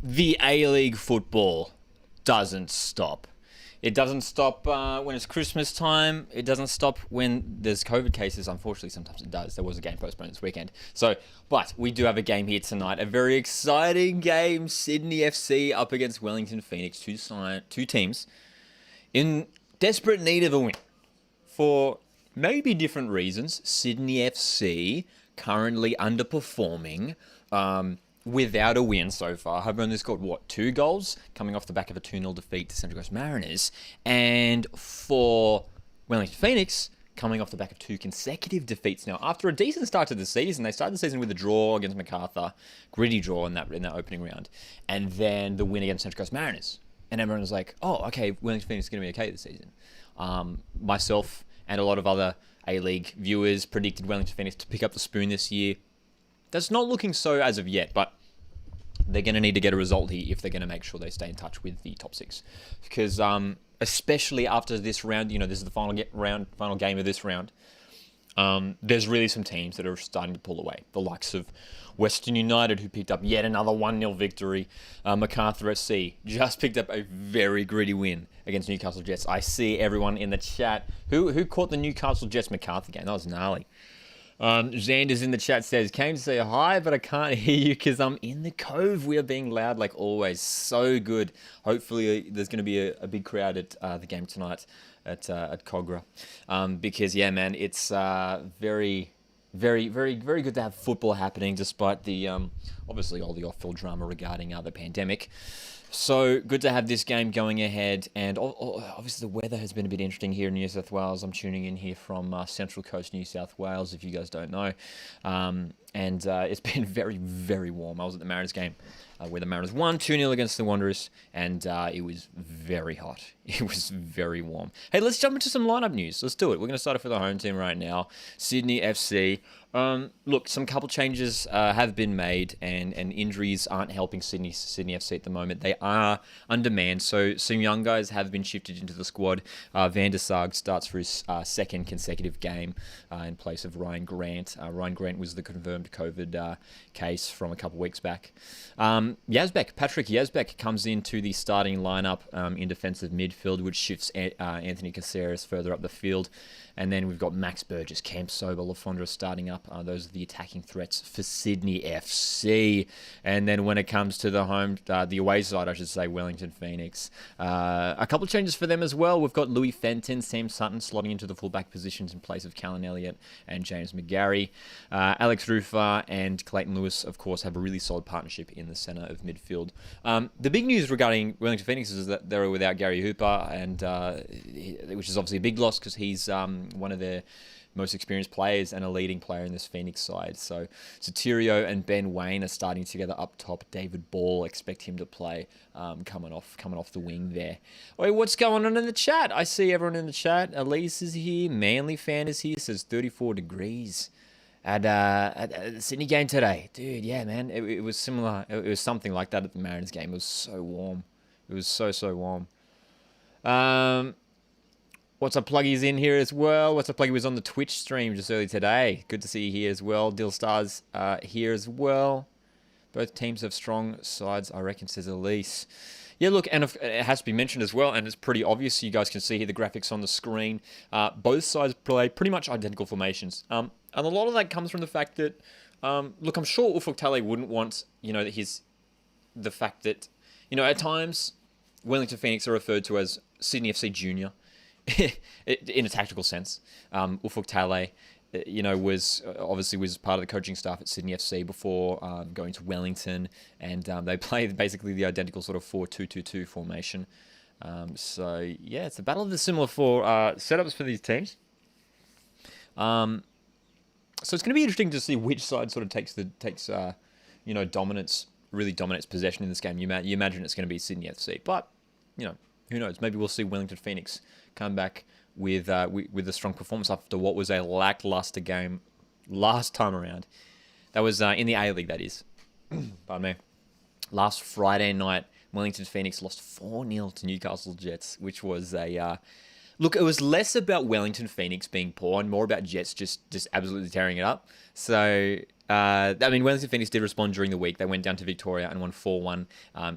The A-League football doesn't stop. It doesn't stop when it's Christmas time. It doesn't stop when there's COVID cases. Unfortunately, sometimes it does. There was a game postponed this weekend. But we do have a game here tonight. A very exciting game. Sydney FC up against Wellington Phoenix. Two teams in desperate need of a win for maybe different reasons. Sydney FC currently underperforming. Without a win so far. Have only scored, 2 goals? Coming off the back of a 2-0 defeat to Central Coast Mariners. And for Wellington Phoenix, coming off the back of 2 consecutive defeats now. After a decent start to the season, they started the season with a draw against MacArthur. Gritty draw in that opening round. And then the win against Central Coast Mariners. And everyone was like, oh, okay, Wellington Phoenix is going to be okay this season. Myself and a lot of other A-League viewers predicted Wellington Phoenix to pick up the spoon this year. That's not looking so as of yet, but they're going to need to get a result here if they're going to make sure they stay in touch with the top 6. Because especially after this round, this is the final game of this round, there's really some teams that are starting to pull away. The likes of Western United, who picked up yet another 1-0 victory. MacArthur SC just picked up a very gritty win against Newcastle Jets. I see everyone in the chat who caught the Newcastle Jets MacArthur game. That was gnarly. Xander's in the chat says, came to say hi, but I can't hear you because I'm in the cove. We are being loud like always. So good. Hopefully there's going to be a big crowd at the game tonight at Cogra. Because, yeah, man, it's very, very, very, very good to have football happening despite the, obviously, all the off-field drama regarding the pandemic. So good to have this game going ahead, and obviously the weather has been a bit interesting here in New South Wales. I'm tuning in here from Central Coast, New South Wales, if you guys don't know, and it's been very, very warm. I was at the Mariners game where the Mariners won 2-0 against the Wanderers, and it was very hot. It was very warm. Hey, let's jump into some lineup news. Let's do it. We're going to start off with the home team right now, Sydney FC. Look, some couple changes have been made, and injuries aren't helping Sydney FC at the moment. They are undermanned, so some young guys have been shifted into the squad. Van der Sarg starts for his second consecutive game in place of Ryan Grant. Ryan Grant was the confirmed COVID case from a couple weeks back. Patrick Yazbek comes into the starting lineup in defensive midfield, which shifts Anthony Caceres further up the field. And then we've got Max Burgess, Camp Sober, Fondre starting up. Those are the attacking threats for Sydney FC. And then when it comes to the away side, I should say, Wellington Phoenix. A couple of changes for them as well. We've got Louis Fenton, Sam Sutton slotting into the fullback positions in place of Callan Elliott and James McGarry. Alex Rufer and Clayton Lewis, of course, have a really solid partnership in the centre of midfield. The big news regarding Wellington Phoenix is that they're without Gary Hooper, and which is obviously a big loss because he's one of their most experienced players and a leading player in this Phoenix side. So Sotirio and Ben Wayne are starting together up top. David Ball, expect him to play coming off the wing there. Wait, what's going on in the chat? I see everyone in the chat. Elise is here. Manly fan is here. Says 34 degrees at the Sydney game today. Dude, yeah, man. It was similar. It was something like that at the Mariners game. It was so warm. It was so warm. What's up, Pluggy's in here as well. What's up, Pluggy was on the Twitch stream just early today. Good to see you here as well. Dill Stars here as well. Both teams have strong sides, I reckon, says Elise. Yeah, look, and it has to be mentioned as well, and it's pretty obvious. You guys can see here the graphics on the screen. Both sides play pretty much identical formations. And a lot of that comes from the fact that, look, I'm sure Ufuk Talay wouldn't want, the fact that, at times, Wellington Phoenix are referred to as Sydney FC Junior. In a tactical sense. Ufuk Talay, was part of the coaching staff at Sydney FC before going to Wellington, and they played basically the identical sort of 4-2-2-2 formation. So yeah, it's a battle of the similar setups for these teams. So it's going to be interesting to see which side sort of takes dominance, really dominates possession in this game. You imagine it's going to be Sydney FC, but who knows? Maybe we'll see Wellington Phoenix come back with a strong performance after what was a lackluster game last time around. That was in the A-League, that is. Pardon me. Last Friday night, Wellington Phoenix lost 4-0 to Newcastle Jets, which was a... Look, it was less about Wellington Phoenix being poor and more about Jets just absolutely tearing it up. So Wellington Phoenix did respond during the week. They went down to Victoria and won 4-1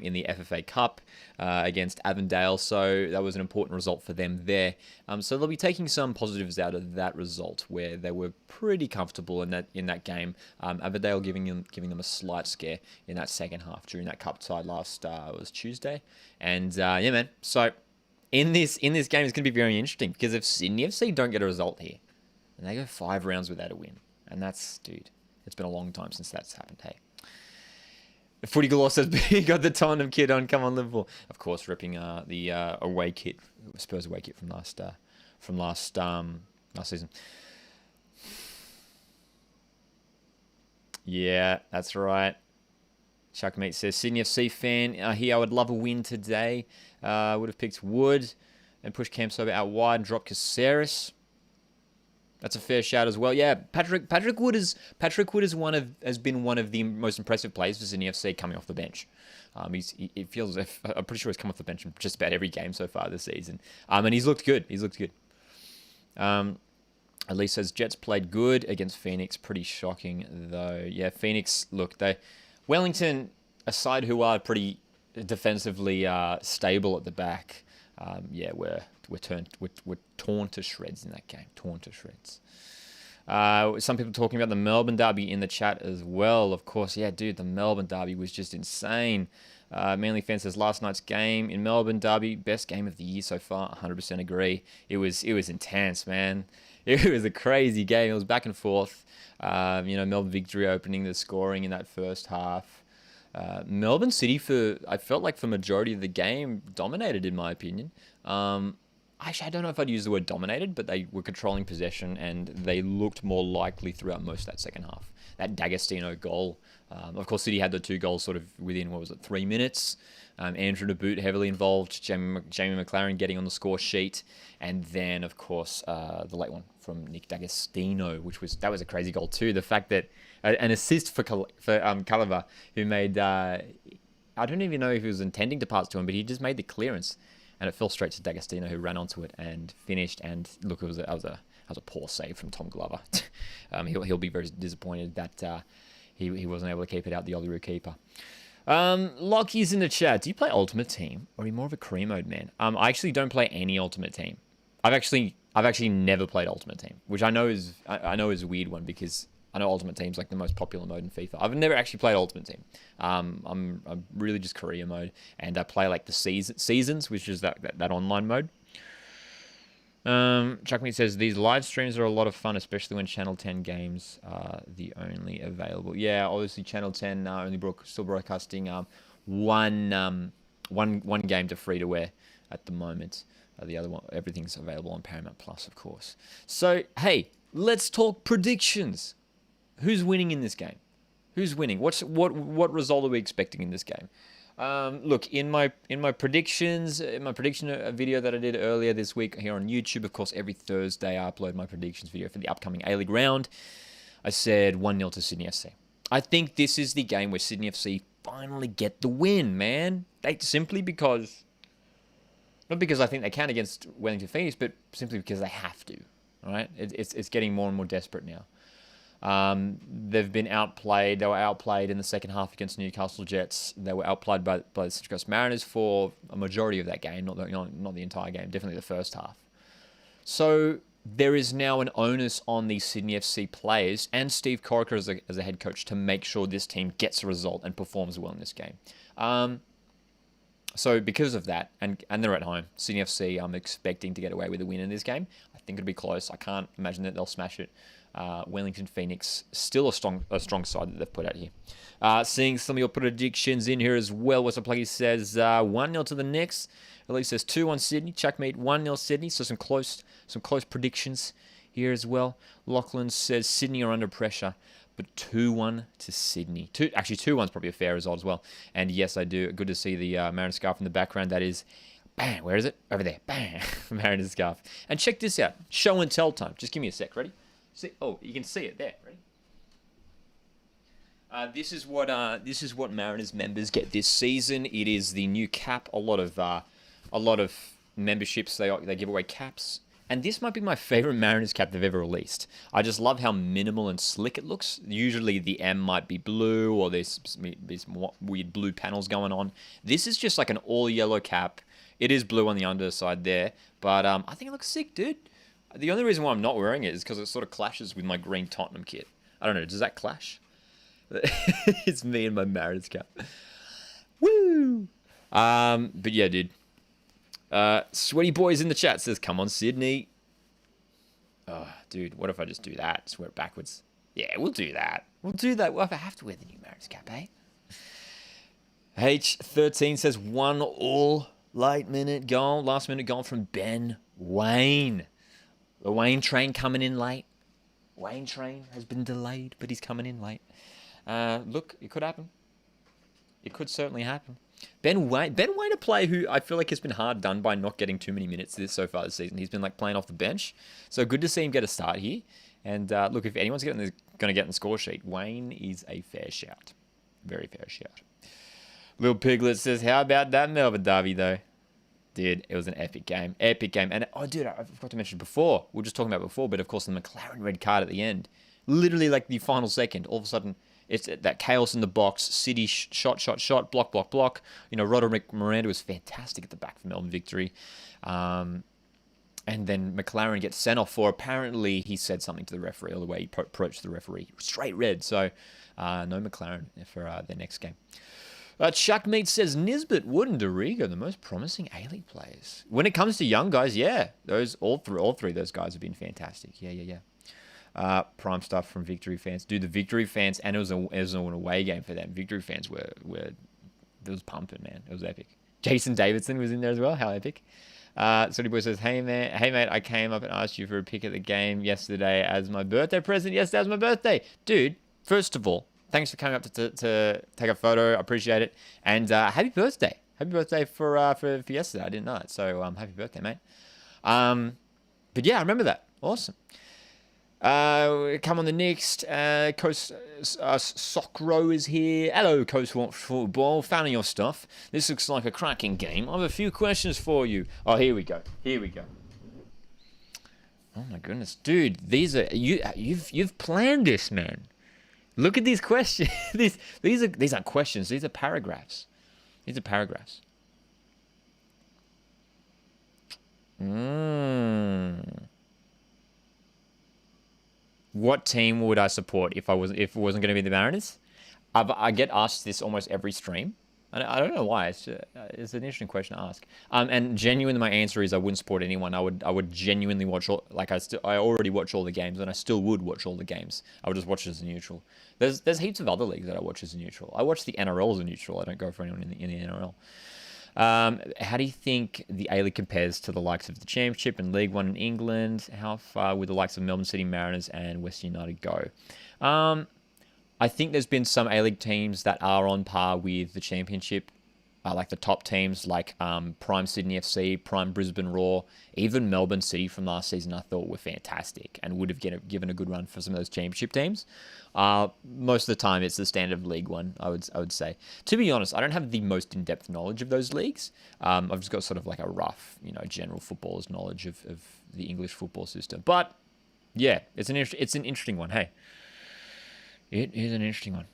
in the FFA Cup against Avondale. So that was an important result for them there. So they'll be taking some positives out of that result, where they were pretty comfortable in that game. Avondale giving them a slight scare in that second half during that cup tie last was Tuesday. And yeah, man. So in this game, it's going to be very interesting, because if Sydney FC don't get a result here, then they go 5 rounds without a win, and that's, dude. It's been a long time since that's happened, hey. Footy Galore says, got the Tottenham kit on. Come on, Liverpool. Of course, ripping the away kit, Spurs away kit from last season. Yeah, that's right. Chuckmate says, Sydney FC fan here. I would love a win today. Would have picked Wood and pushed Cam Sober out wide and dropped Caceres. That's a fair shout as well. Yeah, Patrick Wood has been one of the most impressive players for Sydney FC coming off the bench. It feels as if, I'm pretty sure he's come off the bench in just about every game so far this season. And he's looked good. Elise says Jets played good against Phoenix. Pretty shocking though. Yeah, Phoenix. Look, Wellington, a side who are pretty defensively stable at the back. We're torn to shreds in that game. Torn to shreds. Some people talking about the Melbourne derby in the chat as well. Of course, yeah, dude, the Melbourne derby was just insane. Manly fan says last night's game in Melbourne derby, best game of the year so far. 100% agree. It was intense, man. It was a crazy game. It was back and forth. Melbourne victory opening the scoring in that first half. Melbourne City, I felt like for majority of the game, dominated in my opinion. Actually, I don't know if I'd use the word dominated, but they were controlling possession and they looked more likely throughout most of that second half. That D'Agostino goal. Of course, City had the 2 goals sort of within, 3 minutes. Andrew DeBoot heavily involved. Jamie McLaren getting on the score sheet. And then, of course, the late one from Nick D'Agostino, that was a crazy goal too. The fact that an assist for Caliver, who made, I don't even know if he was intending to pass to him, but he just made the clearance. And it fell straight to D'Agostino, who ran onto it and finished. And look, that was a poor save from Tom Glover. He'll be very disappointed that he wasn't able to keep it out, the Olyroos keeper. Lockie's in the chat. Do you play Ultimate Team, or are you more of a career mode man? I actually don't play any Ultimate Team. I've actually never played Ultimate Team, which I know is a weird one, because I know Ultimate Team's like the most popular mode in FIFA. I've never actually played Ultimate Team. I'm really just career mode, and I play like the seasons, which is that online mode. Chuckmeat says these live streams are a lot of fun, especially when Channel 10 games are the only available. Yeah, obviously Channel 10 still broadcasting one game to free to wear at the moment. The other one, everything's available on Paramount Plus, of course. So hey, let's talk predictions. Who's winning in this game? Who's winning? What result are we expecting in this game? Look, in my prediction video that I did earlier this week here on YouTube, of course, every Thursday I upload my predictions video for the upcoming A-League round. I said 1-0 to Sydney FC. I think this is the game where Sydney FC finally get the win, man. Not because I think they can against Wellington Phoenix, but simply because they have to. All right, it's getting more and more desperate now. They've been outplayed. They were outplayed in the second half against Newcastle Jets. They were outplayed by the Central Coast Mariners for a majority of that game, not the entire game, definitely the first half. So there is now an onus on the Sydney FC players and Steve Corica as a head coach to make sure this team gets a result and performs well in this game. So because of that, and they're at home, Sydney FC, I'm expecting to get away with a win in this game. I think it'll be close. I can't imagine that they'll smash it. Wellington Phoenix, still a strong side that they've put out here. Seeing some of your predictions in here as well. What's up, Pluggy says 1-0 to the Knicks. Elise says 2-1 Sydney. Chuckmeat 1-0 Sydney. So some close predictions here as well. Lachlan says Sydney are under pressure, but 2-1 to Sydney. 2-1's probably a fair result as well. And yes, I do. Good to see the Mariners scarf in the background. That is, bang, where is it? Over there. Bang, Mariners scarf. And check this out. Show and tell time. Just give me a sec. Ready? See? Oh, you can see it there. Ready? This is what Mariners members get this season. It is the new cap. A lot of memberships they give away caps, And this might be my favorite Mariners cap they've ever released. I just love how minimal and slick it looks. Usually the M might be blue or there's weird blue panels going on. This is just like an all yellow cap. It is blue on the underside there, but I think it looks sick, dude. The only reason why I'm not wearing it is because it sort of clashes with my green Tottenham kit. I don't know, does that clash? It's me and my Mariners cap. Woo! But yeah, dude. Sweaty Boys in the chat says, come on, Sydney. Oh, dude, what if I just do that? Just wear it backwards. Yeah, we'll do that. We'll do that. Well, if I have to wear the new Mariners cap, eh? H13 says, 1-1 last minute goal from Ben Wayne. The Wayne train coming in late. Wayne train has been delayed, but he's coming in late. Look, it could happen. It could certainly happen. Ben Wayne, a player who I feel like has been hard done by not getting too many minutes so far this season. He's been like playing off the bench, so good to see him get a start here. And look, if anyone's going to get in the score sheet, Wayne is a fair shout, very fair shout. Little Piglet says, "How about that Melbourne derby though, dude? It was an epic game, And oh, dude, I forgot to mention before. We were just talking about before, but of course the McLaren red card at the end, literally like the final second, all of a sudden." It's that chaos in the box. City shot, block. You know, Roderick Miranda was fantastic at the back for Melbourne victory. And then McLaren gets sent off for, apparently he said something to the referee, or the way he approached the referee. Straight red. So no McLaren for their next game. Chuck Mead says, Nisbet, Wood and Dorigo, the most promising A-League players. When it comes to young guys, yeah. All three of those guys have been fantastic. Yeah. Prime stuff from Victory fans. Dude, the Victory fans, and it was an away game for them. Victory fans it was pumping, man. It was epic. Jason Davidson was in there as well. How epic. Sonny Boy says, hey mate, I came up and asked you for a pick at the game yesterday as my birthday present. Yesterday was my birthday. Dude, first of all, thanks for coming up to take a photo. I appreciate it. And happy birthday. Happy birthday for yesterday. I didn't know it. So happy birthday, mate. But yeah, I remember that. Awesome. Come on the next. Coast Sockro is here. Hello, Coast Football. Fan of your stuff. This looks like a cracking game. I have a few questions for you. Oh, here we go. Oh my goodness, dude. These are you've planned this, man. Look at these questions. these aren't questions. These are paragraphs. What team would I support if it wasn't going to be the Mariners? I get asked this almost every stream. I don't know why. It's an interesting question to ask. And genuinely, my answer is I wouldn't support anyone. I would genuinely watch all. Like I already watch all the games, and I still would watch all the games. I would just watch it as a neutral. There's heaps of other leagues that I watch as a neutral. I watch the NRL as a neutral. I don't go for anyone in the NRL. How do you think the A-League compares to the likes of the Championship and League One in England? How far would the likes of Melbourne City Mariners and Western United go? I think there's been some A-League teams that are on par with the Championship, like the top teams like Prime Sydney FC, Prime Brisbane Roar, even Melbourne City from last season I thought were fantastic and would have given a good run for some of those Championship teams. Most of the time it's the standard of League One, I would say. To be honest, I don't have the most in-depth knowledge of those leagues. I've just got sort of like a rough, general footballer's knowledge of the English football system. But yeah, it's an interesting one. Hey, it is an interesting one.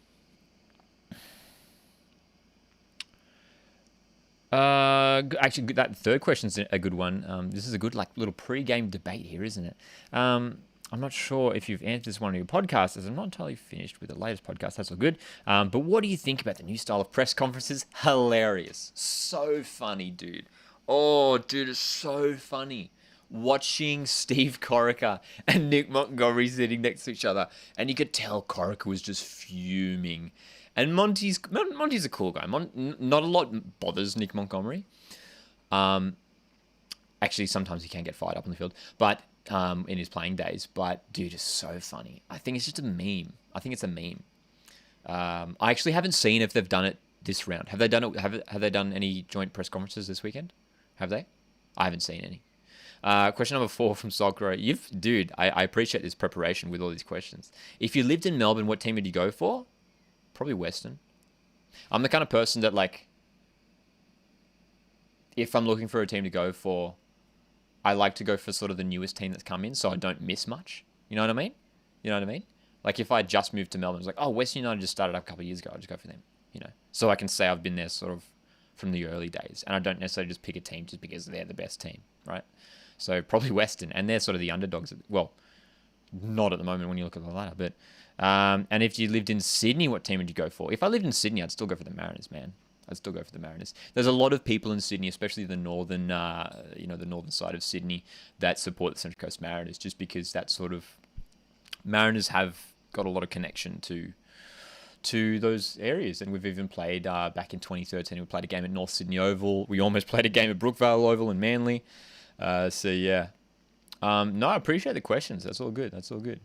Actually, that third question's a good one. This is a good little pre-game debate here, isn't it? I'm not sure if you've answered this one on your podcast, as I'm not entirely finished with the latest podcast. That's all good. But what do you think about the new style of press conferences? Hilarious. So funny, dude. Oh, dude, it's so funny. Watching Steve Corica and Nick Montgomery sitting next to each other, and you could tell Corica was just fuming. And Monty's a cool guy. Not a lot bothers Nick Montgomery. Actually, sometimes he can get fired up on the field, but in his playing days. But dude, it's so funny. I think it's just a meme. I think it's a meme. I actually haven't seen if they've done it this round. Have they done it? Have they done any joint press conferences this weekend? Have they? I haven't seen any. Question number 4 from Soccer. Dude, I appreciate this preparation with all these questions. If you lived in Melbourne, what team would you go for? Probably Western. I'm the kind of person that, if I'm looking for a team to go for, I like to go for sort of the newest team that's come in, so I don't miss much. You know what I mean? You know what I mean? Like if I just moved to Melbourne, it's like, oh, Western United just started up a couple of years ago. I'll just go for them. You know, so I can say I've been there sort of from the early days, and I don't necessarily just pick a team just because they're the best team, right? So probably Western, and they're sort of the underdogs. Well, not at the moment when you look at the ladder, but and if you lived in Sydney, what team would you go for? If I lived in Sydney, I'd still go for the Mariners, man. I'd still go for the Mariners. There's a lot of people in Sydney, especially the northern, the northern side of Sydney, that support the Central Coast Mariners, just because that sort of Mariners have got a lot of connection to those areas. And we've even played back in 2013. We played a game at North Sydney Oval. We almost played a game at Brookvale Oval in Manly. So yeah, no, I appreciate the questions. That's all good. That's all good.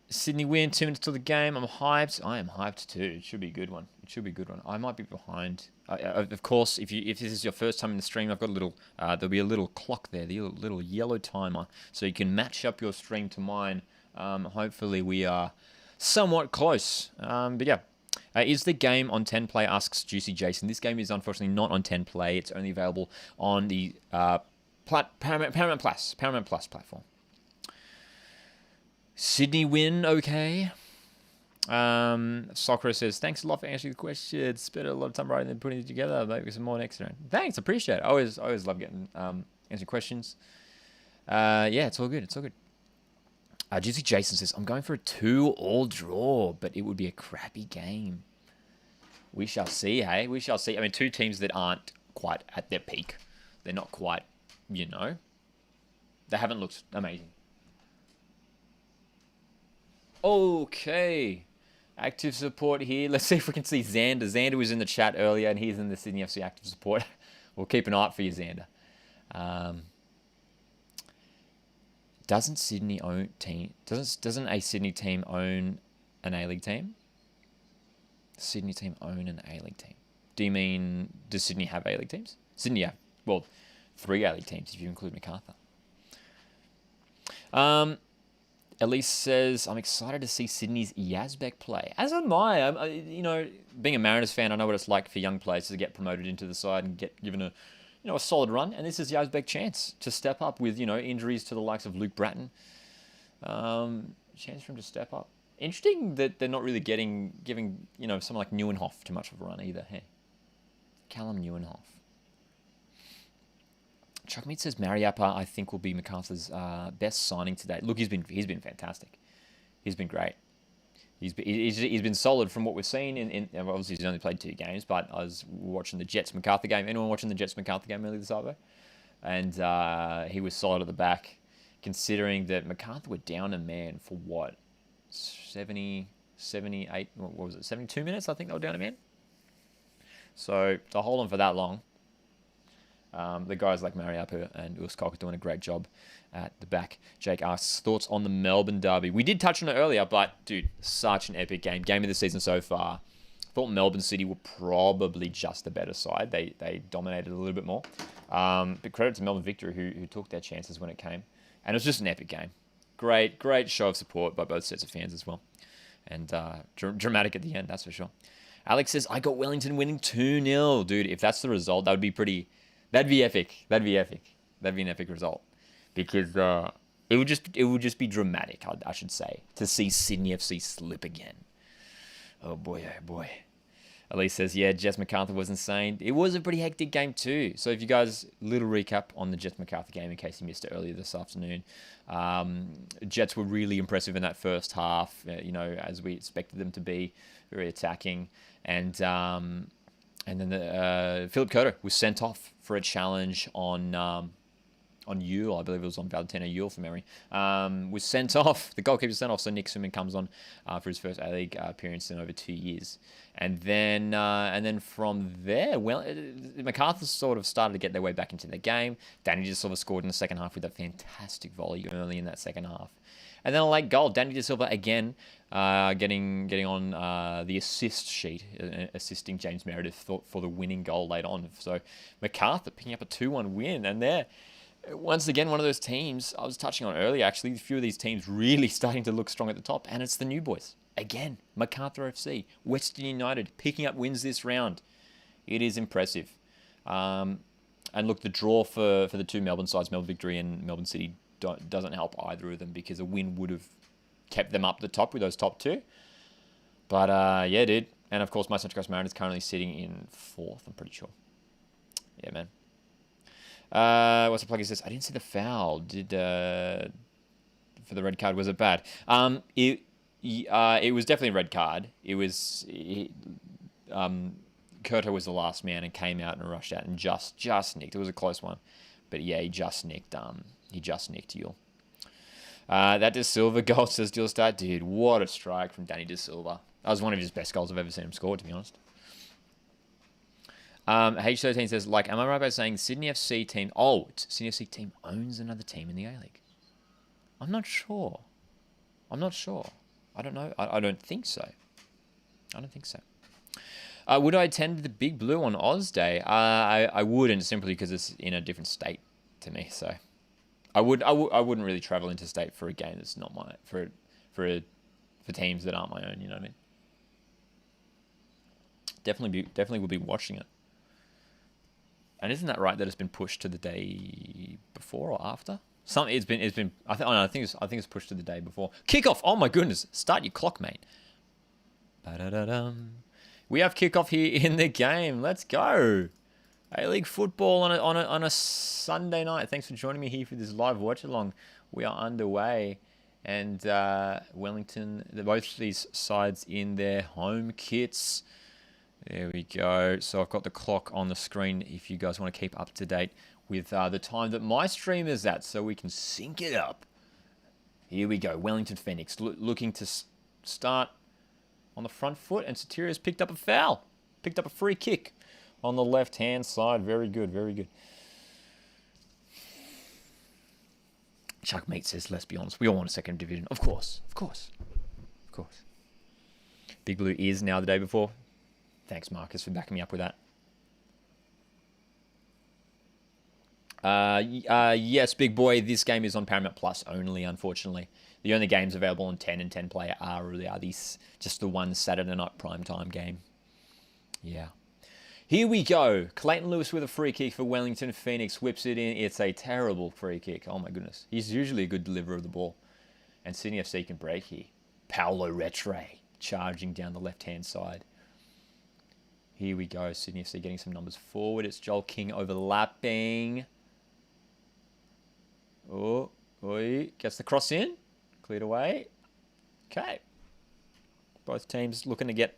Sydney win, 2 minutes till the game. I'm hyped. I am hyped too. It should be a good one. It should be a good one. I might be behind. Of course, if this is your first time in the stream, I've got a little. There'll be a little clock there, the little yellow timer, so you can match up your stream to mine. Hopefully, we are somewhat close. But yeah. Is the game on 10 play, asks Juicy Jason. This game is unfortunately not on 10 play. It's only available on the Paramount Plus platform. Sydney win, okay. Soccer says, thanks a lot for answering the questions. Spent a lot of time writing and putting it together. Maybe some more next round. Thanks, appreciate it. I always love getting answering questions. Yeah, it's all good. It's all good. Juicy Jason says, I'm going for a 2-all draw, but it would be a crappy game. We shall see, hey? We shall see. I mean, two teams that aren't quite at their peak. They're not quite, they haven't looked amazing. Okay. Active support here. Let's see if we can see Xander. Xander was in the chat earlier, and he's in the Sydney FC active support. We'll keep an eye out for you, Xander. Doesn't a Sydney team own an A-League team? Sydney team own an A-League team. Do you mean, does Sydney have A-League teams? Sydney have, 3 A-League teams if you include MacArthur. Elise says, I'm excited to see Sydney's Yazbek play. As am I. Being a Mariners fan, I know what it's like for young players to get promoted into the side and get given a solid run. And this is Yazbek's chance to step up with, injuries to the likes of Luke Bratton. Chance for him to step up. Interesting that they're not really giving, someone like Neuenhoff too much of a run either. Hey, Callum Neuenhoff. Chuckmeat says Mariappa, I think, will be MacArthur's best signing today. Look, he's been fantastic. He's been great. He's been solid from what we've seen. Obviously, he's only played 2 games, but I was watching the Jets-MacArthur game. Anyone watching the Jets-MacArthur game earlier this Saturday? And he was solid at the back, considering that MacArthur were down a man for what? 70, 78, what was it? 72 minutes, I think they were down a man. So to hold on for that long, the guys like Mariappa and Uskok are doing a great job at the back. Jake asks, thoughts on the Melbourne derby? We did touch on it earlier, but, dude, such an epic game. Game of the season so far. Thought Melbourne City were probably just the better side. They dominated a little bit more. But credit to Melbourne Victory, who took their chances when it came. And it was just an epic game. Great show of support by both sets of fans as well. And dramatic at the end, that's for sure. Alex says, I got Wellington winning 2-0. Dude, if that's the result, that'd be epic. That'd be an epic result. Because it would just be dramatic, I should say, to see Sydney FC slip again. Oh boy. Elise says, yeah, Jets MacArthur was insane. It was a pretty hectic game too. So if you guys, little recap on the Jets MacArthur game in case you missed it earlier this afternoon. Jets were really impressive in that first half, as we expected them to be, very attacking. And then Philip Coto was sent off for a challenge on Yule. I believe it was on Valentino Yule from memory. Was sent off. The goalkeeper was sent off, so Nick Suman comes on for his first A-League appearance in over 2 years. And then from there, MacArthur sort of started to get their way back into the game. Danny De Silva scored in the second half with a fantastic volley early in that second half. And then a late goal. Danny De Silva again getting on the assist sheet, assisting James Meredith for the winning goal late on. So MacArthur picking up a 2-1 win. And they're, once again, one of those teams I was touching on earlier, actually. A few of these teams really starting to look strong at the top. And it's the new boys. Again, MacArthur FC, Western United picking up wins this round. It is impressive. And look, the draw for the two Melbourne sides, Melbourne Victory and Melbourne City, doesn't help either of them because a win would have kept them up the top with those top two. But yeah, dude. And of course, my Central Coast Mariners currently sitting in 4th, I'm pretty sure. Yeah, man. What's the plug? He says, I didn't see the foul. Did for the red card, was it bad? It was definitely a red card. It was Curto was the last man and came out and rushed out and just nicked. It was a close one, but yeah, he just nicked Yule. That De Silva goal, says Dillstat. Dude, what a strike from Danny De Silva. That was one of his best goals I've ever seen him score, to be honest. H13 says, like, am I right by saying Sydney FC team... Oh, Sydney FC team owns another team in the A-League? I'm not sure. I don't know. I don't think so. Would I attend the Big Blue on Oz Day? I wouldn't, simply because it's in a different state to me, so... I wouldn't really travel interstate for a game that's not my... For teams that aren't my own, you know what I mean? Definitely will be watching it. And isn't that right that it's been pushed to the day before or after? It's been. I think it's pushed to the day before. Kickoff. Oh my goodness! Start your clock, mate. Ba-da-da-dum. We have kickoff here in the game. Let's go. A-League football on a Sunday night. Thanks for joining me here for this live watch along. We are underway, and Wellington. Both these sides in their home kits. There we go. So I've got the clock on the screen if you guys want to keep up to date with the time that my stream is at so we can sync it up. Here we go. Wellington Phoenix looking to start on the front foot, and Satiria's picked up a foul. Picked up a free kick on the left-hand side. Very good, very good. Chuck Meat says, let's be honest, we all want a second division. Of course. Big Blue is now the day before. Thanks, Marcus, for backing me up with that. Yes, big boy, this game is on Paramount Plus only, unfortunately. The only games available on 10 and 10 player are these, just the one Saturday night primetime game. Yeah. Here we go. Clayton Lewis with a free kick for Wellington Phoenix. Whips it in. It's a terrible free kick. Oh, my goodness. He's usually a good deliverer of the ball. And Sydney FC can break here. Paolo Retre charging down the left-hand side. Here we go. Sydney FC getting some numbers forward. It's Joel King overlapping. Oh, gets the cross in. Cleared away. Okay. Both teams looking to get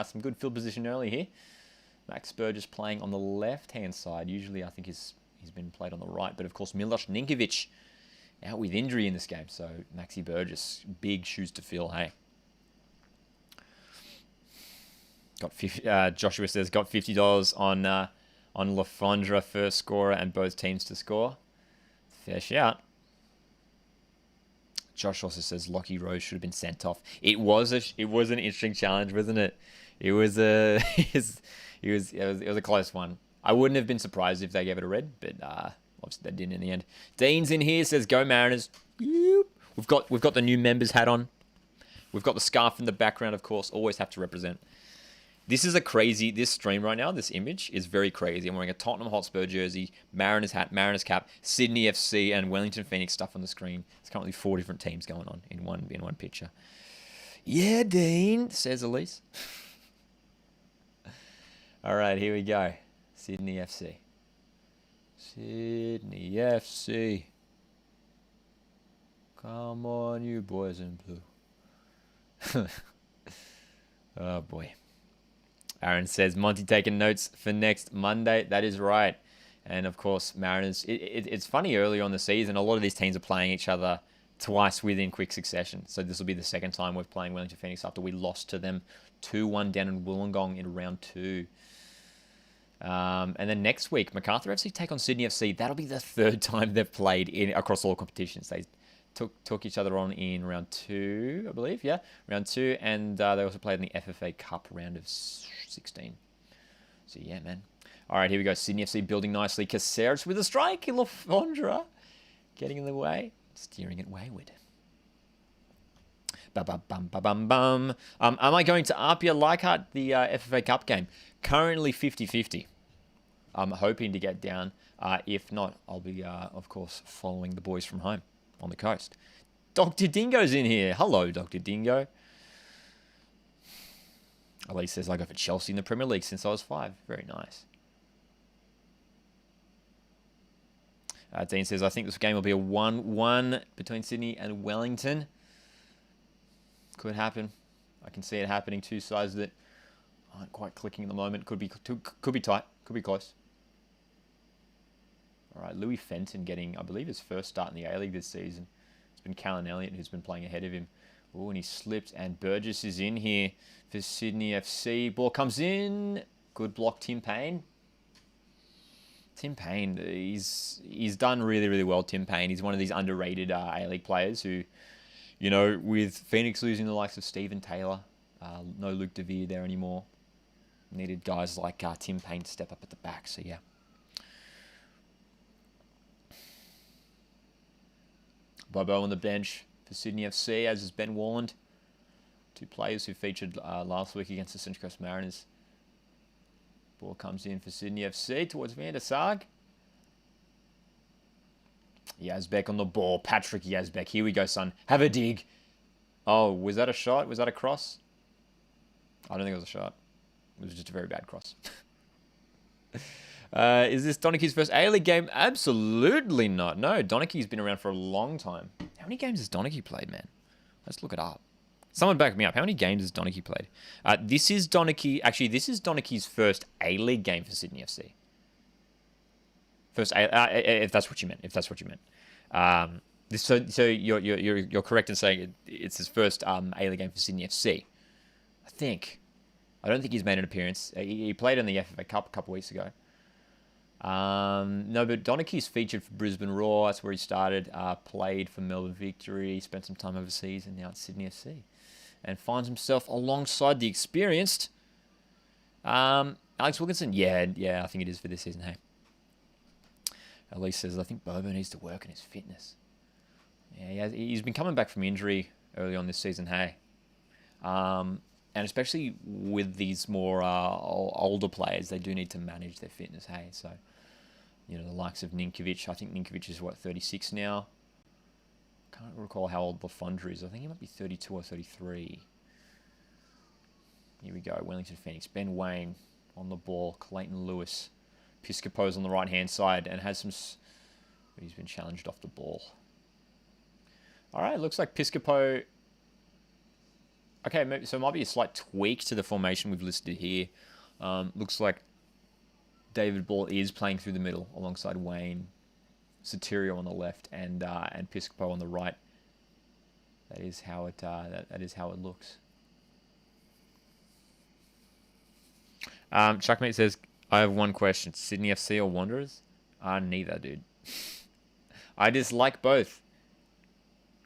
some good field position early here. Max Burgess playing on the left-hand side. Usually, I think he's been played on the right. But, of course, Milos Ninkovic out with injury in this game. So, Maxi Burgess, big shoes to fill, hey. Joshua says, got $50 on Fondre first scorer and both teams to score. Fair shout. Josh also says Lockie Rose should have been sent off. It was an interesting challenge, wasn't it? It was a a close one. I wouldn't have been surprised if they gave it a red, but obviously they didn't in the end. Dean's in here, says go Mariners. We've got the new members hat on. We've got the scarf in the background, of course. Always have to represent. This stream right now, this image is very crazy. I'm wearing a Tottenham Hotspur jersey, Mariners hat, Mariners cap, Sydney FC, and Wellington Phoenix stuff on the screen. There's currently 4 different teams going on in one picture. Yeah, Dean, says Elise. All right, here we go. Sydney FC. Sydney FC. Come on, you boys in blue. Oh, boy. Aaron says, Monty taking notes for next Monday. That is right. And, of course, Mariners. It's funny, earlier on the season, a lot of these teams are playing each other twice within quick succession. So this will be the second time we're playing Wellington Phoenix after we lost to them 2-1 down in Wollongong in round 2. And then next week, MacArthur FC take on Sydney FC. That'll be the third time they've played across all competitions. They took each other on in round 2, I believe. Yeah, round 2. And they also played in the FFA Cup round of 16. So, yeah, man. All right, here we go. Sydney FC building nicely. Caceres with a strike. Fondre getting in the way. Steering it wayward. Ba-ba-bum. Am I going to Apia Leichhardt, the FFA Cup game? Currently 50-50. I'm hoping to get down. If not, I'll be, of course, following the boys from home on the coast. Dr. Dingo's in here. Hello, Dr. Dingo. Elise says, I go for Chelsea in the Premier League since I was 5. Very nice. Dean says, I think this game will be a 1-1 between Sydney and Wellington. Could happen. I can see it happening. Two sides that aren't quite clicking at the moment. Could be tight. Could be close. All right, Louis Fenton getting, I believe, his first start in the A-League this season. It's been Callan Elliott who's been playing ahead of him. Oh, and he slipped, and Burgess is in here for Sydney FC. Ball comes in. Good block, Tim Payne. Tim Payne, he's done really, really well, Tim Payne. He's one of these underrated A-League players who, you know, with Phoenix losing the likes of Stephen Taylor, no Luke DeVere there anymore, needed guys like Tim Payne to step up at the back, so yeah. Bobo on the bench for Sydney FC, as is Ben Warland. 2 players who featured last week against the Central Coast Mariners. Ball comes in for Sydney FC towards Van der Sarg. Yazbek on the ball. Patrick Yazbek. Here we go, son. Have a dig. Oh, was that a shot? Was that a cross? I don't think it was a shot. It was just a very bad cross. Is this Donaghy's first A-League game? Absolutely not. No, Donaghy's been around for a long time. How many games has Donaghy played, man? Let's look it up. Someone back me up. How many games has Donaghy played? This is Donaghy. Actually, this is Donaghy's first A-League game for Sydney FC. First, if that's what you meant. If that's what you meant. So you're correct in saying it's his first A-League game for Sydney FC. I think. I don't think he's made an appearance. He played in the FA Cup a couple weeks ago. No, but Donaghy's featured for Brisbane Roar. That's where he started. Played for Melbourne Victory. Spent some time overseas, and now it's Sydney FC. And finds himself alongside the experienced Alex Wilkinson. Yeah, I think it is for this season, hey. Elise says, I think Bobo needs to work on his fitness. Yeah, he's been coming back from injury early on this season, hey. And especially with these more older players, they do need to manage their fitness, hey. So, you know, the likes of Ninkovic. I think Ninkovic is, 36 now? Can't recall how old the Fondre is. I think he might be 32 or 33. Here we go. Wellington Phoenix. Ben Wayne on the ball. Clayton Lewis. Piscopo's on the right-hand side and has some... He's been challenged off the ball. All right, looks like Piscopo... Okay, so it might be a slight tweak to the formation we've listed here. Looks like David Ball is playing through the middle alongside Wayne, Sotirio on the left, and Piscopo on the right. That is how it looks. Chuckmate says, I have one question. Sydney FC or Wanderers? Neither, dude. I dislike both.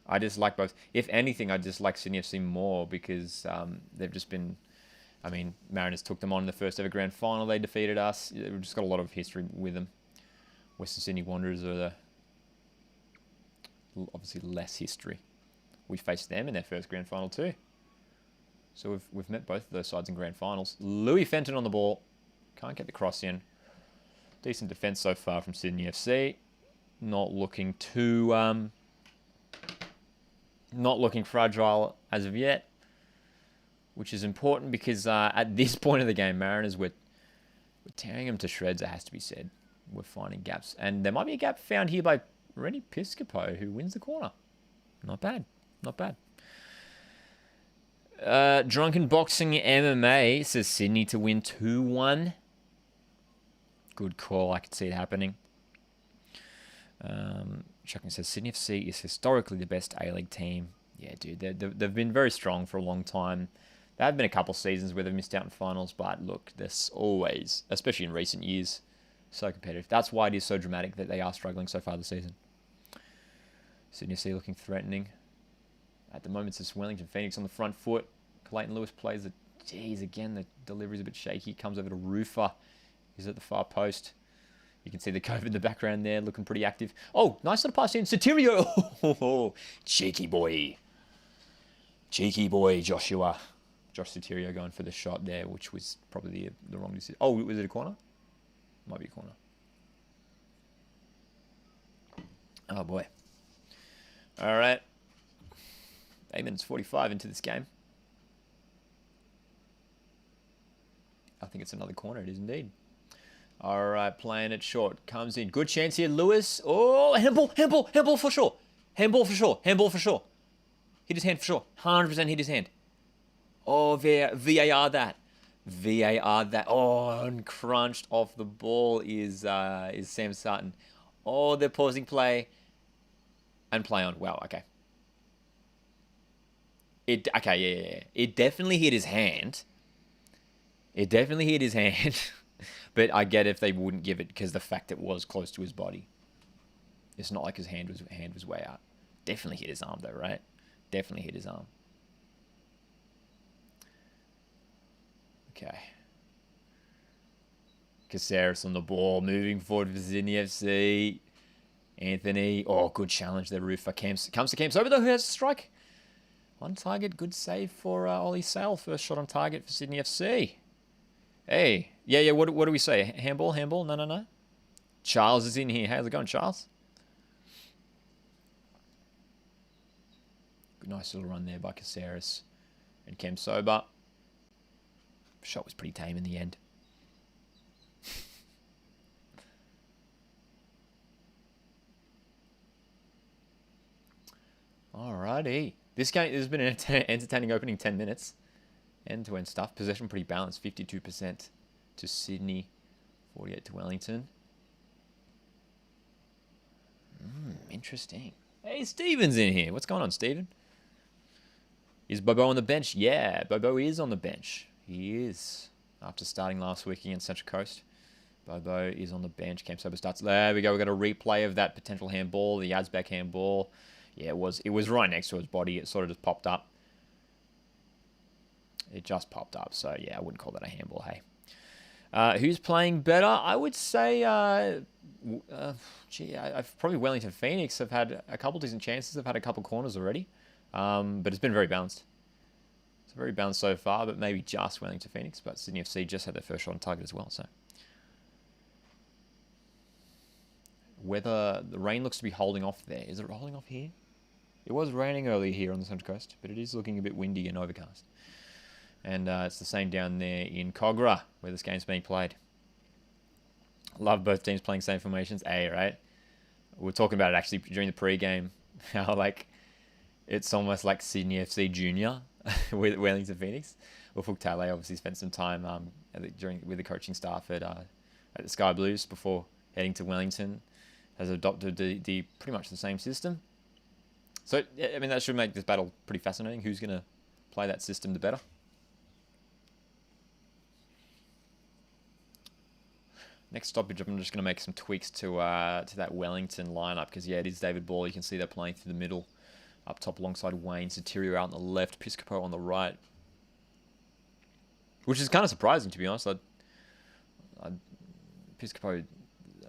If anything, I dislike Sydney FC more because they've just been... I mean, Mariners took them on in the first ever grand final. They defeated us. We've just got a lot of history with them. Western Sydney Wanderers are obviously less history. We faced them in their first grand final too. So we've met both of those sides in grand finals. Louis Fenton on the ball. Can't get the cross in. Decent defence so far from Sydney FC. Not looking too... not looking fragile as of yet. Which is important because at this point of the game, Mariners, we're tearing them to shreds, it has to be said. We're finding gaps. And there might be a gap found here by Rennie Piscopo, who wins the corner. Not bad. Not bad. Drunken Boxing MMA says Sydney to win 2-1. Good call. I could see it happening. Chucking says Sydney FC is historically the best A-League team. Yeah, dude. They've been very strong for a long time. There have been a couple seasons where they've missed out in finals, but look, there's always, especially in recent years, so competitive. That's why it is so dramatic that they are struggling so far this season. Sydney FC looking threatening. At the moment, it's just Wellington Phoenix on the front foot. Clayton Lewis plays it. Jeez, again, the delivery's a bit shaky. Comes over to Rufer. He's at the far post. You can see the cove in the background there, looking pretty active. Oh, nice little pass in. Sotirio. Cheeky boy. Cheeky boy, Joshua. Josh Sotirio going for the shot there, which was probably the wrong decision. Oh, was it a corner? Might be a corner. Oh, boy. All right. 8 minutes 45 into this game. I think it's another corner. It is indeed. All right, playing it short. Comes in. Good chance here. Lewis. Oh, handball for sure. Handball for sure. Hit his hand for sure. 100% hit his hand. Oh, VAR that. Oh, and crunched off the ball is Sam Sutton. Oh, they're pausing play and play on. Wow, okay. Yeah. It definitely hit his hand. But I get if they wouldn't give it because the fact it was close to his body. It's not like his hand was way out. Definitely hit his arm though, right? Definitely hit his arm. Okay. Caceres on the ball, moving forward for Sydney FC. Anthony. Oh, good challenge there, Rufa. Comes to Camps over though, who has a strike. One target, good save for Ollie Sale. First shot on target for Sydney FC. Hey, yeah. What do we say? Handball? No. Charles is in here. How's it going, Charles? Good, nice little run there by Caceres and Cam Sober. Shot was pretty tame in the end. Alrighty. This has been an entertaining opening 10 minutes. End-to-end stuff. Possession pretty balanced. 52% to Sydney. 48 to Wellington. Interesting. Hey, Steven's in here. What's going on, Steven? Is Bobo on the bench? Yeah, Bobo is on the bench. He is. After starting last week against Central Coast. Bobo is on the bench. Cam Sober starts. There we go. We've got a replay of that potential handball. The Yazbek handball. Yeah, it was right next to his body. It sort of just popped up. It just popped up. So, yeah, I wouldn't call that a handball, hey. Who's playing better? I would say, probably Wellington Phoenix have had a couple decent chances. They've had a couple corners already. But it's been very balanced. It's very balanced so far, but maybe just Wellington Phoenix. But Sydney FC just had their first shot on target as well. So, whether the rain looks to be holding off there. Is it holding off here? It was raining earlier here on the Central Coast, but it is looking a bit windy and overcast. And it's the same down there in Cogra, where this game's being played. Love both teams playing same formations. Right? We were talking about it actually during the pre-game, how it's almost like Sydney FC Junior with Wellington Phoenix. Ufuk Tale obviously spent some time with the coaching staff at the Sky Blues before heading to Wellington. Has adopted the pretty much the same system. So, I mean, that should make this battle pretty fascinating. Who's going to play that system the better? Next stoppage, I'm just going to make some tweaks to that Wellington lineup because, yeah, it is David Ball. You can see they're playing through the middle. Up top alongside Wayne. Sotirio out on the left. Piscopo on the right. Which is kind of surprising, to be honest. Piscopo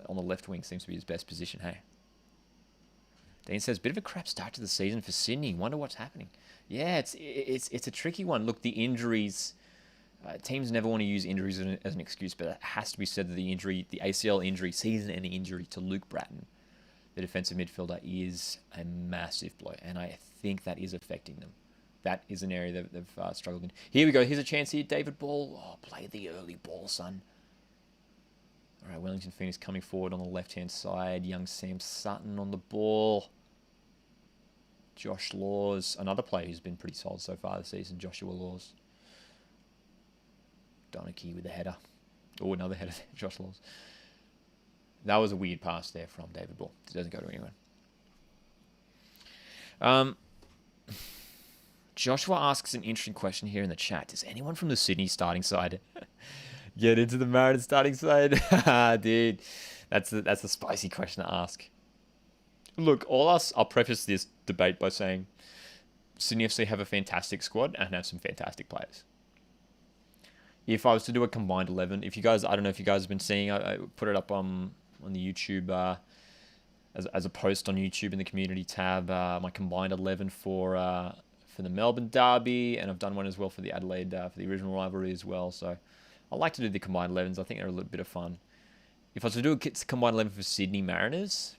on the left wing seems to be his best position, hey? Dean says, bit of a crap start to the season for Sydney. Wonder what's happening. Yeah, it's a tricky one. Look, the injuries... teams never want to use injuries as an excuse, but it has to be said that the ACL injury, season-ending injury to Luke Bratton, the defensive midfielder, is a massive blow, and I think that is affecting them. That is an area that they've struggled in. Here we go. Here's a chance here. David Ball. Oh, play the early ball, son. All right, Wellington Phoenix coming forward on the left-hand side. Young Sam Sutton on the ball. Josh Laws, another player who's been pretty solid so far this season. Joshua Laws. Donachie with a header. Oh, another header there. Josh Laws. That was a weird pass there from David Ball. It doesn't go to anyone. Joshua asks an interesting question here in the chat. Does anyone from the Sydney starting side get into the Mariners starting side? Dude, that's a spicy question to ask. Look, I'll preface this debate by saying Sydney FC have a fantastic squad and have some fantastic players. If I was to do a combined 11, I don't know if you guys have been seeing, I put it up on the YouTube, as a post on YouTube in the community tab, my combined 11 for the Melbourne derby, and I've done one as well for the Adelaide, for the original rivalry as well. So I like to do the combined 11s. I think they're a little bit of fun. If I was to do a combined 11 for Sydney Mariners,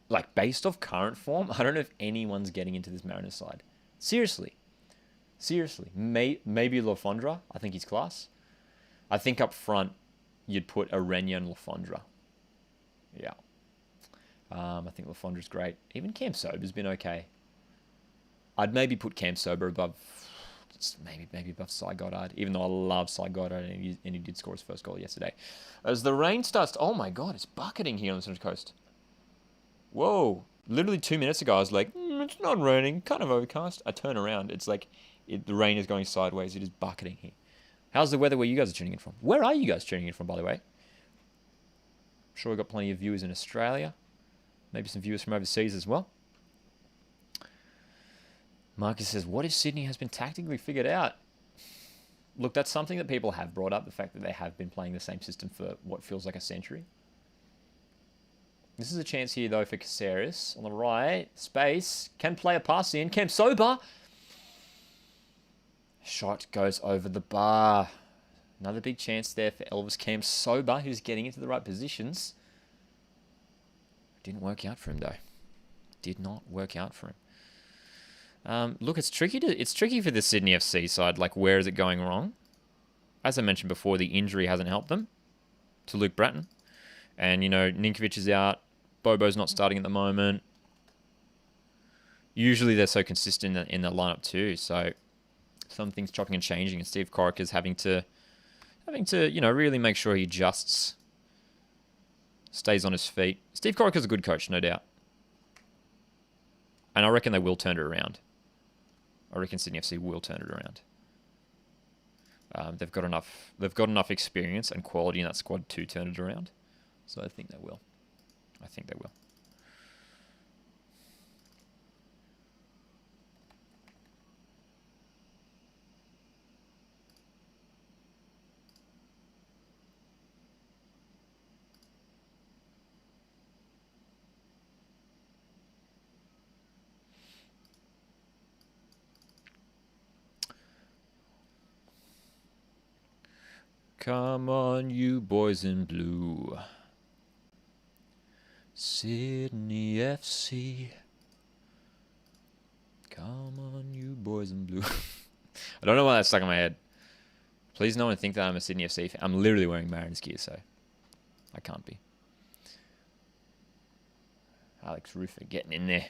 like based off current form, I don't know if anyone's getting into this Mariners side. Seriously. Maybe Fondre. I think he's class. I think up front, you'd put Arena and Fondre. Yeah. I think Fondre's great. Even Cam Sober's been okay. I'd maybe put Cam Sober above, maybe above Cy Goddard, even though I love Cy Goddard and he did score his first goal yesterday. As the rain starts to, oh my God, it's bucketing here on the Central Coast. Whoa. Literally 2 minutes ago, I was like, it's not raining, kind of overcast. I turn around, it's like, the rain is going sideways. It is bucketing here. How's the weather where you guys are tuning in from? Where are you guys tuning in from, by the way? I'm sure we've got plenty of viewers in Australia. Maybe some viewers from overseas as well. Marcus says, what if Sydney has been tactically figured out? Look, that's something that people have brought up, the fact that they have been playing the same system for what feels like a century. This is a chance here, though, for Caceres. On the right, space, can play a pass in. Cam Sober. Shot goes over the bar. Another big chance there for Elvis Cam Sober, who's getting into the right positions. Didn't work out for him, though. Did not work out for him. Look, it's tricky for the Sydney FC side. Like, where is it going wrong? As I mentioned before, the injury hasn't helped them to Luke Bratton. And, Ninkovic is out. Bobo's not starting at the moment. Usually they're so consistent in the lineup too. So some things chopping and changing. And Steve Corica is having to really make sure he adjusts, stays on his feet. Steve Corica's a good coach, no doubt. And I reckon they will turn it around. I reckon Sydney FC will turn it around. They've got enough experience and quality in that squad to turn it around. So I think they will. Come on, you boys in blue. Sydney FC. Come on, you boys in blue. I don't know why that's stuck in my head. Please no one think that I'm a Sydney FC fan. I'm literally wearing Mariners gear, so I can't be. Alex Ruffer getting in there.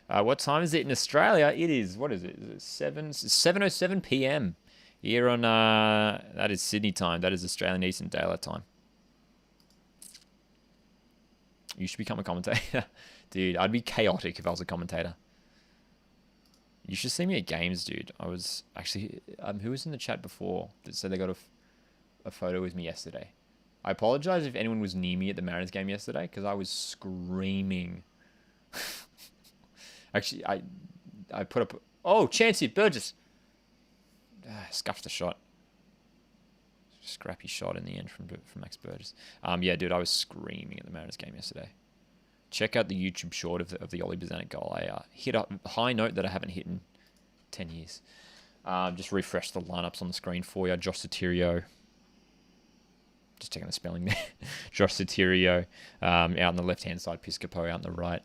What time is it in Australia? It is, what is it? Is it 7:07 p.m. here on, that is Sydney time. That is Australian Eastern Daylight Time. You should become a commentator. Dude, I'd be chaotic if I was a commentator. You should see me at games, dude. I was actually... who was in the chat before that said they got a photo with me yesterday? I apologize if anyone was near me at the Mariners game yesterday, because I was screaming. Actually, I put up... Oh, Chancey Burgess! Scuffed the shot. Scrappy shot in the end from Max Burgess. Yeah, dude, I was screaming at the Mariners game yesterday. Check out the YouTube short of the Ollie Bozanic goal. I hit a high note that I haven't hit in 10 years. Just refresh the lineups on the screen for you. Josh Sotirio. Just checking the spelling there. Josh Sotirio out on the left-hand side. Piscopo out on the right.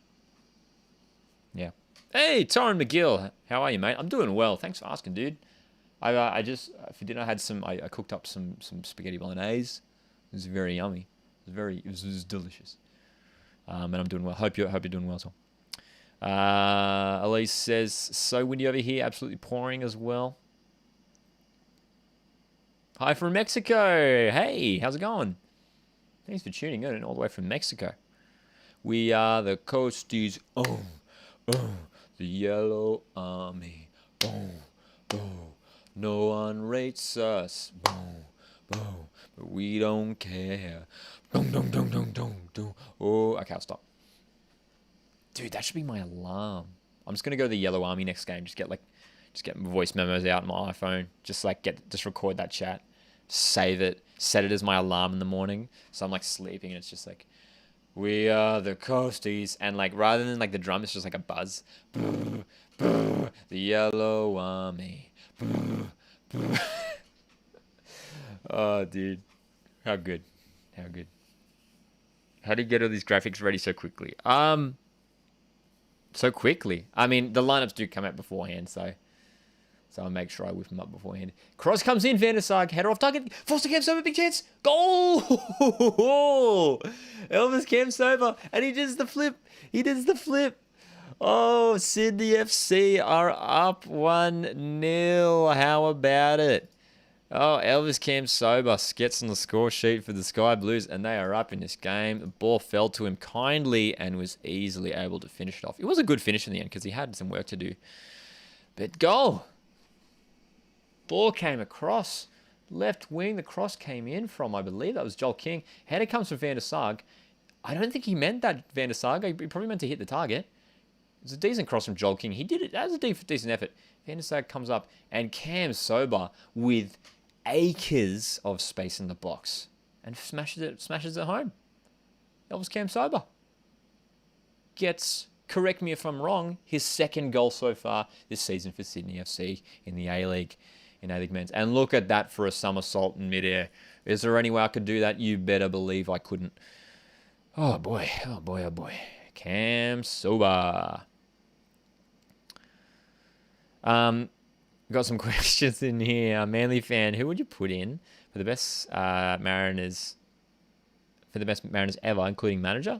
Yeah. Hey, Torrin McGill. How are you, mate? I'm doing well. Thanks for asking, dude. I just, for dinner, I cooked up some spaghetti bolognese. It was very yummy. It was delicious. And I'm doing well. Hope you're doing well as well. Elise says, so windy over here, absolutely pouring as well. Hi from Mexico. Hey, how's it going? Thanks for tuning in all the way from Mexico. We are the Coasties. Oh, the Yellow Army. Oh. No one rates us, boom, boom, but we don't care. Dong, dong, dong, dong, dong, dong. Oh, okay, I'll stop. Dude, that should be my alarm. I'm just gonna go to the Yellow Army next game. Just get voice memos out on my iPhone. Just record that chat, save it, set it as my alarm in the morning. So I'm like sleeping, and it's just like, we are the Coasties, and like rather than like the drum, it's just like a buzz. The Yellow Army. Oh, dude. How good. How good. How do you get all these graphics ready so quickly? So quickly. I mean, the lineups do come out beforehand, so I'll make sure I whip them up beforehand. Cross comes in, Van der Sar, header off target. Foster Camp Sober, big chance. Goal! Elvis Camp Sober, and he does the flip. He does the flip. Oh, Sydney FC are up 1-0. How about it? Oh, Elvis Camp Sober gets on the score sheet for the Sky Blues, and they are up in this game. The ball fell to him kindly and was easily able to finish it off. It was a good finish in the end because he had some work to do. But goal! Ball came across. Left wing, the cross came in from, I believe that was Joel King. Header comes from Van der Sar. I don't think he meant that, Van der Sar. He probably meant to hit the target. It's a decent cross from Joel King. He did it. That was a decent effort. Van der Sar comes up, and Cam Sober with acres of space in the box and smashes it home. That was Cam Sober. Gets, correct me if I'm wrong, his second goal so far this season for Sydney FC in the A-League, in A-League Men's. And look at that for a somersault in midair. Is there any way I could do that? You better believe I couldn't. Oh boy, oh boy, oh boy. Cam Sober. Got some questions in here. Manly fan, who would you put in for the best Mariners ever, including manager?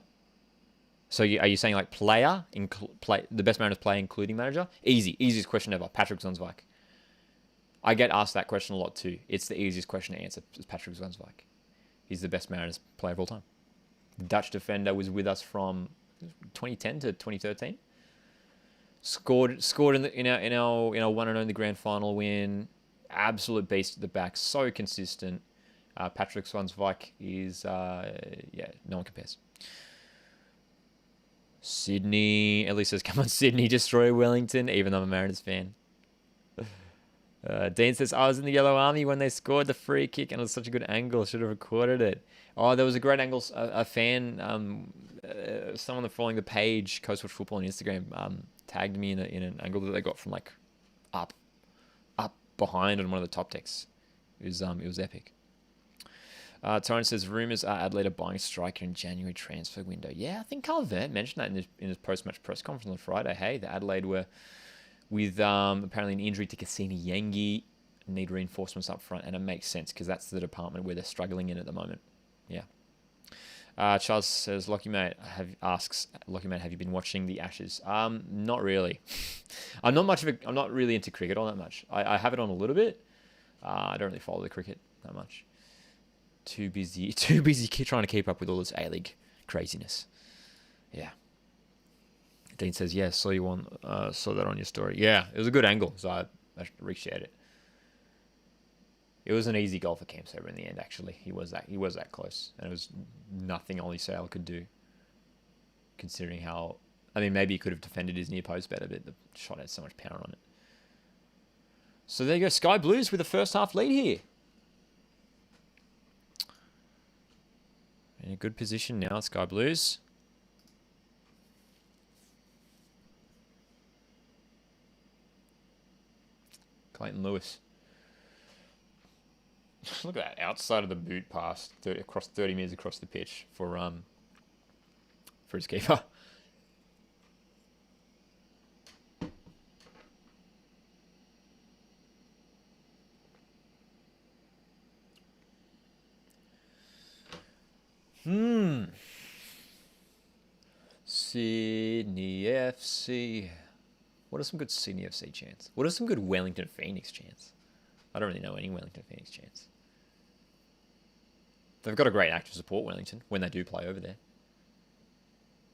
So are you saying like player, the best Mariners player, including manager? Easiest question ever. Patrick Zonswijk. I get asked that question a lot too. It's the easiest question to answer. Is Patrick Zonswijk. He's the best Mariners player of all time. The Dutch defender was with us from 2010 to 2013. Scored in our one and only grand final win. Absolute beast at the back. So consistent. Patrick Zonswijk is no one compares. Sydney. Ellie says, "Come on, Sydney, destroy Wellington." Even though I'm a Mariners fan. Dean says, "I was in the Yellow Army when they scored the free kick, and it was such a good angle. Should have recorded it." Oh, there was a great angle. A fan, someone following the page, Coast Watch Football on Instagram, tagged me in an angle that they got from like up behind on one of the top decks. It was epic. Torrance says, "Rumours are Adelaide are buying striker in January transfer window." Yeah, I think Carl Vert mentioned that in his post-match press conference on Friday. Hey, the Adelaide were with apparently an injury to Cassini Yengi, need reinforcements up front, and it makes sense because that's the department where they're struggling in at the moment. Yeah. Charles says, Lockie mate, have you been watching the Ashes? Not really. I'm not really into cricket all that much. I have it on a little bit. I don't really follow the cricket that much. Too busy trying to keep up with all this A-League craziness. Yeah. Dean says, "Yeah, saw that on your story." Yeah, it was a good angle, so I appreciate it. It was an easy goal for Cam Sober in the end. Actually, he was that close, and it was nothing Ollie Sale could do. Considering how, I mean, maybe he could have defended his near post better, but the shot had so much power on it. So there you go, Sky Blues with a first half lead here. In a good position now, Sky Blues. Clayton Lewis. Look at that outside of the boot pass across 30 metres across the pitch for his keeper. Sydney FC. What are some good Sydney FC chants? What are some good Wellington Phoenix chants? I don't really know any Wellington Phoenix chants. They've got a great active support, Wellington, when they do play over there.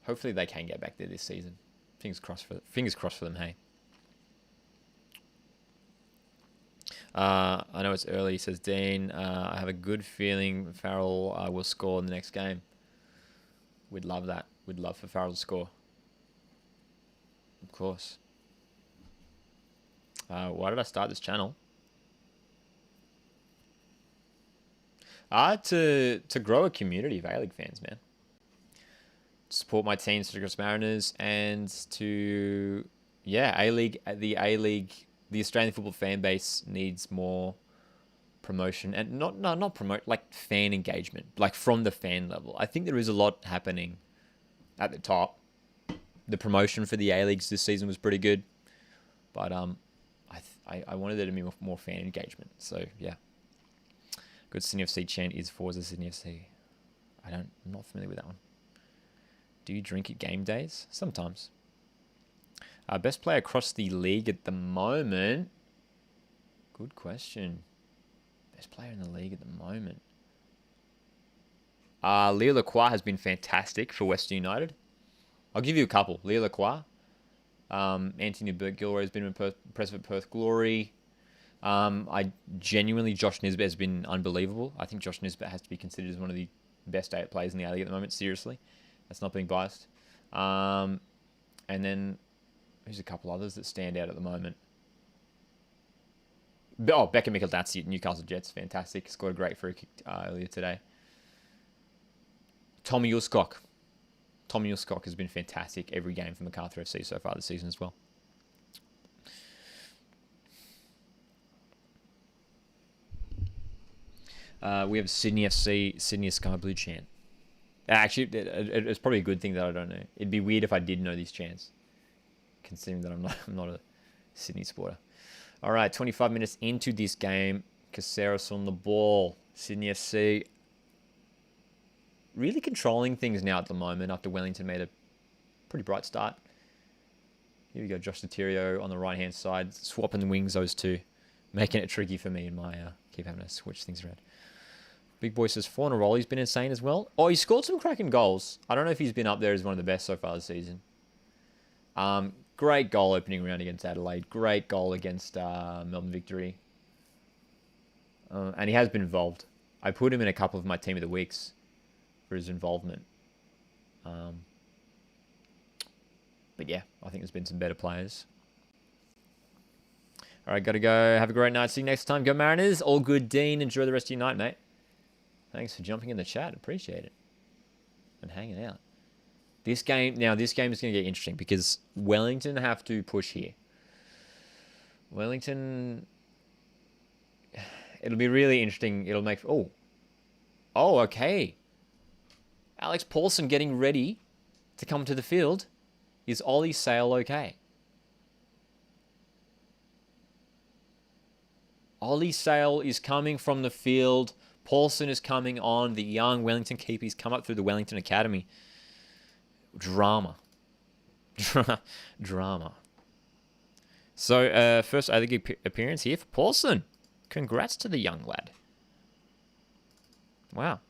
Hopefully they can get back there this season. Fingers crossed for them, hey. I know it's early, says Dean. I have a good feeling Farrell will score in the next game. We'd love that. We'd love for Farrell to score. Of course. Why did I start this channel? To grow a community of A-League fans, man. To support my team, Citrus Mariners, and to, yeah, the Australian football fan base needs more promotion and not promote, like fan engagement, like from the fan level. I think there is a lot happening at the top. The promotion for the A-Leagues this season was pretty good, but I wanted there to be more fan engagement. So yeah, good Sydney FC chant is Forza Sydney FC. I'm not familiar with that one. Do you drink at game days? Sometimes. Best player across the league at the moment. Good question. Best player in the league at the moment. Leo Lacroix has been fantastic for Western United. I'll give you a couple. Leo Lacroix. Anthony Burke-Gilroy has been impressive at Perth Glory. Josh Nisbet has been unbelievable. I think Josh Nisbet has to be considered as one of the best 8 players in the A-League at the moment. Seriously. That's not being biased. And then, there's a couple others that stand out at the moment. Becca Mikaldazzi at Newcastle Jets. Fantastic. Scored a great free kick earlier today. Tommy Ulskog. Tommy Ulskog has been fantastic every game for MacArthur FC so far this season as well. We have Sydney FC, Sydney Sky Blue chant. Actually, it's probably a good thing that I don't know. It'd be weird if I did know these chants, considering that I'm not a Sydney supporter. All right, 25 minutes into this game. Caceres on the ball. Sydney FC really controlling things now at the moment after Wellington made a pretty bright start. Here we go, Josh Sotirio on the right-hand side. Swapping the wings, those two. Making it tricky for me in my... keep having to switch things around. Big Boy says Fondre, he's been insane as well. Oh, he scored some cracking goals. I don't know if he's been up there as one of the best so far this season. Great goal opening round against Adelaide. Great goal against Melbourne Victory. And he has been involved. I put him in a couple of my Team of the Weeks for his involvement. But yeah, I think there's been some better players. All right, got to go. Have a great night. See you next time. Go Mariners. All good, Dean. Enjoy the rest of your night, mate. Thanks for jumping in the chat. Appreciate it. And hanging out. This game is going to get interesting because Wellington have to push here. Wellington, it'll be really interesting. It'll make... Oh, okay. Alex Paulson getting ready to come to the field. Is Ollie Sale okay? Ollie Sale is coming from the field. Paulson is coming on. The young Wellington keeper. He's come up through the Wellington Academy. Drama. Drama. So, first A-League appearance here for Paulson. Congrats to the young lad. Wow.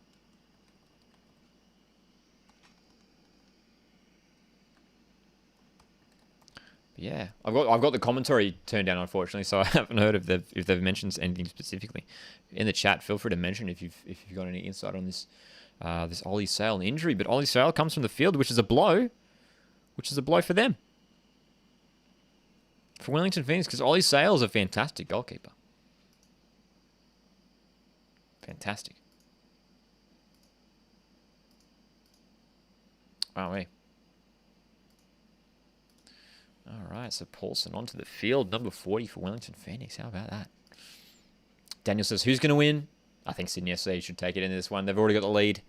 Yeah, I've got the commentary turned down, unfortunately, so I haven't heard if they've mentioned anything specifically. In the chat, feel free to mention if you've got any insight on this this Ollie Sale injury. But Ollie Sale comes from the field, which is a blow for them, for Wellington Phoenix, because Ollie Sale is a fantastic goalkeeper. Fantastic. Wow, hey. All right, so Paulson onto the field, number 40 for Wellington Phoenix. How about that? Daniel says, who's going to win? I think Sydney FC should take it in this one. They've already got the lead.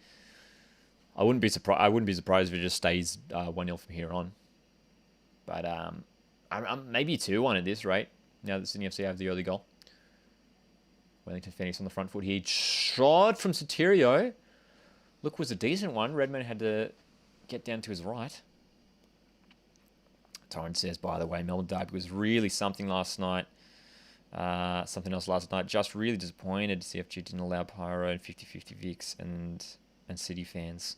I wouldn't be surprised if it just stays 1-0 from here on. But I'm maybe 2-1 at this rate, now that Sydney FC have the early goal. Wellington Phoenix on the front foot here. Shot from Sotirio. Look, was a decent one. Redmond had to get down to his right. Torrance says, by the way, Melbourne Derby was really something last night. Something else last night. Just really disappointed CFG didn't allow Pyro and 50-50 Vicks and City fans.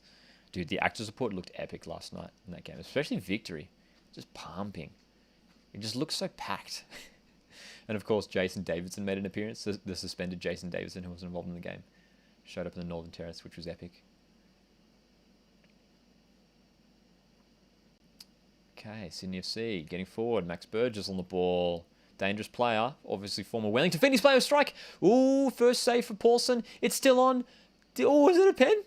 Dude, the actor support looked epic last night in that game, especially Victory. Just pumping. It just looks so packed. And of course, Jason Davidson made an appearance. The suspended Jason Davidson, who was involved in the game, showed up in the Northern Terrace, which was epic. Okay, Sydney FC getting forward. Max Burgess on the ball. Dangerous player. Obviously former Wellington Phoenix player. Strike. Ooh, first save for Paulson. It's still on. Oh, is it a pen?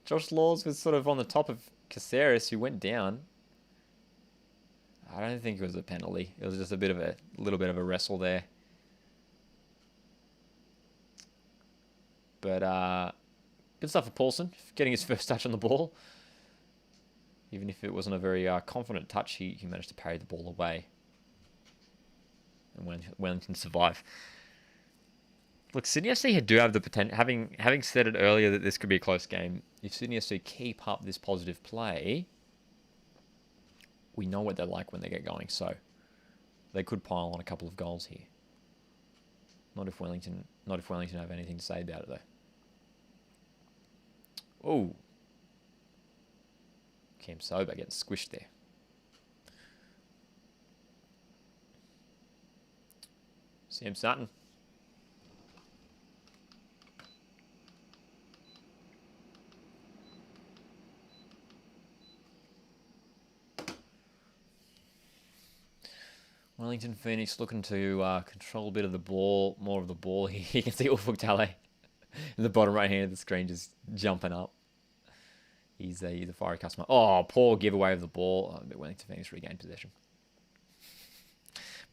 Josh Laws was sort of on the top of Caceres, who went down. I don't think it was a penalty. It was just a little bit of a wrestle there. But good stuff for Paulson, getting his first touch on the ball. Even if it wasn't a very confident touch, he managed to parry the ball away. And Wellington survive. Look, Sydney FC do have the potential. Having said it earlier that this could be a close game, if Sydney FC keep up this positive play, we know what they're like when they get going. So they could pile on a couple of goals here. Not if Wellington have anything to say about it though. Oh, Cam Sober getting squished there. Sam Sutton. Wellington Phoenix looking to control a bit of the ball, more of the ball here. You can see Ufuk Talay in the bottom right hand of the screen just jumping up. He's a fiery customer. Oh, poor giveaway of the ball. But Wellington Phoenix regained possession.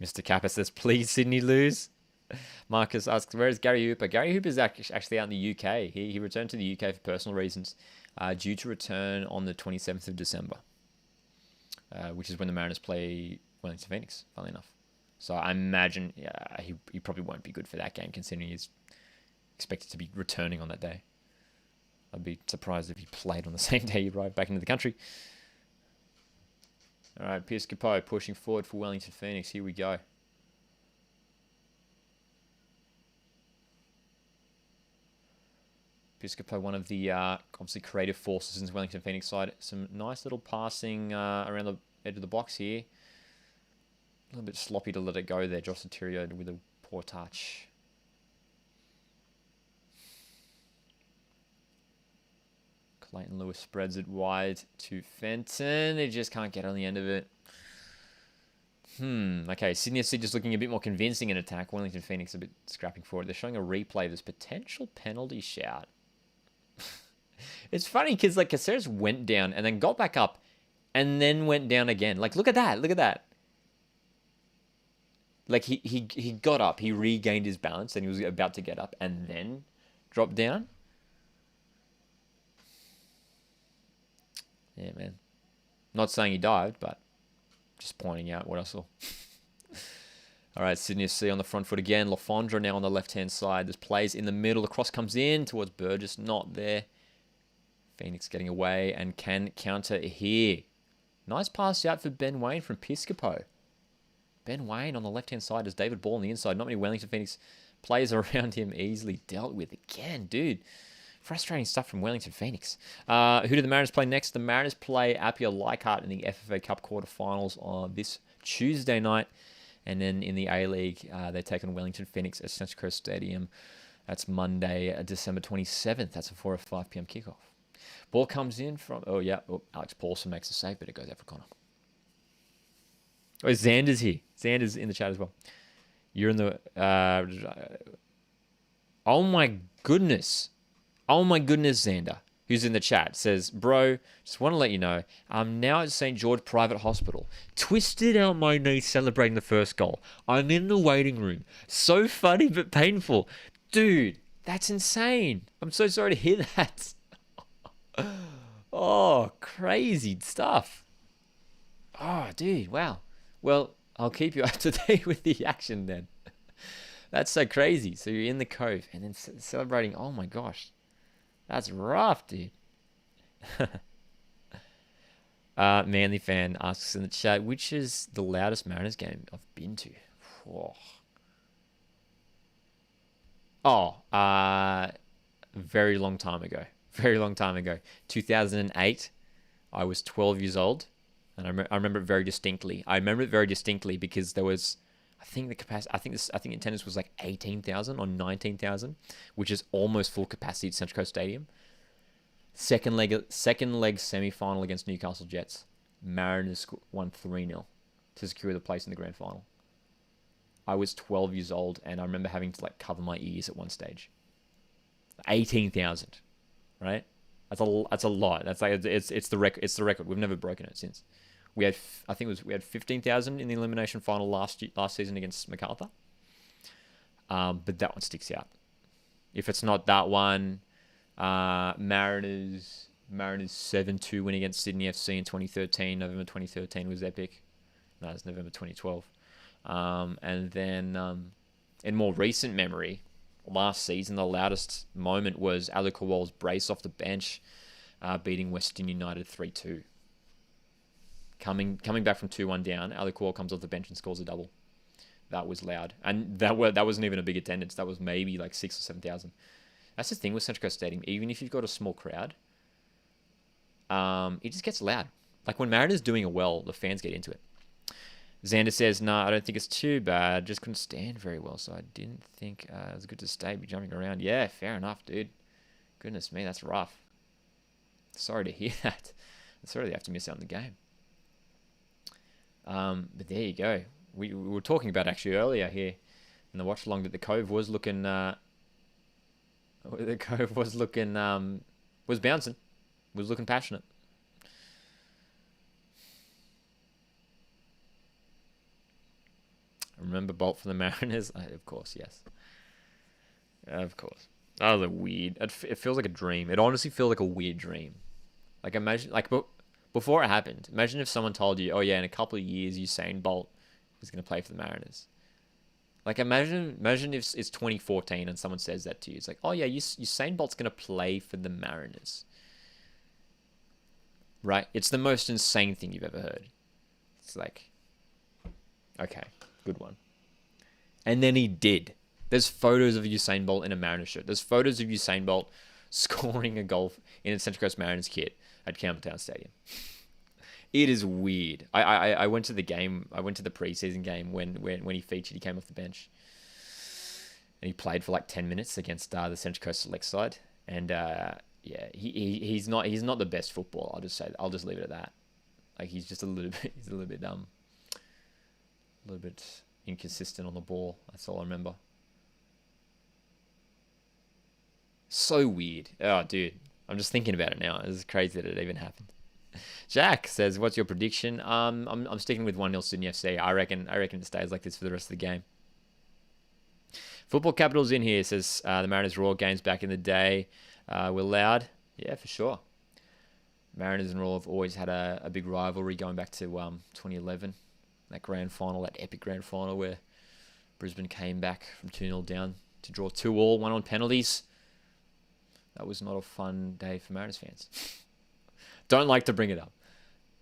Mr. Kappa says, please Sydney lose. Marcus asks, where is Gary Hooper? Gary Hooper is actually out in the UK. He returned to the UK for personal reasons, due to return on the 27th of December, which is when the Mariners play Wellington Phoenix, funnily enough. So I imagine he probably won't be good for that game, considering he's expected to be returning on that day. I'd be surprised if he played on the same day he arrived back into the country. All right, Pierce Capo pushing forward for Wellington Phoenix. Here we go. Pierce Capo, one of the obviously creative forces in the Wellington Phoenix side. Some nice little passing around the edge of the box here. A little bit sloppy to let it go there. Josh Sotirio with a poor touch. Clayton Lewis spreads it wide to Fenton. They just can't get on the end of it. Okay, Sydney FC just looking a bit more convincing in attack. Wellington Phoenix a bit scrapping forward. They're showing a replay of this potential penalty shout. It's funny because like Caceres went down and then got back up and then went down again. Like, look at that. Look at that. Like, he got up. He regained his balance and he was about to get up and then dropped down. Yeah, man. Not saying he dived, but just pointing out what I saw. All right, Sydney FC on the front foot again. Fondre now on the left-hand side. There's plays in the middle. The cross comes in towards Burgess. Not there. Phoenix getting away and can counter here. Nice pass out for Ben Wayne from Piscopo. Ben Wayne on the left-hand side. There's David Ball on the inside. Not many Wellington Phoenix players around him. Easily dealt with again, dude. Frustrating stuff from Wellington Phoenix. Who do the Mariners play next? The Mariners play Apia Leichhardt in the FFA Cup quarterfinals on this Tuesday night. And then in the A-League, they take on Wellington Phoenix at Central Coast Stadium. That's Monday, December 27th. That's a 4 or 5 p.m. kickoff. Ball comes in from... Alex Paulson makes a save, but it goes out for Connor. Oh, Xander's here. Xander's in the chat as well. You're in the... oh, my goodness. Oh, my goodness, Xander, who's in the chat, says, bro, just want to let you know, I'm now at St. George Private Hospital. Twisted out my knee celebrating the first goal. I'm in the waiting room. So funny but painful. Dude, that's insane. I'm so sorry to hear that. Oh, crazy stuff. Oh, dude, wow. Well, I'll keep you up to date with the action then. That's so crazy. So you're in the Cove and then celebrating. Oh, my gosh. That's rough, dude. Manly fan asks in the chat, which is the loudest Mariners game I've been to? Very long time ago. Very long time ago. 2008. I was 12 years old, and I remember it very distinctly. I remember it very distinctly because there was, I think the capacity. I think attendance was like 18,000 or 19,000, which is almost full capacity at Central Coast Stadium. Second leg semi-final against Newcastle Jets. Mariners won 3-0 to secure the place in the grand final. I was 12 years old, and I remember having to like cover my ears at one stage. 18,000, right? That's a lot. That's like it's the record. It's the record. We've never broken it since. We had 15,000 in the elimination final last season against MacArthur. But that one sticks out. If it's not that one, Mariners 7-2 win against Sydney FC in 2013. November 2013 was epic. No, it's November 2012. And then in more recent memory, last season, the loudest moment was Ali Kowal's brace off the bench, beating Western United 3-2. Coming back from 2-1 down, Ali Kowal comes off the bench and scores a double. That was loud. And that wasn't even a big attendance. That was maybe like 6,000 or 7,000. That's the thing with Central Coast Stadium. Even if you've got a small crowd, it just gets loud. Like when Mariners doing it well, the fans get into it. Xander says, I don't think it's too bad. Just couldn't stand very well, so I didn't think it was good to stay, be jumping around. Yeah, fair enough, dude. Goodness me, that's rough. Sorry to hear that. Sorry that you have to miss out on the game. But there you go. We were talking about actually earlier here in the watch along that the Cove was looking was bouncing, was looking passionate. Remember Bolt for the Mariners? Of course, yes. Of course. That was a weird. It feels like a dream. It honestly feels like a weird dream. Like imagine, before it happened, imagine if someone told you, oh yeah, in a couple of years, Usain Bolt is going to play for the Mariners. Like imagine if it's 2014 and someone says that to you. It's like, oh yeah, Usain Bolt's going to play for the Mariners. Right? It's the most insane thing you've ever heard. It's like, okay, good one. And then he did. There's photos of Usain Bolt in a Mariners shirt. There's photos of Usain Bolt scoring a goal in a Central Coast Mariners kit at Campbelltown Stadium. It is weird. I went to the game. I went to the preseason game when he featured. He came off the bench, and he played for like 10 minutes against the Central Coast Select side. And yeah, he's not the best footballer. I'll just leave it at that. Like he's just a little bit inconsistent on the ball. That's all I remember. So weird. Oh, dude, I'm just thinking about it now. It's crazy that it even happened. Jack says, "What's your prediction?" I'm sticking with 1-0 Sydney FC. I reckon it stays like this for the rest of the game. Football Capital's in here. Says the Mariners Raw games back in the day were loud. Yeah, for sure. Mariners and Raw have always had a big rivalry going back to 2011. That grand final, that epic grand final where Brisbane came back from 2-0 down to draw 2-2, one on penalties. That was not a fun day for Mariners fans. Don't like to bring it up.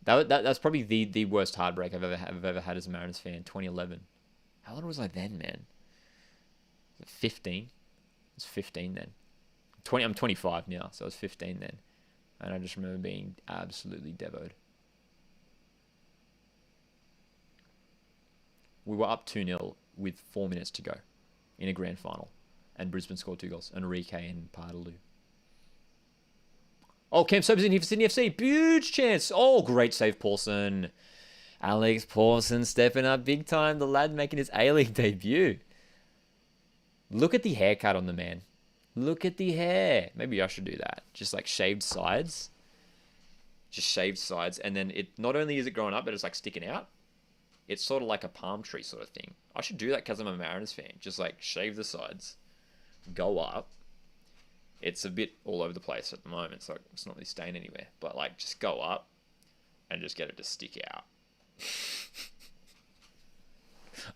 That's probably the worst heartbreak I've ever had as a Mariners fan. 2011. How old was I then, man? 15. I was 15 then. I'm 25 now, so I was 15 then, and I just remember being absolutely devoed. We were up 2-0 with 4 minutes to go in a grand final, and Brisbane scored 2 goals. Enrique and Partaloo. Oh, Cam Sobers in here for Sydney FC. Huge chance. Oh, great save, Paulson. Alex Paulson stepping up big time. The lad making his A-League debut. Look at the haircut on the man. Look at the hair. Maybe I should do that. Just like shaved sides. Just shaved sides. And then it not only is it growing up, but it's like sticking out. It's sort of like a palm tree sort of thing. I should do that because I'm a Mariners fan. Just like shave the sides. Go up. It's a bit all over the place at the moment, so it's not really staying anywhere. But like, just go up and just get it to stick out.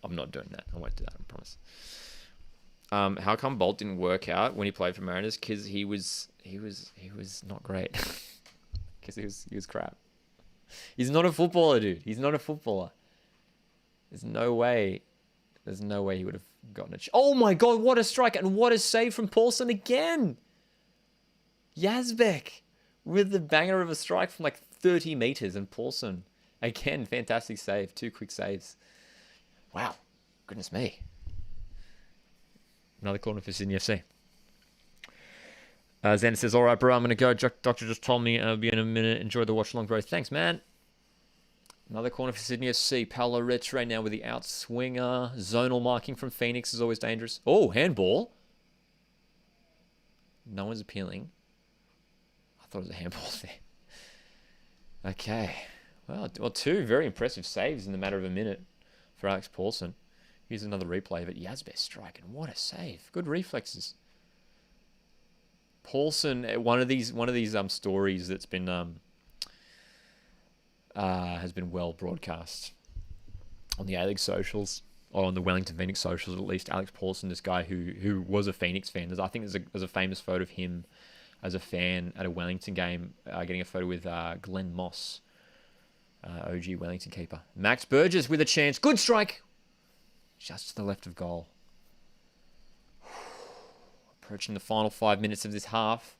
I'm not doing that. I won't do that, I promise. How come Bolt didn't work out when he played for Mariners? Because he was not great. Because he was crap. He's not a footballer, dude. He's not a footballer. There's no way he would have gotten it. Oh my god, what a strike and what a save from Paulson again. Yazbek with the banger of a strike from like 30 meters, and Paulson again, fantastic save. 2 quick saves. Wow, goodness me. Another corner for Sydney FC. Zen says, all right, bro, I'm going to go. Doctor just told me I'll be in a minute. Enjoy the watch along, bro. Thanks, man. Another corner for Sydney FC. Paolo Rich right now with the outswinger. Zonal marking from Phoenix is always dangerous. Oh, handball. No one's appealing. I thought it was a handball there. Okay. Well, 2 very impressive saves in the matter of a minute for Alex Paulson. Here's another replay of it. Yazbek strike, and what a save. Good reflexes. Paulson, one of these stories that's been has been well broadcast on the A-League socials, or on the Wellington Phoenix socials at least. Alex Paulson, this guy who was a Phoenix fan. I think there's a famous photo of him as a fan at a Wellington game, getting a photo with Glenn Moss, OG Wellington keeper. Max Burgess with a chance. Good strike. Just to the left of goal. Approaching the final 5 minutes of this half.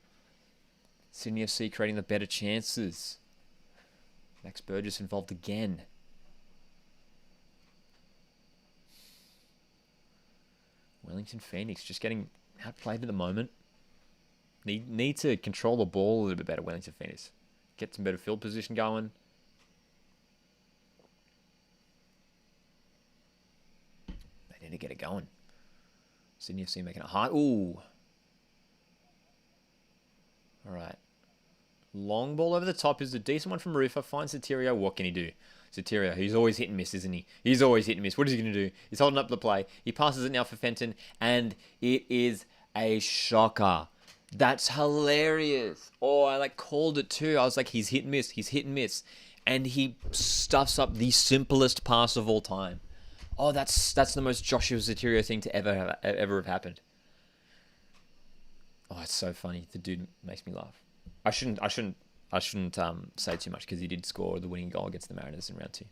Sydney FC creating the better chances. Max Burgess involved again. Wellington Phoenix just getting outplayed at the moment. Need to control the ball a little bit better, Wellington Phoenix. Get some better field position going. They need to get it going. Sydney FC making it high. Ooh. All right. Long ball over the top is a decent one from Rufa. Finds Soterio. What can he do? Soterio, he's always hit and miss, isn't he? He's always hit and miss. What is he going to do? He's holding up the play. He passes it now for Fenton, and it is a shocker. That's hilarious. Oh, I called it too. I was like, he's hit and miss. He's hit and miss. And he stuffs up the simplest pass of all time. Oh, that's the most Joshua Soterio thing to ever have happened. Oh, it's so funny. The dude makes me laugh. I shouldn't say too much because he did score the winning goal against the Mariners in round 2.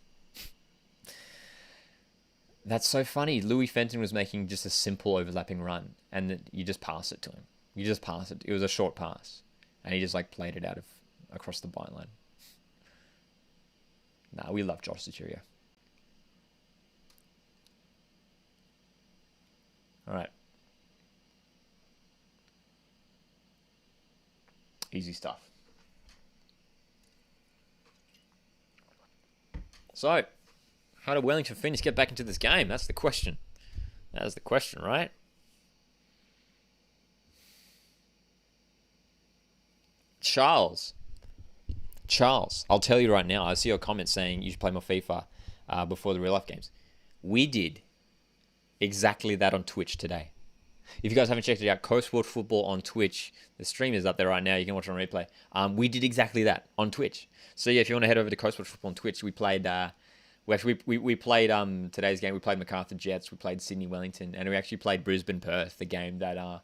That's so funny. Louis Fenton was making just a simple overlapping run, and you just pass it to him. You just pass it. It was a short pass, and he just played it out of across the byline. Nah, we love Josh Soterio. All right. Easy stuff. So, how did Wellington Phoenix get back into this game? That's the question. That is the question, right? Charles, I'll tell you right now, I see your comment saying you should play more FIFA before the real life games. We did exactly that on Twitch today. If you guys haven't checked it out, Coastward Football on Twitch, the stream is up there right now. You can watch it on replay. We did exactly that on Twitch. So yeah, if you want to head over to Coastward Football on Twitch, we played. We played today's game. We played Macarthur Jets. We played Sydney Wellington, and we actually played Brisbane Perth, the game that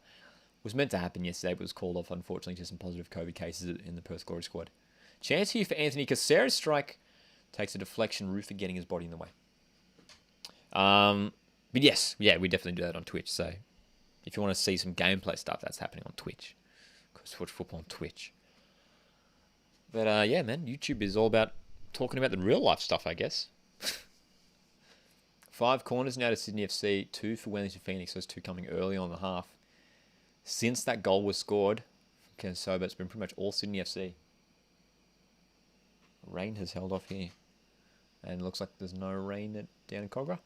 was meant to happen yesterday, but was called off unfortunately to some positive COVID cases in the Perth Glory squad. Chance here for Anthony Caceres. Strike takes a deflection. Rufer getting his body in the way. But yes, yeah, we definitely do that on Twitch. So if you want to see some gameplay stuff, that's happening on Twitch. Watch football on Twitch. But yeah, man, YouTube is all about talking about the real life stuff, I guess. 5 corners now to Sydney FC, 2 for Wellington Phoenix. Those 2 coming early on the half. Since that goal was scored, Kensoba, it's been pretty much all Sydney FC. Rain has held off here. And it looks like there's no rain down in Cogra.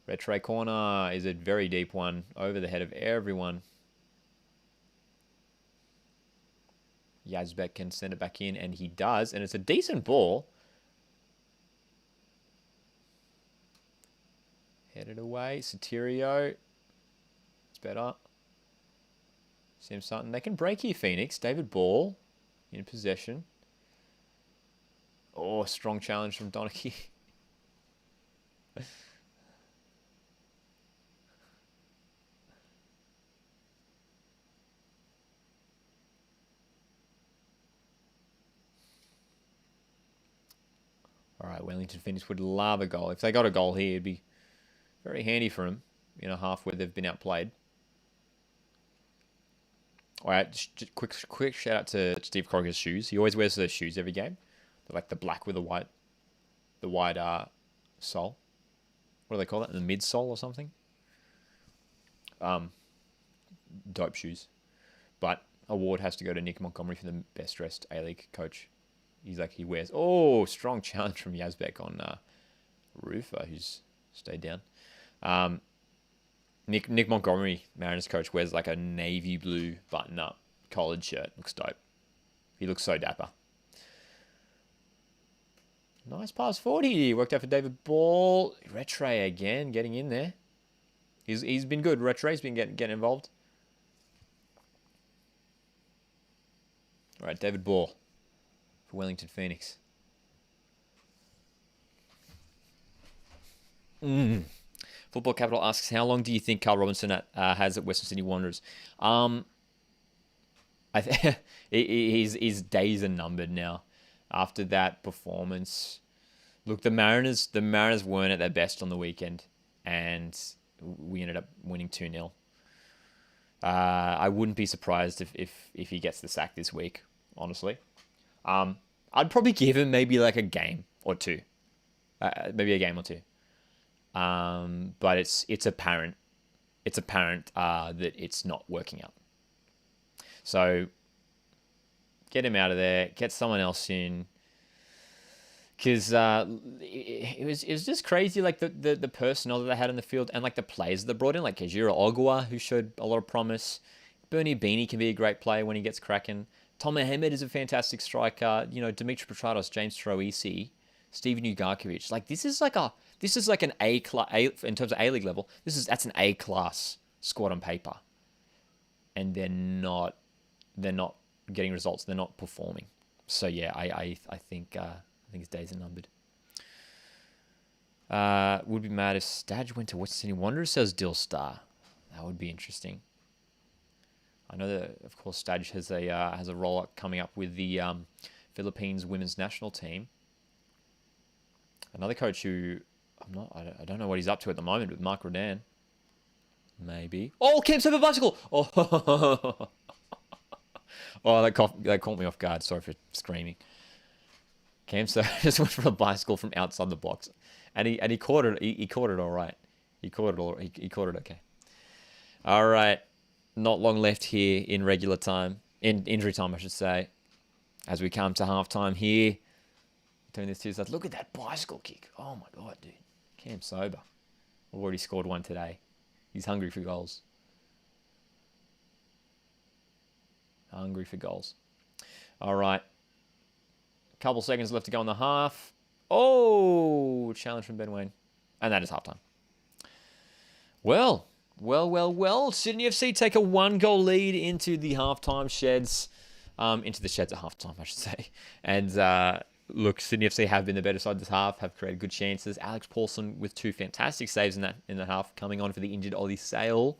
Red tray corner is a very deep one over the head of everyone. Yazbek can send it back in, and he does. And it's a decent ball. Headed away. Soterio. It's better. Sam Sutton. They can break here, Phoenix. David Ball in possession. Oh, strong challenge from Donachie. All right, Wellington Phoenix would love a goal. If they got a goal here, it'd be very handy for them in a half where they've been outplayed. All right, just quick shout out to Steve Kroger's shoes. He always wears those shoes every game. They're like the black with the white sole. What do they call that? The midsole or something? Dope shoes. But award has to go to Nick Montgomery for the best dressed A-League coach. He wears... Oh, strong challenge from Yazbek on Rufa, who's stayed down. Nick Montgomery, Mariners coach, wears like a navy blue button-up collared shirt. Looks dope. He looks so dapper. Nice pass forward here. Worked out for David Ball. Retre again, getting in there. He's been good. Retre's been getting involved. All right, David Ball for Wellington Phoenix. Football Capital asks, how long do you think Carl Robinson has at Western Sydney Wanderers? His days are numbered now. After that performance, look, the Mariners weren't at their best on the weekend, and we ended up winning 2-0. I wouldn't be surprised if he gets the sack this week, honestly. I'd probably give him maybe like a game or two. But it's apparent that it's not working out. So get him out of there. Get someone else in. Because it was just crazy, like the personnel that they had in the field and like the players that they brought in, like Kajira Ogwa, who showed a lot of promise. Bernie Beanie can be a great player when he gets cracking. Tom Mohamed is a fantastic striker. You know, Dimitri Petratos, James Troisi, Steven Ugarkovic. Like this is like an A class in terms of A League level. That's an A class squad on paper, and they're not getting results. They're not performing. So yeah, I think his days are numbered. Would be mad if Stadge went to Western Sydney Wanderers, says Dillstar. That would be interesting. I know that, of course, Stadge has a roll up coming up with the Philippines women's national team. Another coach who I don't know what he's up to at the moment, with Mark Rodan. Maybe. Oh, Camp Sober bicycle. Oh, that caught me off guard. Sorry for screaming. Cam just went for a bicycle from outside the box, and he caught it. He caught it all right. He caught it okay. All right, not long left here in regular time, in injury time, I should say, as we come to halftime here. Doing this Tuesday. Look at that bicycle kick. Oh my god, dude. Cam Sober already scored one today. He's hungry for goals. All right. Couple seconds left to go in the half. Oh, challenge from Ben Wayne. And that is halftime. Well. Sydney FC take a 1-goal lead into the halftime sheds. Into the sheds at halftime, I should say. And look, Sydney FC have been the better side this half, have created good chances. Alex Paulson with 2 fantastic saves in the half, coming on for the injured Ollie Sale.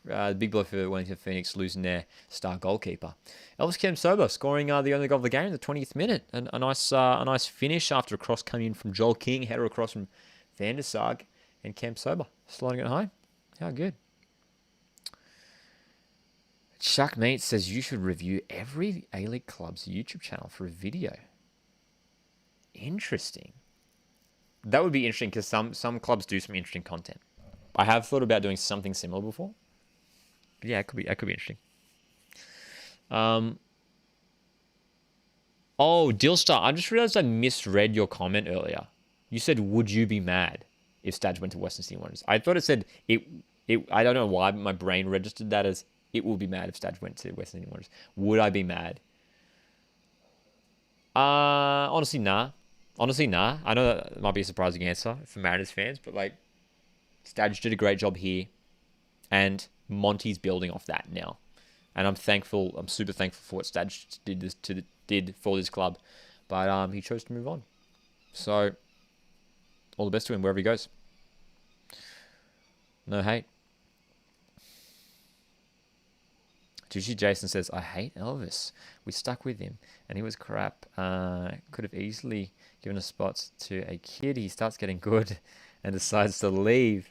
The big blow for Wellington Phoenix, losing their star goalkeeper. Elvis Cam Sober scoring the only goal of the game in the 20th minute. And a nice finish after a cross coming in from Joel King, header across from Van der Sar, and Cam Sober sliding it home. How good. Chuck Meat says you should review every A-League club's YouTube channel for a video. Interesting. That would be interesting because some clubs do some interesting content. I have thought about doing something similar before. But yeah, it could be interesting. Dillstar, I just realized I misread your comment earlier. You said, would you be mad if Stadge went to Western Sydney Wanderers? I thought it said it. I don't know why, but my brain registered that as it will be mad if Stadge went to Western Sydney Wanderers. Would I be mad? Honestly, nah. I know that might be a surprising answer for Mariners fans, but like, Stadge did a great job here, and Monty's building off that now, and I'm super thankful for what Stadge did for this club, but he chose to move on. So, all the best to him wherever he goes. No hate. Juicy Jason says, I hate Elvis. We stuck with him, and he was crap. Could have easily given a spot to a kid. He starts getting good and decides to leave.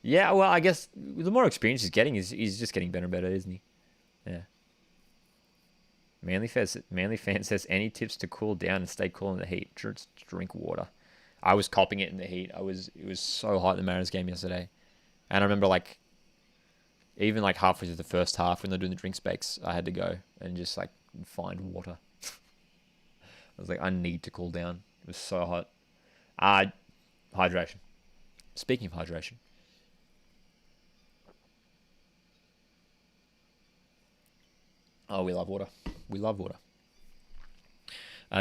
Yeah, well, I guess the more experience he's getting, he's just getting better and better, isn't he? Yeah. Manly fan says, any tips to cool down and stay cool in the heat? Just drink water. I was copping it in the heat. It was so hot in the Mariners game yesterday. And I remember even halfway through the first half when they're doing the drink specs, I had to go and just find water. I was like, I need to cool down. It was so hot. Hydration. Speaking of hydration. Oh, we love water. We love water.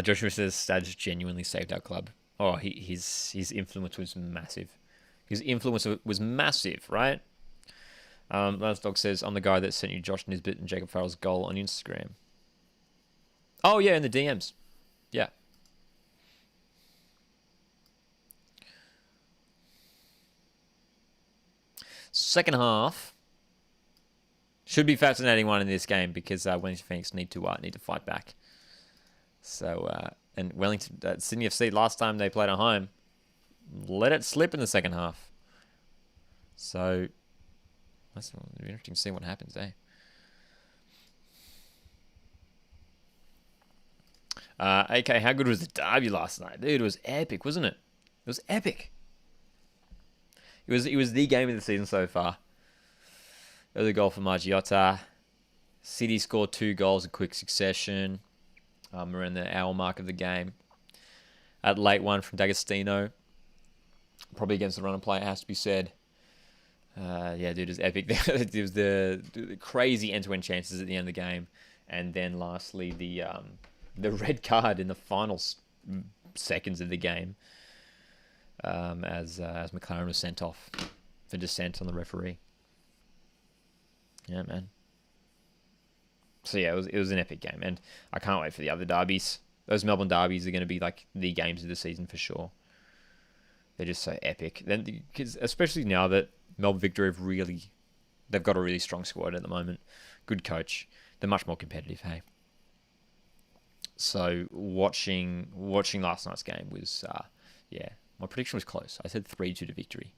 Joshua says Stadge genuinely saved our club. Oh, his influence was massive. His influence was massive, right? Lance Dog says, I'm the guy that sent you Josh Nisbet and Jacob Farrell's goal on Instagram. Oh, yeah, in the DMs. Yeah. Second half should be fascinating one in this game because Wellington Phoenix need to fight back. So and Wellington Sydney FC last time they played at home let it slip in the second half. So that's interesting to see what happens, eh? AK, how good was the derby last night? Dude, it was epic, wasn't it? It was epic. It was the game of the season so far. Early goal for Margiotta. City scored 2 goals in quick succession. We're in the hour mark of the game. At late one from D'Agostino. Probably against the run and play, it has to be said. Yeah, dude, it was epic. It was the crazy end-to-end chances at the end of the game. And then lastly, the red card in the final seconds of the game. As McLaren was sent off for dissent on the referee. Yeah, man. So yeah, it was an epic game, and I can't wait for the other derbies. Those Melbourne derbies are going to be like the games of the season for sure. They're just so epic. Then, because especially now that Melbourne Victory they've got a really strong squad at the moment. Good coach. They're much more competitive. Hey. So watching last night's game was yeah. My prediction was close. I said 3-2 to Victory.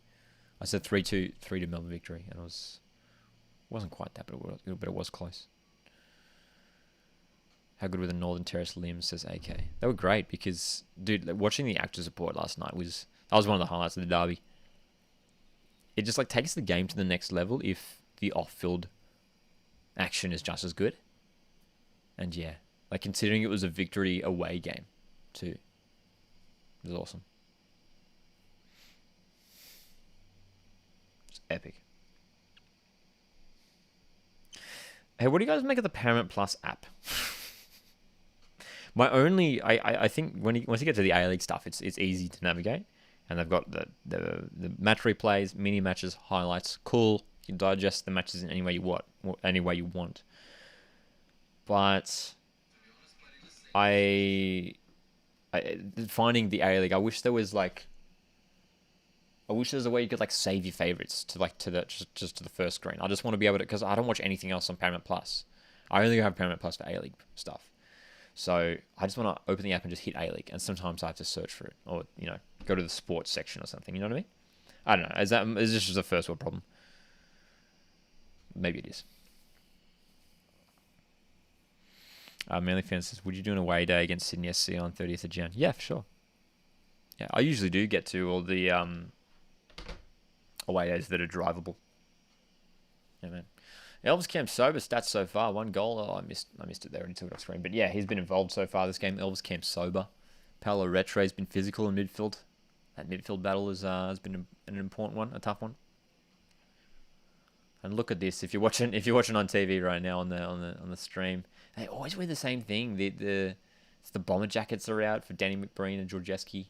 I said 3-2 to Melbourne Victory, and wasn't quite that, but it was close. How good were the Northern Terrace limbs, says AK. They were great because, dude, watching the actor support last night was one of the highlights of the derby. It just takes the game to the next level if the off-field action is just as good. And yeah, considering it was a Victory away game too. It was awesome. It's epic. Hey, what do you guys make of the Paramount Plus app? I think once you get to the A League stuff, it's easy to navigate, and they've got the match replays, mini matches, highlights. Cool, you can digest the matches in any way you want. But I finding the A League, I wish there was a way you could save your favorites to just to the first screen. I just want to be able to, because I don't watch anything else on Paramount Plus. I only have Paramount Plus for A League stuff. So I just want to open the app and just hit A League, and sometimes I have to search for it, or go to the sports section or something. You know what I mean? I don't know. Is this just a first world problem? Maybe it is. Manly Fan says, would you do an away day against Sydney SC on 30th of Jan? Yeah, for sure. Yeah, I usually do get to all the away days that are drivable. Yeah, man. Elvis Camp sober stats so far. 1 goal. Oh, I missed it there until it off screen. But yeah, he's been involved so far this game. Elvis Camp sober. Paolo Retre's been physical in midfield. That midfield battle has been an important one, a tough one. And look at this. If you're watching on TV right now on the stream, they always wear the same thing. The bomber jackets are out for Danny McBreen and Georgeski.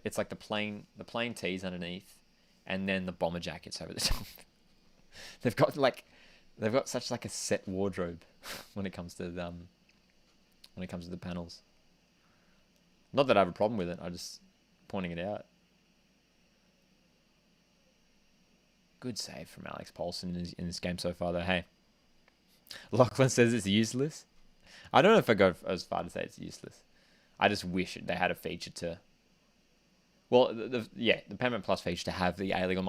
It's like the plain tees underneath, and then the bomber jackets over the top. They've got such a set wardrobe when it comes to the panels. Not that I have a problem with it. I'm just pointing it out. Good save from Alex Paulson in this game so far, though. Hey, Lachlan says it's useless. I don't know if I go as far to say it's useless. I just wish they had a feature to. Well, the Paramount Plus feature to have the A-League on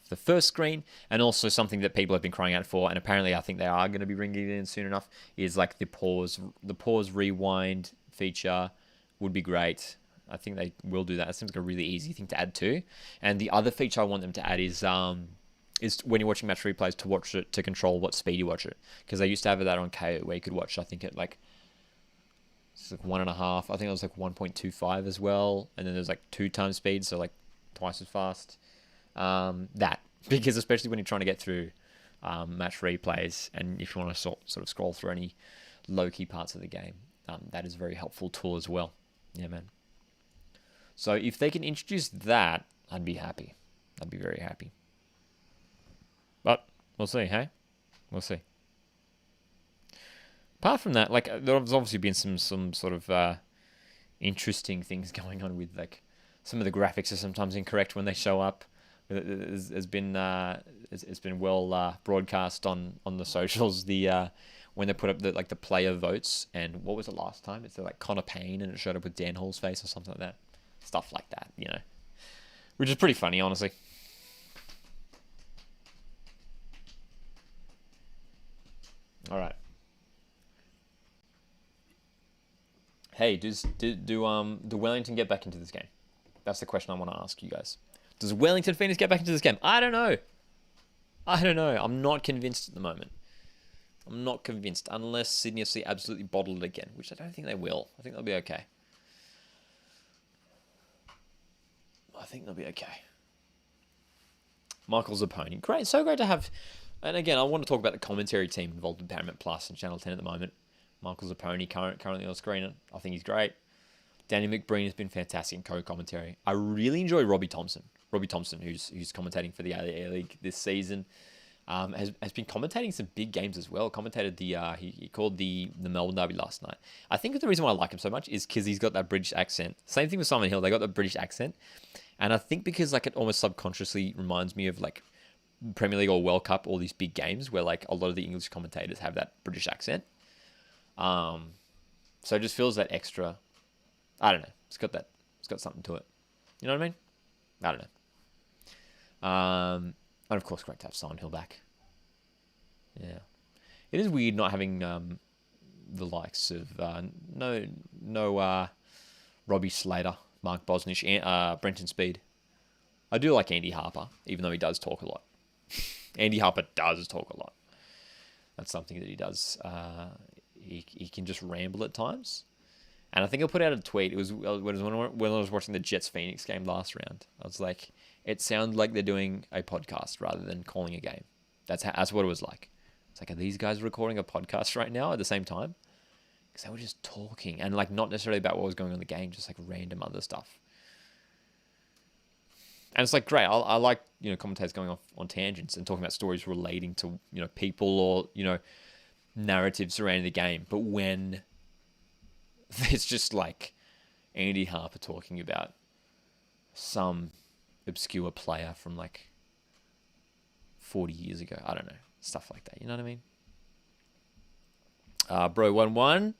the first screen, and also something that people have been crying out for, and apparently I think they are going to be bringing it in soon enough, is the pause rewind feature would be great. I think they will do that. It seems like a really easy thing to add to. And the other feature I want them to add is when you're watching match replays to watch it, to control what speed you watch it, because they used to have that on KO where you could watch, I think at it's 1.5. I think it was 1.25 as well, and then there's 2 times speed, so twice as fast. That, because especially when you're trying to get through match replays, and if you want to sort of scroll through any low-key parts of the game, that is a very helpful tool as well. Yeah, man. So if they can introduce that, I'd be happy. I'd be very happy. But we'll see, hey? We'll see. Apart from that, like there's obviously been some sort of interesting things going on with like some of the graphics are sometimes incorrect when they show up. It's been well broadcast on the socials. When they put up the player votes, and what was it last time? It's like Connor Payne, and it showed up with Dan Hall's face or something like that. Stuff like that, which is pretty funny, honestly. All right. Hey, do Wellington get back into this game? That's the question I want to ask you guys. Does Wellington Phoenix get back into this game? I don't know. I'm not convinced at the moment. I'm not convinced unless Sydney FC absolutely bottle it again, which I don't think they will. I think they'll be okay. Michael Zapponi. Great. So great to have. And again, I want to talk about the commentary team involved in Paramount Plus and Channel 10 at the moment. Michael Zapponi currently on screen. I think he's great. Danny McBreen has been fantastic in co-commentary. I really enjoy Robbie Thompson. Robbie Thompson, who's commentating for the A League this season, has been commentating some big games as well. Commentated he called the Melbourne Derby last night. I think the reason why I like him so much is because he's got that British accent. Same thing with Simon Hill. They got the British accent, and I think because like it almost subconsciously reminds me of like Premier League or World Cup, all these big games where like a lot of the English commentators have that British accent. So it just feels that extra. I don't know. It's got something to it. You know what I mean? I don't know. And of course, great to have Simon Hill back. Yeah, it is weird not having the likes of Robbie Slater, Mark Bosnich, and Brenton Speed. I do like Andy Harper, even though he does talk a lot. Andy Harper does talk a lot. That's something that he does. He can just ramble at times. And I think he'll put out a tweet. It was when I was watching the Jets Phoenix game last round. I was like, it sounds like they're doing a podcast rather than calling a game. That's what it was like. It's like, are these guys recording a podcast right now at the same time? Because they were just talking and like not necessarily about what was going on in the game, just like random other stuff. And it's like great. I like commentators going off on tangents and talking about stories relating to people or narratives surrounding the game. But when it's just like Andy Harper talking about some obscure player from like 40 years ago. I don't know. Stuff like that. You know what I mean? Bro, 1-1.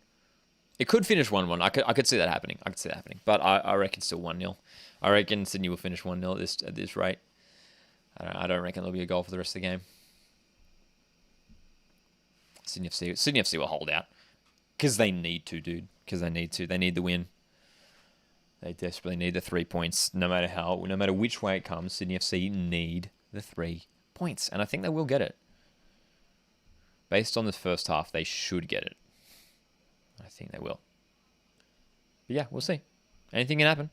It could finish 1-1. I could see that happening. But I reckon still 1-0. I reckon Sydney will finish 1-0 at this rate. I don't reckon there'll be a goal for the rest of the game. Sydney FC will hold out. Because they need to, dude. Because they need to. They need the win. They desperately need the 3 points. No matter which way it comes, Sydney FC need the 3 points. And I think they will get it. Based on this first half, they should get it. I think they will. But yeah, we'll see. Anything can happen.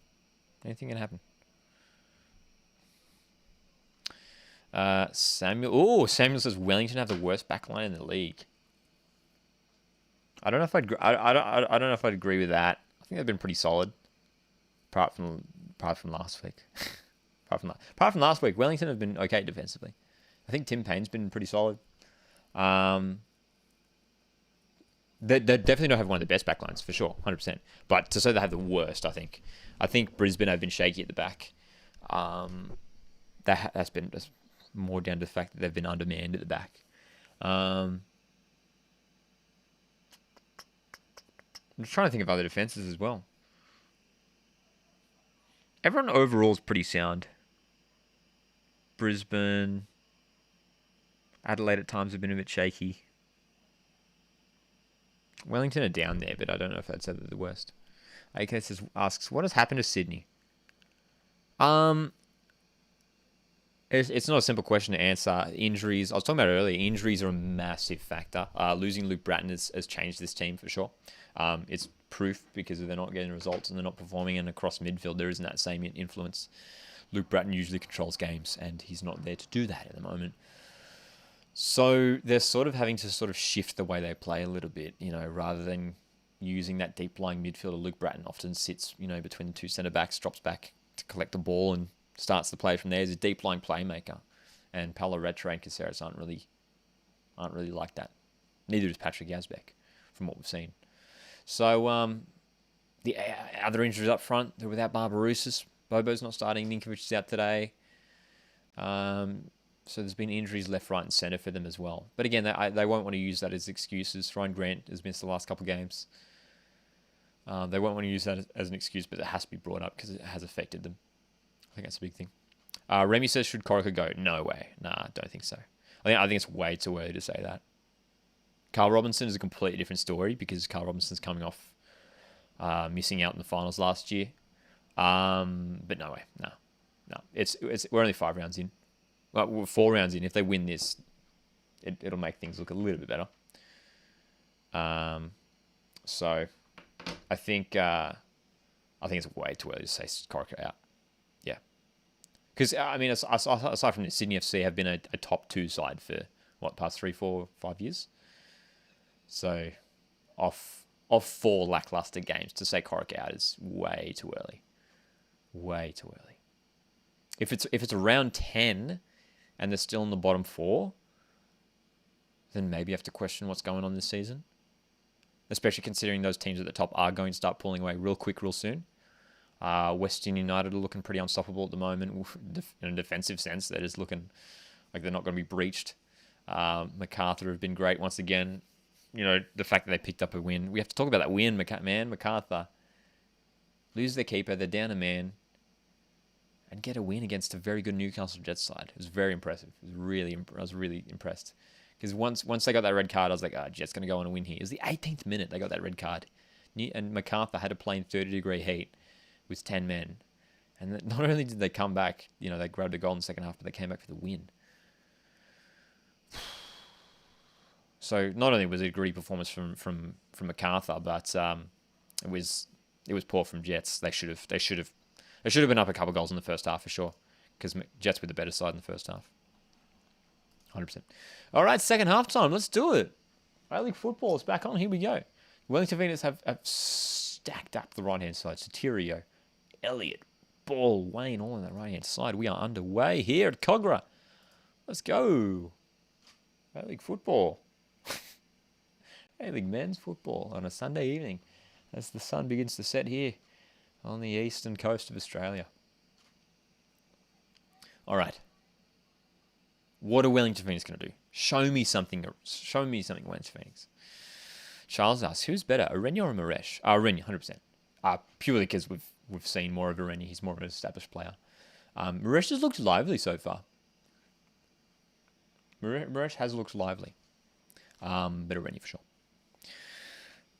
Samuel says Wellington have the worst backline in the league. I don't know if I'd agree with that. I think they've been pretty solid, apart from last week. apart from last week, Wellington have been okay defensively. I think Tim Payne's been pretty solid. They definitely don't have one of the best backlines for sure, 100%. But to say they have the worst, I think Brisbane have been shaky at the back. That's more down to the fact that they've been undermanned at the back. I'm just trying to think of other defenses as well. Everyone overall is pretty sound. Brisbane, Adelaide at times have been a bit shaky. Wellington are down there, but I don't know if I'd say they're the worst. AK asks, what has happened to Sydney? It's not a simple question to answer. Injuries, I was talking about it earlier, injuries are a massive factor. Losing Luke Bratton has changed this team for sure. It's proof because they're not getting results and they're not performing, and across midfield there isn't that same influence. Luke Bratton usually controls games and he's not there to do that at the moment. So they're sort of having to sort of shift the way they play a little bit, rather than using that deep lying midfielder. Luke Bratton often sits, between the two centre backs, drops back to collect the ball and starts the play from there. He's a deep lying playmaker, and Paolo Rattray and Caceres aren't really like that. Neither is Patrick Yazbek. from what we've seen. So the other injuries up front, they're without Barbarouses. Bobo's not starting. Ninkovic is out today. So there's been injuries left, right, and centre for them as well. But again, they won't want to use that as excuses. Ryan Grant has missed the last couple of games. They won't want to use that as an excuse, but it has to be brought up because it has affected them. I think that's a big thing. Remy says, should Corica go? No way. Nah, I don't think so. I think it's way too early to say that. Carl Robinson is a completely different story because Carl Robinson's coming off missing out in the finals last year. But no way. No. We're only 5 rounds in. Well, we're 4 rounds in. If they win this, it'll make things look a little bit better. So I think it's way too early to say Corica out. Yeah, because aside from the Sydney FC, have been a top 2 side for past 3, 4, 5 years. So off 4 lackluster games to say Corica out is way too early. Way too early. If it's around 10 and they're still in the bottom 4, then maybe you have to question what's going on this season. Especially considering those teams at the top are going to start pulling away real quick, real soon. Western United are looking pretty unstoppable at the moment. In a defensive sense, they're just looking like they're not going to be breached. MacArthur have been great once again. The fact that they picked up a win. We have to talk about that win, man. MacArthur lose their keeper. They're down a man. And get a win against a very good Newcastle Jets side. It was very impressive. I was really impressed. Because once they got that red card, I was like, Jets going to go on a win here. It was the 18th minute they got that red card. And MacArthur had to play in 30-degree heat with 10 men. And not only did they come back, they grabbed a goal in the second half, but they came back for the win. So not only was it a gritty performance from MacArthur, but it was poor from Jets. They should have been up a couple of goals in the first half for sure, because Jets were the better side in the first half. 100%. All right, second half time. Let's do it. A-League football is back on. Here we go. Wellington Phoenix have stacked up the right-hand side. Soterio, Elliott, Ball, Wayne, all on that right-hand side. We are underway here at Cogra. Let's go. A-League football. A-League men's football on a Sunday evening as the sun begins to set here on the eastern coast of Australia. All right. What are Wellington Phoenix going to do? Show me something, Wellington Phoenix. Charles asks, who's better, Orenya or Maresh? Orenya, 100%. Purely because we've seen more of Orenya. He's more of an established player. Maresh has looked lively so far. Maresh has looked lively. But Orenya for sure.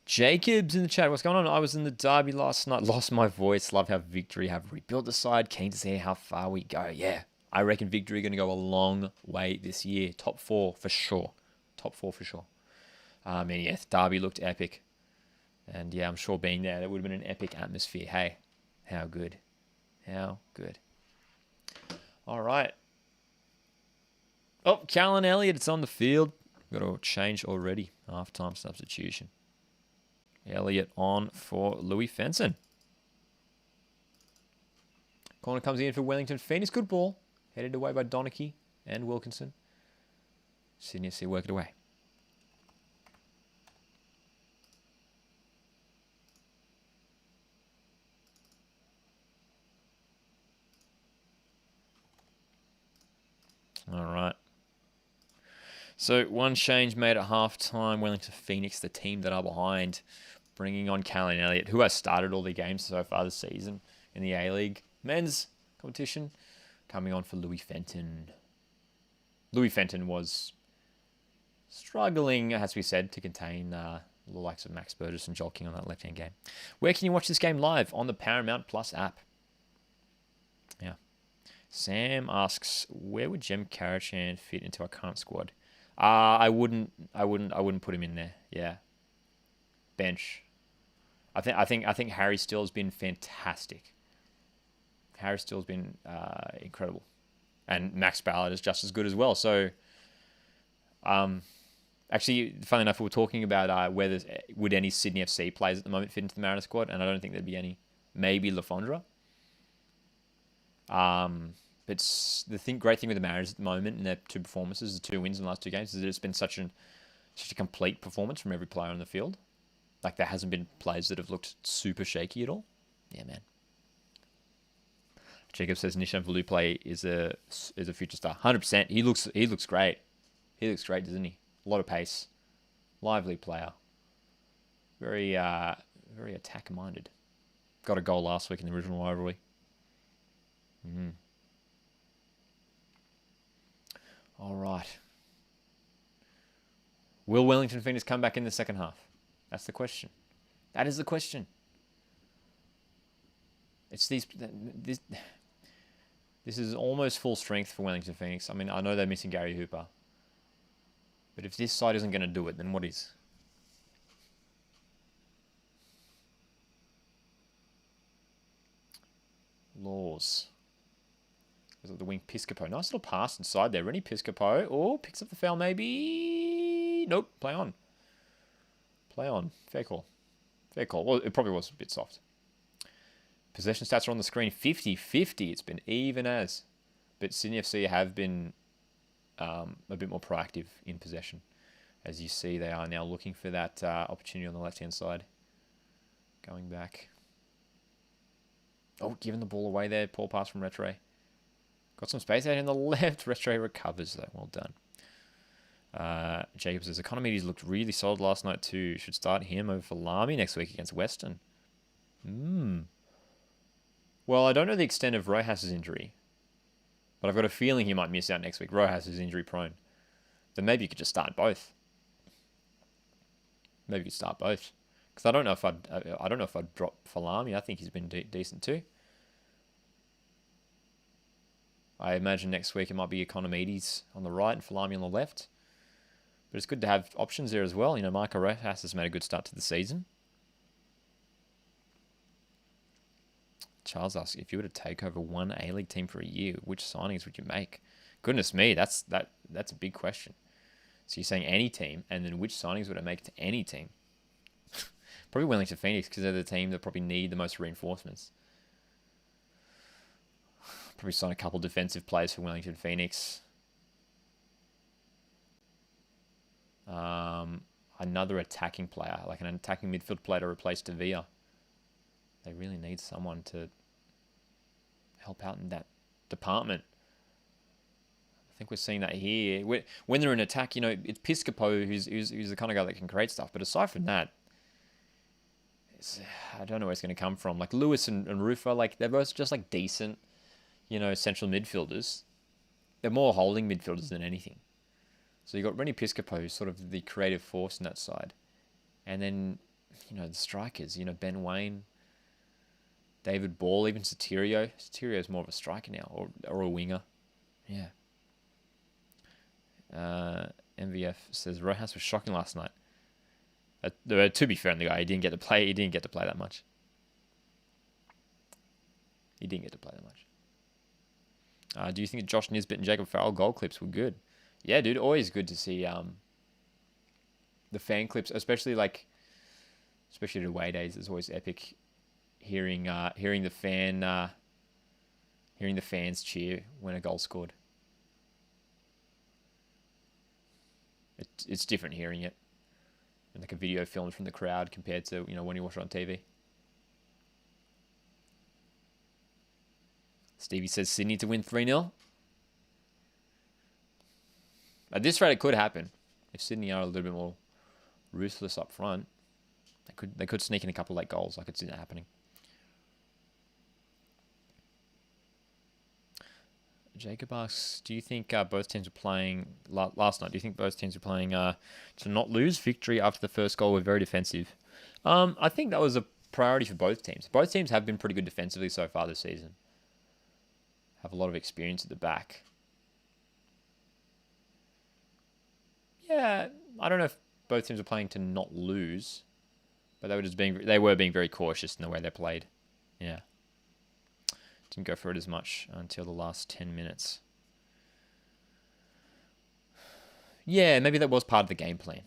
Jacobs in the chat. What's going on? I was in the derby last night. Lost my voice. Love how Victory have rebuilt the side. Keen to see how far we go. Yeah. I reckon Victory are going to go a long way this year. Top 4 for sure. And yeah, derby looked epic. And yeah, I'm sure being there would have been an epic atmosphere. Hey, how good. All right. Oh, Callan Elliott, it's on the field. Got to change already. Half-time substitution. Elliott on for Louis Fenson. Corner comes in for Wellington Phoenix. Good ball. Headed away by Donachie and Wilkinson. Sydney FC work it away. All right. So one change made at half-time. Wellington Phoenix, the team that are behind, bringing on Callan Elliott, who has started all the games so far this season in the A-League men's competition, coming on for Louis Fenton. Louis Fenton was struggling, it has to be said, to contain the likes of Max Burgess and Joel King on that left-hand game. Where can you watch this game live? On the Paramount Plus app. Yeah. Sam asks, where would Jem Karachan fit into our current squad? I wouldn't put him in there. Yeah. Bench. I think Harry Steele has been fantastic. Harry Steele's been incredible, and Max Ballard is just as good as well. So, actually, funny enough, we were talking about whether would any Sydney FC players at the moment fit into the Mariner squad, and I don't think there'd be any. Maybe Fondre. But the great thing with the Mariners at the moment, in their 2 performances, the 2 wins in the last 2 games, is that it's been such a complete performance from every player on the field. Like, there hasn't been players that have looked super shaky at all. Yeah, man. Jacob says Nishan Veluplay is a future star. 100%. He looks great. He looks great, doesn't he? A lot of pace. Lively player. Very attack minded. Got a goal last week in the original rivalry. All right. Will Wellington Phoenix come back in the second half? That's the question. That is the question. It's this is almost full strength for Wellington Phoenix. I mean, I know they're missing Gary Hooper. But if this side isn't going to do it, then what is? Laws. Is it the wing Piscopo? Nice little pass inside there. Rennie Piscopo. Oh, picks up the foul maybe. Nope. Play on. Play on. Fair call. Fair call. Well, it probably was a bit soft. Possession stats are on the screen. 50-50. It's been even as. But Sydney FC have been a bit more proactive in possession. As you see, they are now looking for that opportunity on the left-hand side. Going back. Oh, giving the ball away there. Poor pass from Retray. Got some space out in the left. Retray recovers, though. Well done. Jacobs says, Economides looked really solid last night, too. Should start him over Falami next week against Western. Well, I don't know the extent of Rojas' injury. But I've got a feeling he might miss out next week. Rojas is injury prone. Then maybe you could just start both. Maybe you could start both. Because I don't know if I'd drop Falami. I think he's been decent too. I imagine next week it might be Economides on the right and Falami on the left. But it's good to have options there as well. You know, Michael Rojas has made a good start to the season. Charles asks, if you were to take over one A-League team for a year, which signings would you make? Goodness me, that's a big question. So you're saying any team, and then which signings would I make to any team? Probably Wellington Phoenix, because they're the team that probably need the most reinforcements. Probably sign a couple defensive players for Wellington Phoenix. Another attacking player, like an attacking midfield player to replace De Villa. They really need someone to help out in that department. I think we're seeing that here. When they're in attack, you know, it's Piscopo who's the kind of guy that can create stuff. But aside from that, I don't know where it's going to come from. Like Lewis and Rufo, like they're both just like decent, you know, central midfielders. They're more holding midfielders than anything. So you got Rennie Piscopo, who's sort of the creative force in that side. And then, you know, the strikers, you know, Ben Wayne, David Ball, even Sotirio. Sotirio is more of a striker now, or a winger. Yeah. MVF says Rojas was shocking last night. To be fair on the guy, he didn't get to play that much. Do you think Josh Nisbet and Jacob Farrell goal clips were good? Yeah, dude, always good to see the fan clips, especially the away days. It's always epic hearing the fans cheer when a goal scored. It's different hearing it, and like a video filmed from the crowd compared to, you know, when you watch it on TV. Stevie says Sydney to win 3-0. At this rate, it could happen. If Sydney are a little bit more ruthless up front, they could sneak in a couple of late goals. I could see that happening. Jacob asks, do you think both teams were playing last night? Do you think both teams were playing to not lose? Victory after the first goal were very defensive. I think that was a priority for both teams. Both teams have been pretty good defensively so far this season. Have a lot of experience at the back. Yeah, I don't know if both teams were playing to not lose, but they were being very cautious in the way they played. Yeah. Didn't go for it as much until the last 10 minutes. Yeah, maybe that was part of the game plan.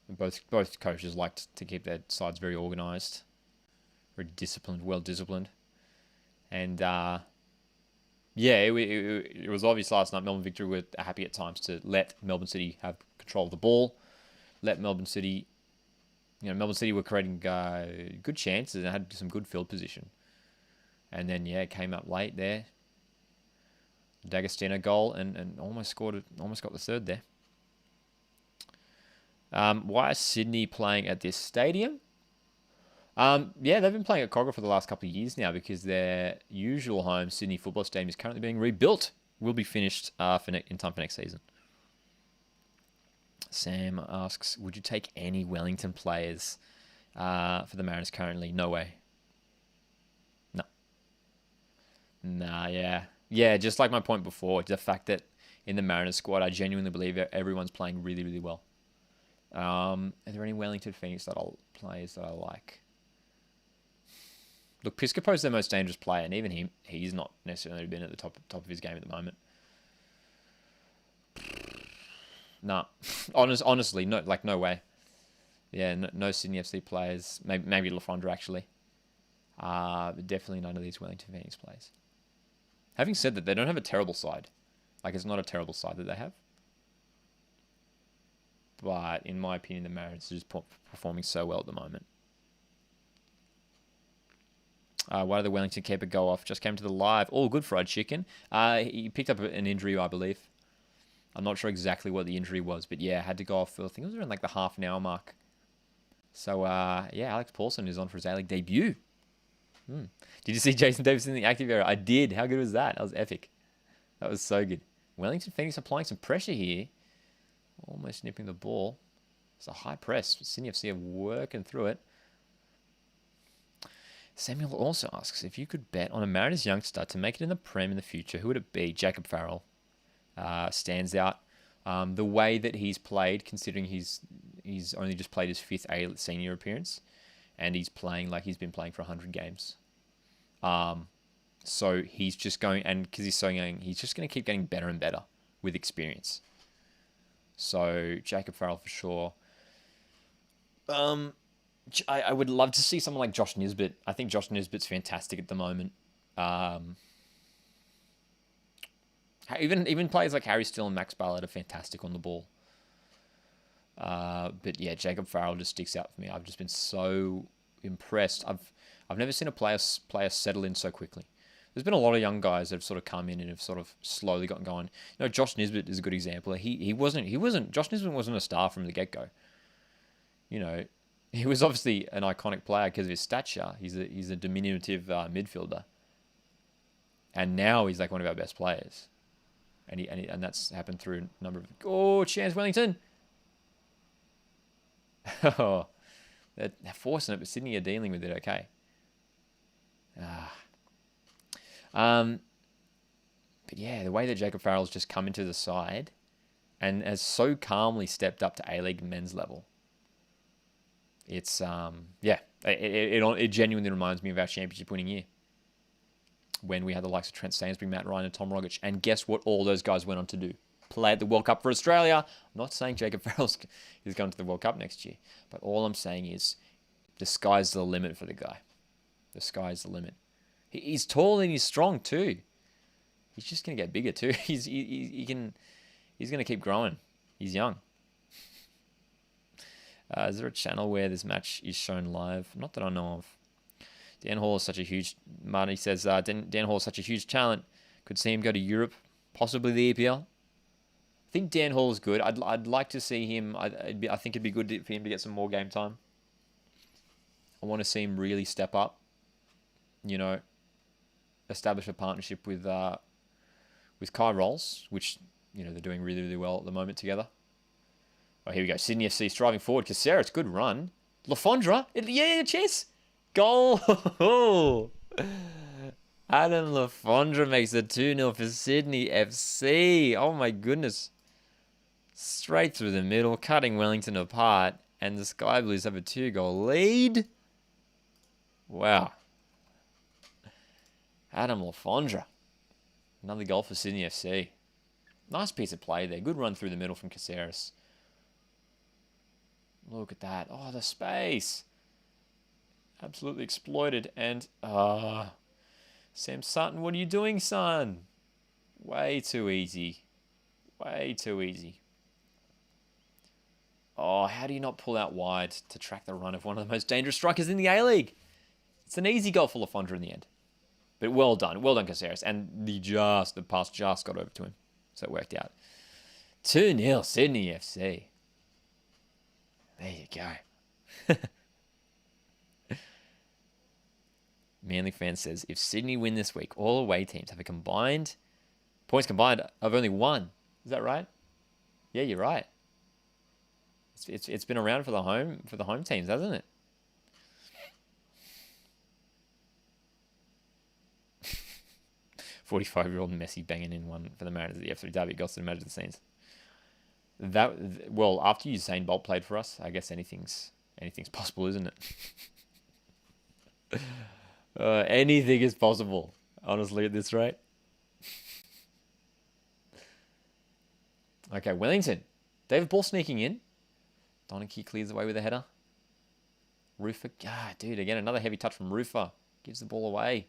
Both coaches liked to keep their sides very organised, very disciplined, well disciplined, and it was obvious last night. Melbourne Victory were happy at times to let Melbourne City have control of the ball, let Melbourne City Melbourne City were creating good chances and had some good field position. And then, it came up late there. D'Agostino goal and almost scored it, almost got the third there. Why is Sydney playing at this stadium? They've been playing at Kickoff for the last couple of years now because their usual home, Sydney Football Stadium, is currently being rebuilt. Will be finished in time for next season. Sam asks, would you take any Wellington players for the Mariners currently? No way. No. Nah, yeah. Yeah, just like my point before, the fact that in the Mariners squad, I genuinely believe everyone's playing really, really well. Are there any Wellington Phoenix players that I like? Look, Piscopo's the most dangerous player, and even he's not necessarily been at the top of his game at the moment. Nah, honestly, no way. Yeah, no Sydney FC players. Maybe Fondre actually. But definitely none of these Wellington Phoenix players. Having said that, they don't have a terrible side. Like, it's not a terrible side that they have. But in my opinion, the Mariners are just performing so well at the moment. Why did the Wellington keeper go off? Just came to the live. Oh, good fried chicken. He picked up an injury, I believe. I'm not sure exactly what the injury was, but had to go off. I think it was around like the half an hour mark. So, Alex Paulson is on for his A-League debut. Did you see Jason Davis in the active area? I did. How good was that? That was epic. That was so good. Wellington Phoenix applying some pressure here. Almost nipping the ball. It's a high press. Sydney FC are working through it. Samuel also asks, if you could bet on a Mariners youngster to make it in the Prem in the future, who would it be? Jacob Farrell stands out. The way that he's played, considering he's only just played his 5th A senior appearance, and he's playing like he's been playing for 100 games. So he's just going, and because he's so young, he's just going to keep getting better and better with experience. So Jacob Farrell for sure. I would love to see someone like Josh Nisbet. I think Josh Nisbet's fantastic at the moment. Even players like Harry Steele and Max Ballard are fantastic on the ball. But Jacob Farrell just sticks out for me. I've just been so impressed. I've never seen a player settle in so quickly. There's been a lot of young guys that have sort of come in and have sort of slowly gotten going. Josh Nisbet is a good example. Josh Nisbet wasn't a star from the get-go. He was obviously an iconic player because of his stature. He's a diminutive midfielder. And now he's like one of our best players. And that's happened through a number of... Oh, chance Wellington! Oh, they're forcing it, but Sydney are dealing with it okay. But the way that Jacob Farrell's just come into the side and has so calmly stepped up to A-League men's level. It's, it genuinely reminds me of our championship winning year when we had the likes of Trent Sainsbury, Matt Ryan, and Tom Rogic. And guess what all those guys went on to do? Play at the World Cup for Australia. I'm not saying Jacob Farrell is going to the World Cup next year, but all I'm saying is the sky's the limit for the guy. The sky's the limit. He's tall and he's strong too. He's just going to get bigger too. He's going to keep growing. He's young. Is there a channel where this match is shown live? Not that I know of. Dan Hall is such a huge... Marty says, Dan Hall is such a huge talent. Could see him go to Europe, possibly the EPL. I think Dan Hall is good. I'd like to see him... I think it'd be good for him to get some more game time. I want to see him really step up. Establish a partnership with Kai Rolls, which, they're doing really, really well at the moment together. Oh, here we go. Sydney FC striving forward. Caceres, good run. Fondre, chase. Goal. Adam Fondre makes it 2-0 for Sydney FC. Oh my goodness. Straight through the middle, cutting Wellington apart. And the Sky Blues have a 2-goal lead. Wow. Adam Fondre. Another goal for Sydney FC. Nice piece of play there. Good run through the middle from Caceres. Look at that. Oh, the space. Absolutely exploited. And, Sam Sutton, what are you doing, son? Way too easy. Way too easy. Oh, how do you not pull out wide to track the run of one of the most dangerous strikers in the A-League? It's an easy goal for Fondre in the end. But well done, Caceres. And the pass just got over to him. So it worked out. 2-0 Sydney FC. There you go. Manly fan says, if Sydney win this week, all away teams have a points combined of only 1. Is that right? Yeah, you're right. It's been around for the home teams, hasn't it? "45-year-old Messi banging in one for the Mariners at the F3 Derby." Got to imagine the scenes. Well, after Usain Bolt played for us, I guess anything's possible, isn't it? Anything is possible, honestly, at this rate. Okay, Wellington. David Ball sneaking in. Donachie clears away with a header. Rufer. Dude, again, another heavy touch from Rufer. Gives the ball away.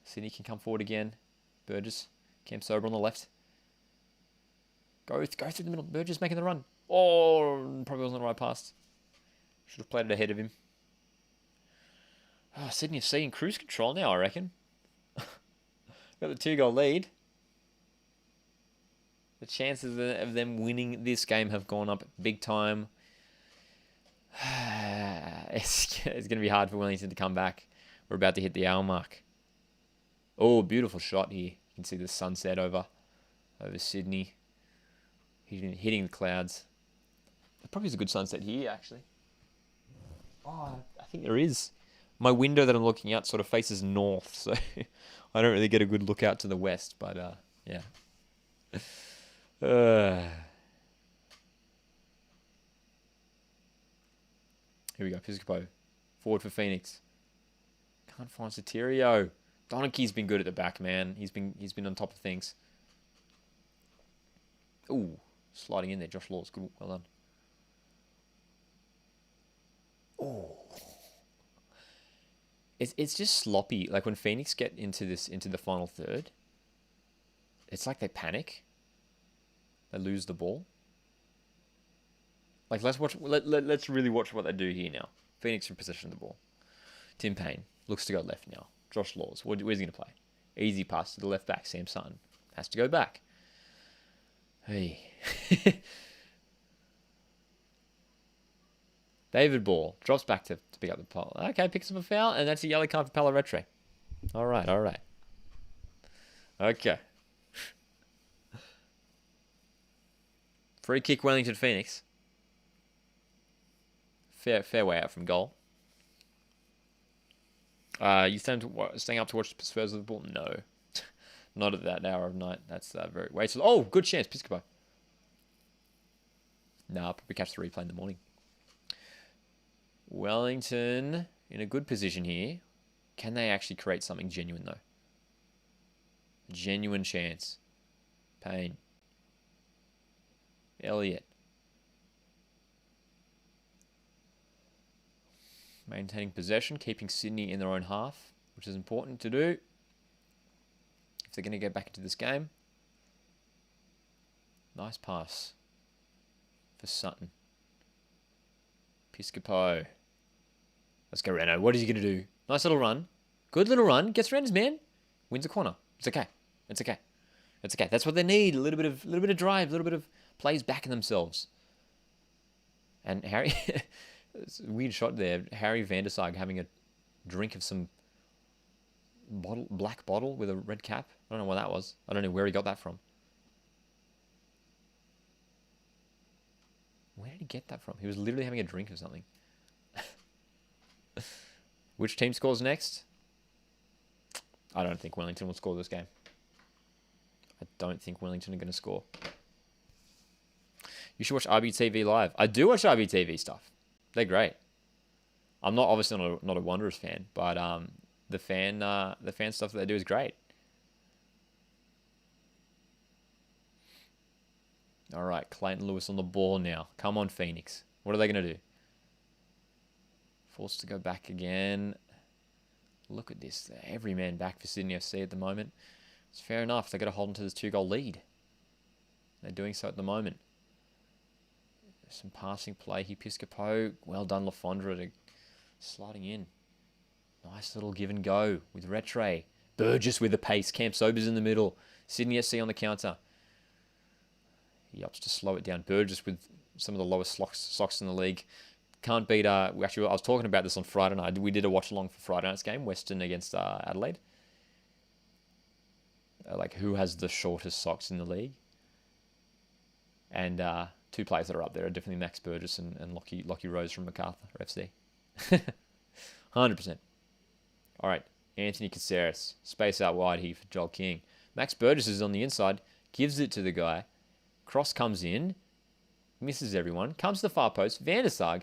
Sydney can come forward again. Burgess. Cam Sober on the left. Go through the middle. Burgess making the run. Oh, probably wasn't the right pass. Should have played it ahead of him. Sydney FC in cruise control now, I reckon. Got the 2-goal lead. The chances of them winning this game have gone up big time. It's going to be hard for Wellington to come back. We're about to hit the hour mark. Oh, beautiful shot here. You can see the sunset over Sydney. Hitting the clouds. It probably is a good sunset here, actually. Oh, I think there is. My window that I'm looking out sort of faces north, so I don't really get a good look out to the west, but yeah. Here we go, Piscopo. Forward for Phoenix. Can't find Soterio. Donachie's been good at the back, man. He's been on top of things. Ooh, sliding in there. Josh Laws, good, well done. Oh, it's just sloppy. Like when Phoenix get into the final third, it's like they panic. They lose the ball. Like let's really watch what they do here now. Phoenix in possession of the ball. Tim Payne looks to go left now. Josh Laws, where's he going to play? Easy pass to the left back. Sam Sutton has to go back. Hey. David Ball drops back to pick up the ball. Okay, picks up a foul, and that's a yellow card for Palaretre. All right. Okay. Free kick, Wellington Phoenix. Fair way out from goal. You staying up to watch the Spurs with the ball? No. Not at that hour of night. That's very wasteful. Oh, good chance, Piscopo. Nah, I'll probably catch the replay in the morning. Wellington in a good position here. Can they actually create something genuine, though? A genuine chance. Payne. Elliott. Maintaining possession, keeping Sydney in their own half, which is important to do if they're going to get back into this game. Nice pass for Sutton. Piscopo. Let's go, Reno. What is he going to do? Nice little run. Good little run. Gets around his man. Wins a corner. It's okay. That's what they need. A little bit of drive, a little bit of plays backing themselves. And Harry, it's a weird shot there. Harry van der Sar having a drink of some black bottle with a red cap. I don't know what that was. I don't know where he got that from. Where did he get that from? He was literally having a drink of something. Which team scores next? I don't think Wellington will score this game. I don't think Wellington are going to score. You should watch RBTV live. I do watch RBTV stuff. They're great. I'm not obviously not a Wanderers fan, but the fan stuff that they do is great. All right, Clayton Lewis on the ball now. Come on, Phoenix. What are they going to do? Forced to go back again. Look at this. Every man back for Sydney FC at the moment. It's fair enough. They've got to hold on to this 2-goal lead. They're doing so at the moment. Some passing play here. Piscopo. Well done, Fondre to sliding in. Nice little give and go with Rattray. Burgess with the pace. Camp Sobers in the middle. Sydney SC on the counter. He opts to slow it down. Burgess with some of the lowest socks in the league. Can't beat... Actually, I was talking about this on Friday night. We did a watch-along for Friday night's game. Western against Adelaide. Like, who has the shortest socks in the league? And two players that are up there are definitely Max Burgess and Lockie Rose from MacArthur FC. 100%. All right, Anthony Caceres. Space out wide here for Joel King. Max Burgess is on the inside. Gives it to the guy. Cross comes in. Misses everyone. Comes to the far post. Van der Sar.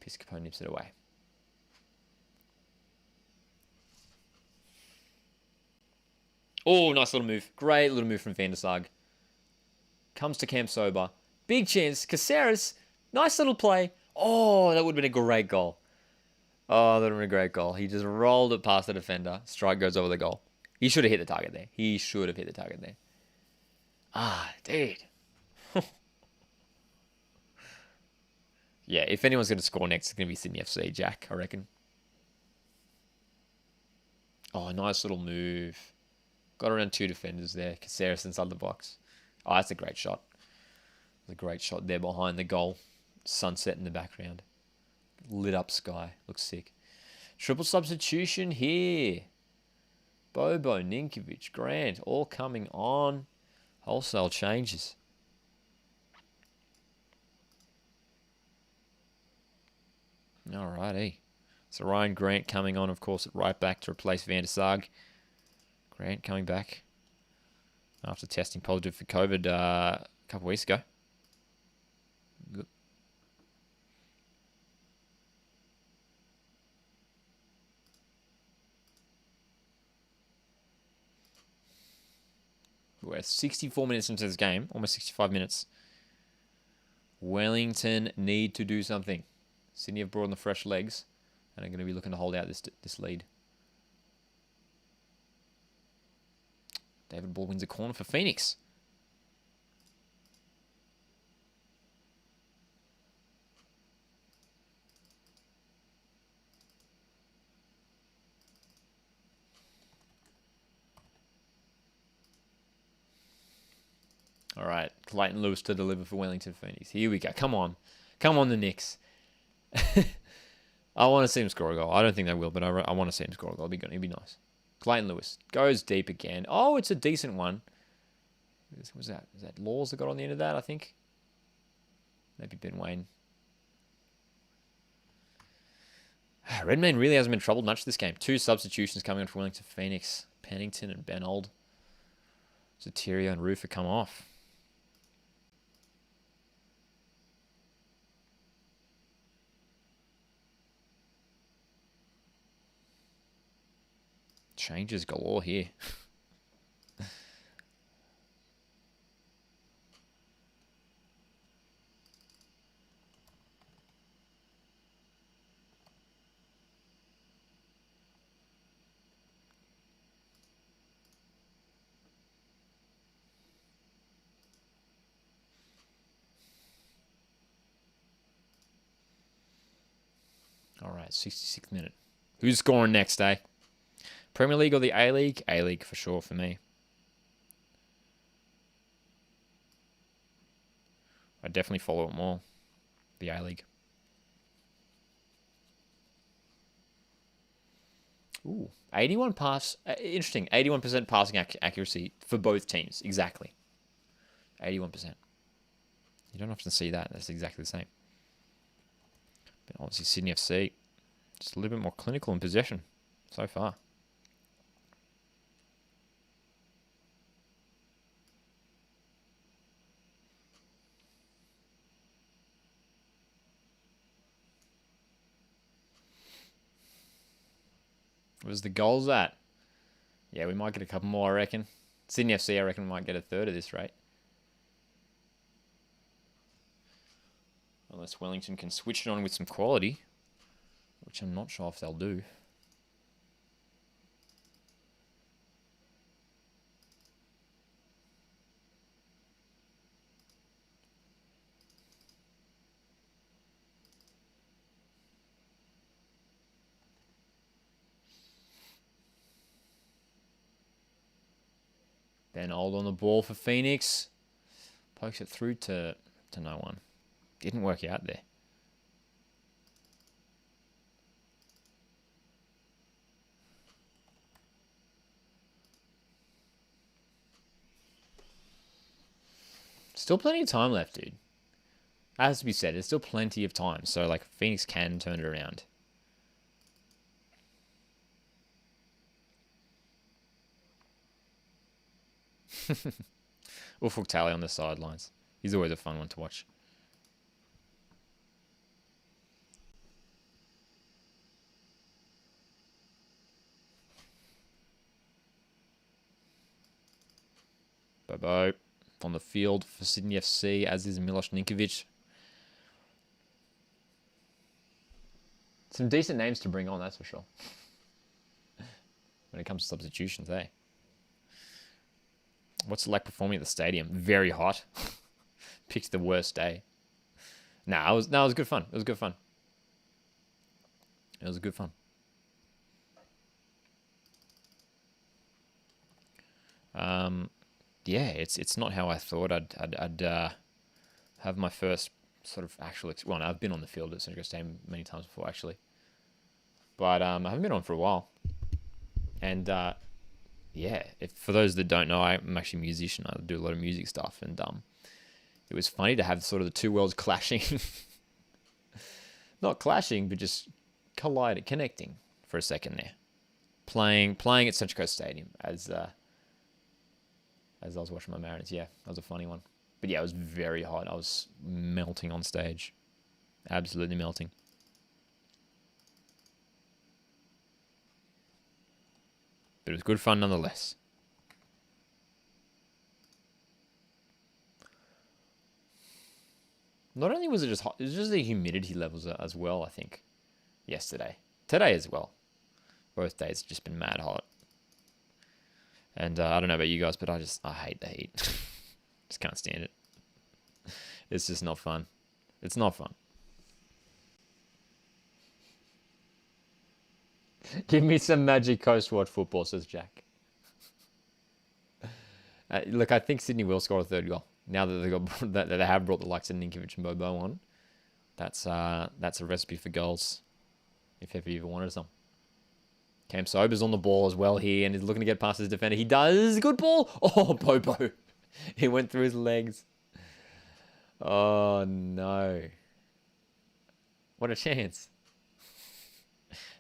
Piscopo nips it away. Oh, nice little move. Great little move from Van der Sar. Comes to Camp Sober. Big chance. Caceres. Nice little play. Oh, that would have been a great goal. Oh, that would have been a great goal. He just rolled it past the defender. Strike goes over the goal. He should have hit the target there. He should have hit the target there. Ah, dude. Yeah, if anyone's going to score next, it's going to be Sydney FC, Jack, I reckon. Oh, nice little move. Got around two defenders there. Caceres inside the box. Oh, that's a great shot. A great shot there behind the goal. Sunset in the background. Lit up sky. Looks sick. Triple substitution here. Bobo, Ninkovic, Grant, all coming on. Wholesale changes. Alrighty. So Ryan Grant coming on, of course, at right back to replace Van der Sar. Grant coming back after testing positive for COVID a couple of weeks ago. Good. We're 64 minutes into this game, almost 65 minutes. Wellington need to do something. Sydney have brought on the fresh legs and are going to be looking to hold out this lead. David Ball wins a corner for Phoenix. All right, Clayton Lewis to deliver for Wellington Phoenix. Here we go. Come on. Come on, the Knicks. I want to see him score a goal. I don't think they will, but I want to see him score a goal. It'd be nice. Clayton Lewis goes deep again. Oh, it's a decent one. Was that Laws that got on the end of that, I think? Maybe Ben Wayne. Redmayne really hasn't been troubled much this game. Two substitutions coming on for Wellington Phoenix. Pennington and Benold. Zateria and Roofer come off. Changes galore here. All right, 66th minute. Who's scoring next, eh? Premier League or the A-League? A-League for sure for me. I definitely follow it more. The A-League. Ooh, 81 pass. Interesting. 81% passing accuracy for both teams. Exactly. 81%. You don't often see that. That's exactly the same. But obviously Sydney FC, just a little bit more clinical in possession so far. Where's the goals at? Yeah, we might get a couple more, I reckon. Sydney FC, I reckon, might get a third at this rate. Unless Wellington can switch it on with some quality, which I'm not sure if they'll do. Ben Old on the ball for Phoenix. Pokes it through to no one. Didn't work out there. Still plenty of time left, dude. As to be said, there's still plenty of time. So, like, Phoenix can turn it around. Ufuk Tally on the sidelines. He's always a fun one to watch. Bobo on the field for Sydney FC, as is Milos Ninkovic. Some decent names to bring on, that's for sure. When it comes to substitutions, eh? What's it like performing at the stadium? Very hot. Picked the worst day. It was good fun. It was good fun. It was good fun. Yeah, it's not how I thought I'd have my first sort of actual... Well, no, I've been on the field at Central Stadium many times before, actually. But I haven't been on for a while. And, yeah, for those that don't know, I'm actually a musician. I do a lot of music stuff. And it was funny to have sort of the two worlds clashing. Not clashing, but just colliding, connecting for a second there. Playing at Central Coast Stadium as I was watching my Mariners. Yeah, that was a funny one. But yeah, it was very hot. I was melting on stage. Absolutely melting. But it was good fun nonetheless. Not only was it just hot, it was just the humidity levels as well, I think, yesterday. Today as well. Both days have just been mad hot. And I don't know about you guys, but I hate the heat. Just can't stand it. It's just not fun. It's not fun. Give me some Magic Coast watch football, says Jack. Look, I think Sydney will score a third goal. Now that they have brought the likes of Ninkovic and Bobo on, that's a recipe for goals, if ever you ever wanted some. Cam Sober's on the ball as well here and is looking to get past his defender. He does. Good ball. Oh, Bobo. He went through his legs. Oh, no. What a chance.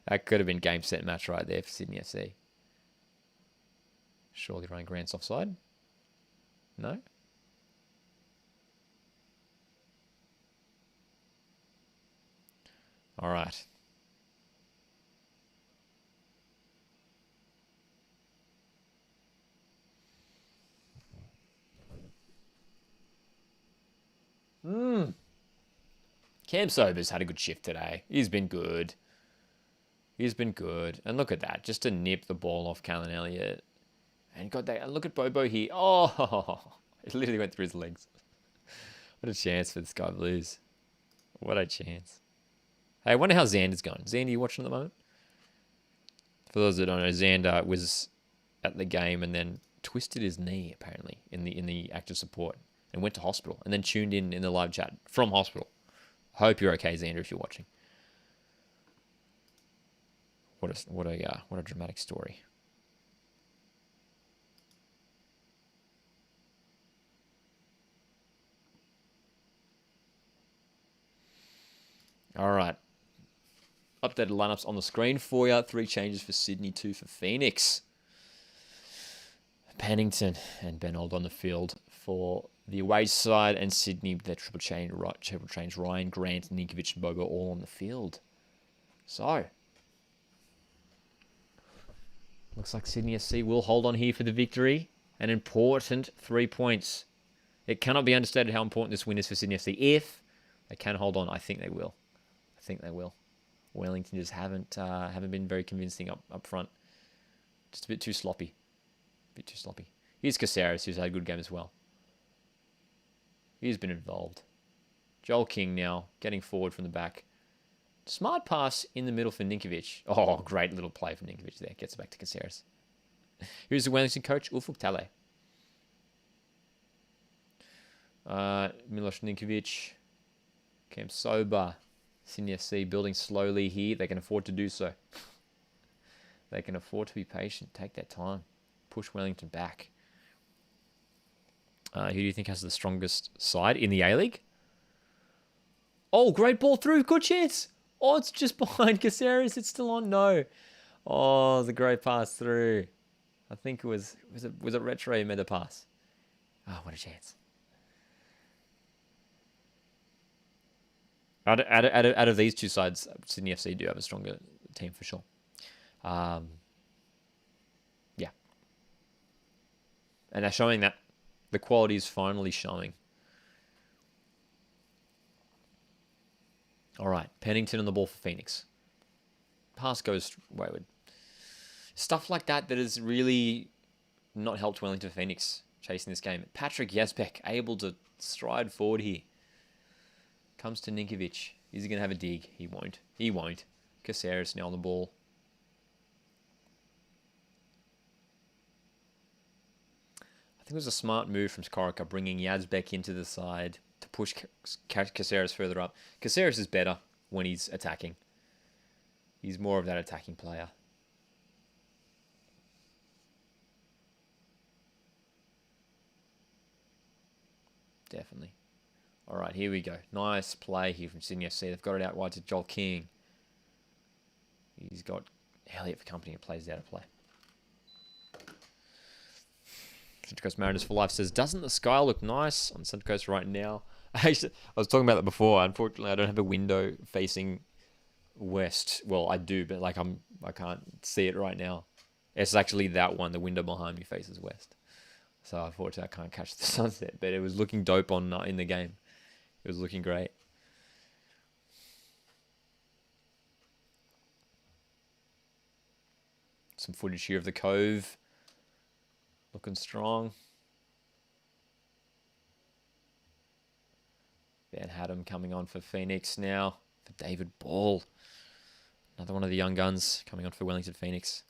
That could have been game, set, match right there for Sydney FC. Surely Ryan Grant's offside? No? All right. Cam Sobers had a good shift today. He's been good. He's been good. And look at that. Just to nip the ball off Callan Elliott. And got that. And look at Bobo here. Oh, it literally went through his legs. What a chance for the Sky Blues. What a chance. Hey, I wonder how Xander's going. Xander, you watching at the moment? For those that don't know, Xander was at the game and then twisted his knee, apparently, in the active support. And went to hospital. And then tuned in the live chat from hospital. Hope you're okay, Xander, if you're watching. What a dramatic story. All right. Updated lineups on the screen for you. 3 changes for Sydney, 2 for Phoenix. Pennington and Ben Old on the field for the away side, and Sydney, their triple change, Ryan Grant, Ninkovic and Bobo all on the field. So, looks like Sydney FC will hold on here for the victory. An important 3 points. It cannot be understated how important this win is for Sydney FC. If they can hold on, I think they will. Wellington just haven't been very convincing up front. Just a bit too sloppy. Here's Caceres, who's had a good game as well. He's been involved. Joel King now, getting forward from the back. Smart pass in the middle for Ninkovic. Oh, great little play from Ninkovic there. Gets it back to Caceres. Here's the Wellington coach, Ufuk Tale. Milos Ninkovic came sober. Sydney FC building slowly here. They can afford to do so. They can afford to be patient. Take their time. Push Wellington back. Who do you think has the strongest side in the A-League? Oh, great ball through. Good chance. Oh, it's just behind Caceres. It's still on. No. Oh, the great pass through. I think it was it Retro who made the pass? Oh, what a chance. Out of these two sides, Sydney FC do have a stronger team for sure. Yeah. And they're showing that. The quality is finally showing. All right. Pennington on the ball for Phoenix. Pass goes wayward. Stuff like that has really not helped Wellington Phoenix chasing this game. Patrick Yazbek able to stride forward here. Comes to Ninkovic. Is he going to have a dig? He won't. He won't. Caceres now on the ball. I think it was a smart move from Skorica bringing Yazbek into the side to push Caceres further up. Caceres is better when he's attacking. He's more of that attacking player. Definitely. All right, here we go. Nice play here from Sydney FC. They've got it out wide to Joel King. He's got Elliott for company and plays out of play. Central Coast Mariners for Life says, doesn't the sky look nice on Central Coast right now? Actually, I was talking about that before. Unfortunately, I don't have a window facing west. Well, I do, but like I can't see it right now. It's actually that one. The window behind me faces west. So unfortunately, I can't catch the sunset. But it was looking dope on in the game. It was looking great. Some footage here of the Cove. Looking strong. Van Haddam coming on for Phoenix now. For David Ball. Another one of the young guns coming on for Wellington Phoenix.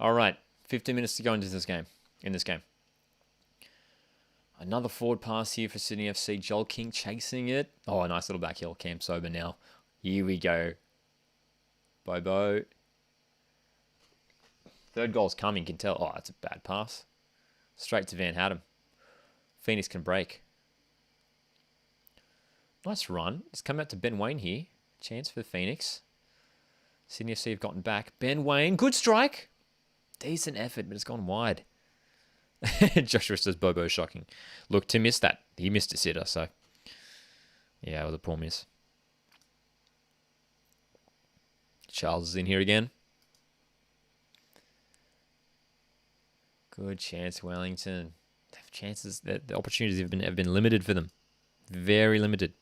All right, 15 minutes to go into this game. Another forward pass here for Sydney FC. Joel King chasing it. Oh, a nice little back heel. Cam sober now. Here we go. Bobo. Third goal's coming. Can tell. Oh, that's a bad pass. Straight to Van Haddam. Phoenix can break. Nice run. It's come out to Ben Wayne here. Chance for Phoenix. Sydney FC have gotten back. Ben Wayne. Good strike. Decent effort, but it's gone wide. Joshua says Bobo shocking. Look, to miss that. He missed a sitter, so. Yeah, it was a poor miss. Charles is in here again. Good chance, Wellington. They have chances. The opportunities have been limited for them. Very limited.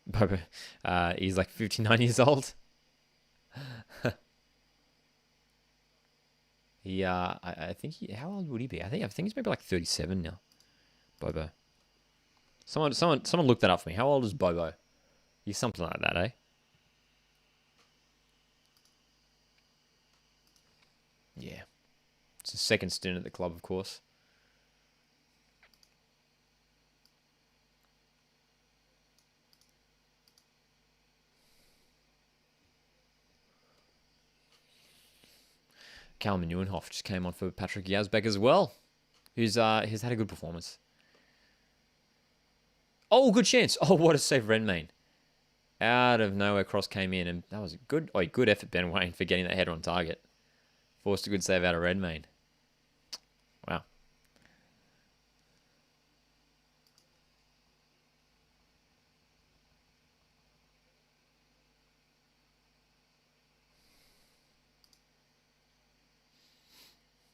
Bobo, he's like 59 years old. I think how old would he be? I think he's maybe like 37 now. Bobo. Someone look that up for me. How old is Bobo? He's something like that, eh? Yeah. It's his second stint at the club, of course. Callum Neuenhoff just came on for Patrick Yazbek as well, who's has had a good performance. Oh, good chance. Oh, what a save, Redmayne. Out of nowhere, cross came in, and that was a good effort, Ben Wayne, for getting that header on target. Forced a good save out of Redmayne. Wow.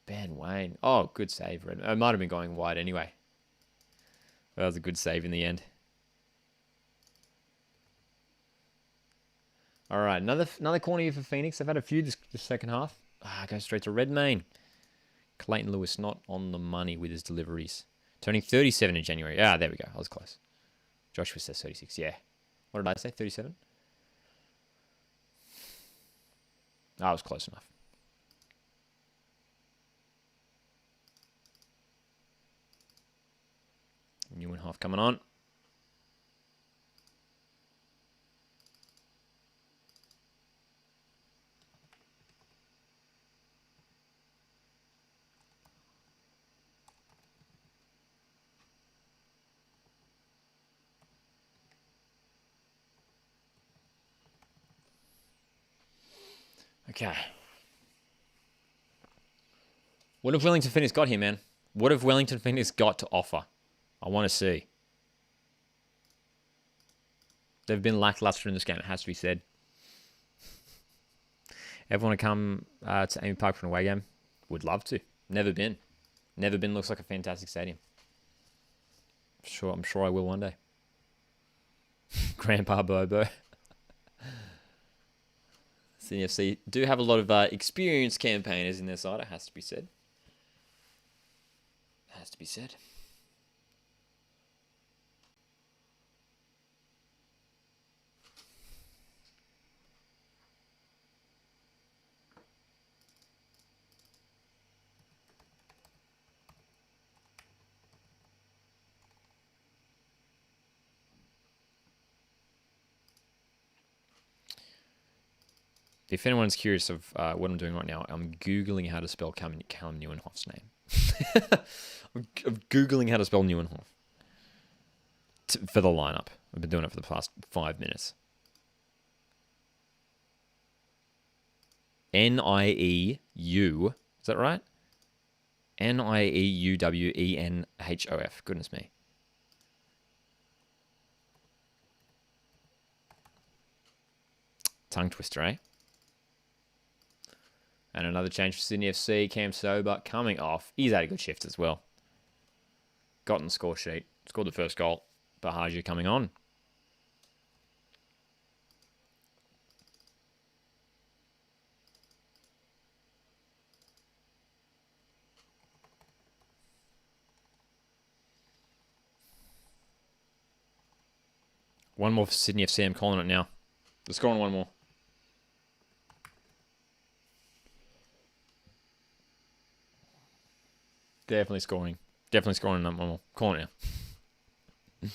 Ben Wayne. Oh, good save, Redmayne. It might have been going wide anyway. That was a good save in the end. All right, another corner here for Phoenix. They've had a few this second half. Goes straight to Redmayne. Clayton Lewis not on the money with his deliveries. Turning 37 in January. There we go. I was close. Joshua says 36. Yeah. What did I say? 37? I was close enough. Neuenhoff coming on. Okay. What have Wellington Phoenix got here, man? What have Wellington Phoenix got to offer? I want to see. They've been lackluster in this game, it has to be said. Everyone to come to Amy Park for an away game? Would love to. Never been. Never been. Looks like a fantastic stadium. I'm sure I will one day. Grandpa Bobo. CFC do have a lot of experienced campaigners in their side, it has to be said. Has to be said. If anyone's curious of what I'm doing right now, I'm Googling how to spell Callum Neuenhoff's name. I'm Googling how to spell Neuenhoff for the lineup. I've been doing it for the past 5 minutes. Nieu, is that right? Nieuwenhof. Goodness me. Tongue twister, eh? And another change for Sydney FC. Cam Sober coming off. He's had a good shift as well. Got in the score sheet. Scored the first goal. Bahagia coming on. One more for Sydney FC. I'm calling it now. Let's go on one more. Definitely scoring. Definitely scoring one more. Calling it now.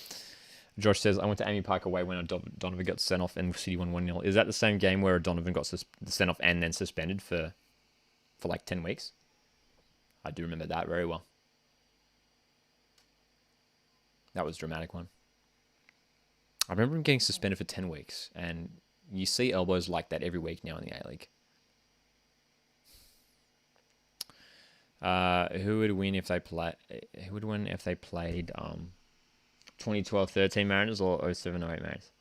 Josh says, I went to Amy Park away when Donovan got sent off and City won 1-0. Is that the same game where Donovan got sent off and then suspended for like 10 weeks? I do remember that very well. That was a dramatic one. I remember him getting suspended for 10 weeks, and you see elbows like that every week now in the A-League. Who would win if they played 2012-13 Mariners or 07-08 Mariners?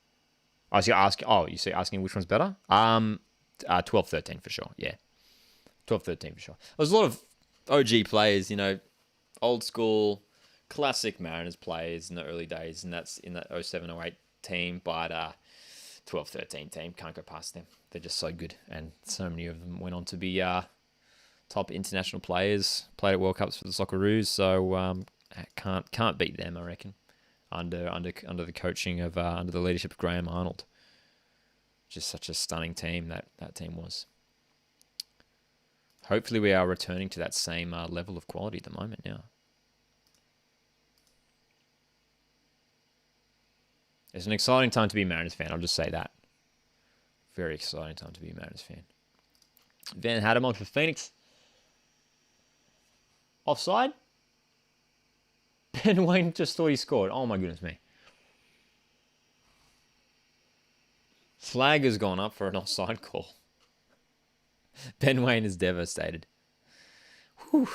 Asking which one's better? 12-13 for sure. Yeah. 12-13 for sure. There's a lot of OG players, old school classic Mariners players in the early days, and that's in that 07-08 team, but 12-13 team can't go past them. They're just so good, and so many of them went on to be top international players, played at World Cups for the Socceroos, so can't beat them, I reckon, under the coaching of under the leadership of Graham Arnold. Just such a stunning team that team was. Hopefully we are returning to that same level of quality at the moment now. It's an exciting time to be a Mariners fan, I'll just say that. Very exciting time to be a Mariners fan. Van Hademond for Phoenix. Offside? Ben Wayne just thought he scored. Oh my goodness me. Flag has gone up for an offside call. Ben Wayne is devastated. Whew.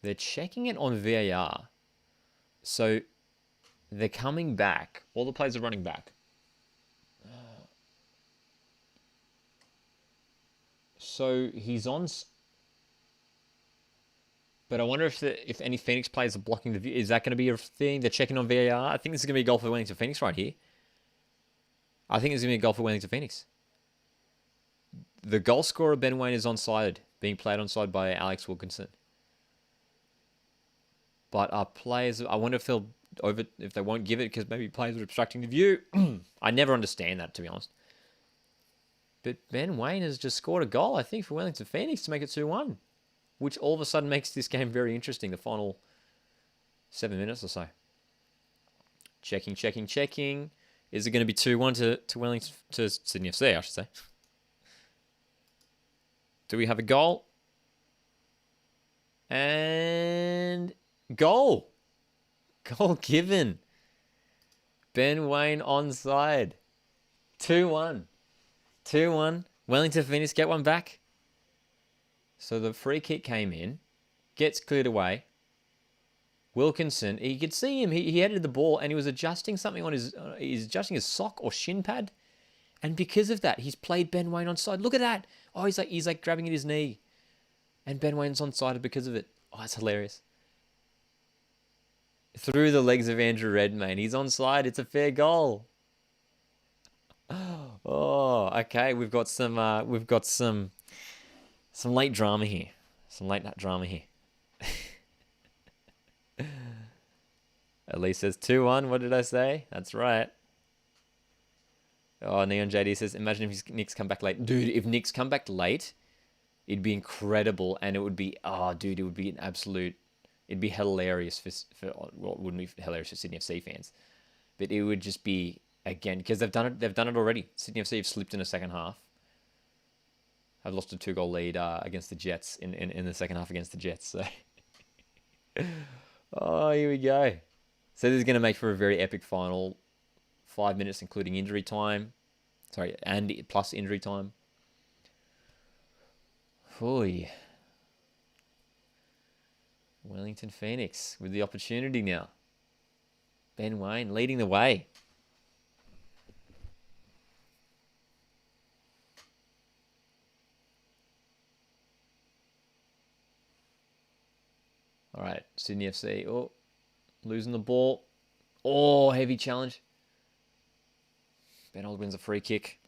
They're checking it on VAR. So they're coming back. All the players are running back. So he's on... But I wonder if any Phoenix players are blocking the view. Is that going to be a thing? They're checking on VAR. I think this is going to be a goal for Wellington Phoenix right here. I think it's going to be a goal for Wellington Phoenix. The goal scorer, Ben Wayne, is onside, being played onside by Alex Wilkinson. But our players, I wonder if they won't give it because maybe players are obstructing the view. I never understand that, to be honest. But Ben Wayne has just scored a goal, I think, for Wellington Phoenix to make it 2-1. Which all of a sudden makes this game very interesting, the final 7 minutes or so. Checking. Is it going to be 2-1 to Wellington, to Sydney FC, I should say? Do we have a goal? And goal. Goal given. Ben Wayne onside. 2-1. 2-1. Wellington Phoenix get one back. So the free kick came in. Gets cleared away. Wilkinson, you could see him. He headed the ball and he was adjusting something on his... he's adjusting his sock or shin pad. And because of that, he's played Ben Wayne onside. Look at that. Oh, he's like grabbing at his knee. And Ben Wayne's onside because of it. Oh, that's hilarious. Through the legs of Andrew Redmayne. He's onside. It's a fair goal. Oh, okay. We've got some late drama here. Some late night drama here. Elise says 2-1. What did I say? That's right. Oh, Neon JD says, imagine if Nick's come back late. Dude, if Nick's come back late, it'd be incredible. And it would be, it would be an absolute, it'd be hilarious well, it wouldn't be hilarious for Sydney FC fans. But it would just be, again, because they've done it already. Sydney FC have slipped in the second half. Have lost a 2-goal lead against the Jets in the second half against the Jets. So, oh, here we go. So this is going to make for a very epic final. 5 minutes, including injury time. Sorry, and plus injury time. Oy. Wellington Phoenix with the opportunity now. Ben Wayne leading the way. All right, Sydney FC. Oh, losing the ball. Oh, heavy challenge. Ben Old wins a free kick.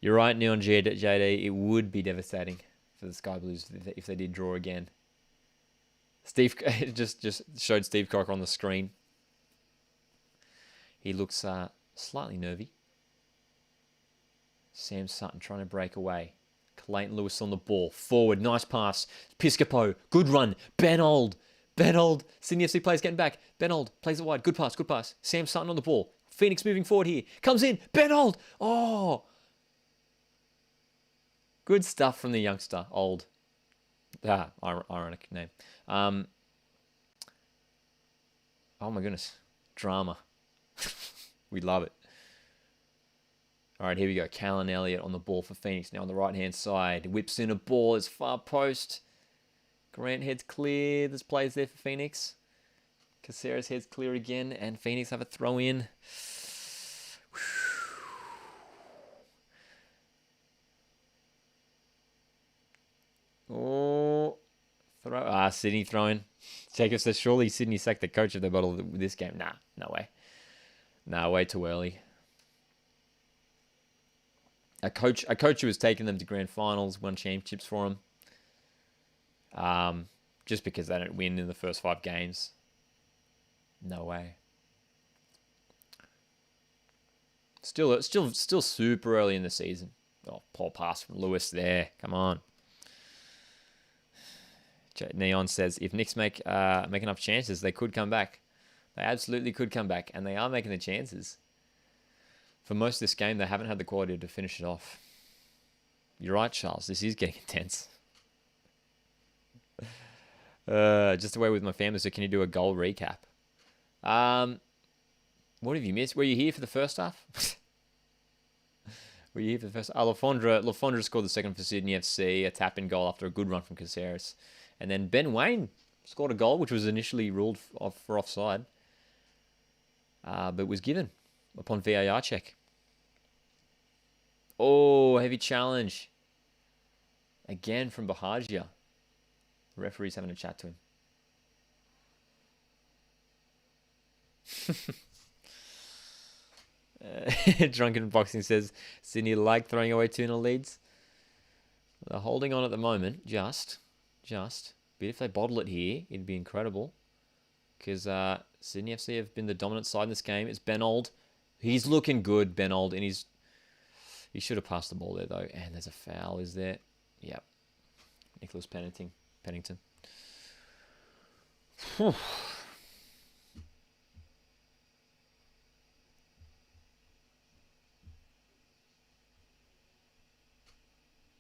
You're right, Neon JD. It would be devastating for the Sky Blues if they did draw again. Steve just showed Steve Cocker on the screen. He looks slightly nervy. Sam Sutton trying to break away. Clayton Lewis on the ball. Forward, nice pass. Piscopo, good run. Ben Old. Sydney FC players getting back. Ben Old plays it wide. Good pass. Sam Sutton on the ball. Phoenix moving forward here. Comes in. Ben Old. Oh. Good stuff from the youngster. Old. Ironic name. Oh my goodness. Drama. We love it. All right, here we go. Callan Elliott on the ball for Phoenix. Now on the right-hand side. Whips in a ball. It's far post. Grant heads clear. There's players there for Phoenix. Caceres heads clear again. And Phoenix have a throw in. Oh. Sydney throwing. Jacob says, surely Sydney sacked the coach if they bottle this game. Nah, no way. Nah, way too early. A coach who has taken them to grand finals, won championships for them. Just because they don't win in the first 5 games. No way. Still super early in the season. Oh, poor pass from Lewis there. Come on. Neon says, if Knicks make enough chances, they could come back. They absolutely could come back, and they are making the chances. For most of this game, they haven't had the quality to finish it off. You're right, Charles. This is getting intense. Just away with my family, so can you do a goal recap? What have you missed? Were you here for the first half? Were you here for the first? Fondre scored the second for Sydney FC, a tap-in goal after a good run from Caceres. And then Ben Wayne scored a goal, which was initially ruled for offside, but was given upon VAR check. Oh, heavy challenge. Again from Bahagia. Referee's having a chat to him. Drunken Boxing says, Sydney like throwing away 2-0 leads. They're holding on at the moment, just. But if they bottle it here, it'd be incredible. Because Sydney FC have been the dominant side in this game. It's Benold. He's looking good, Benold, and he should have passed the ball there, though. And there's a foul, is there? Yep. Nicholas Pennington.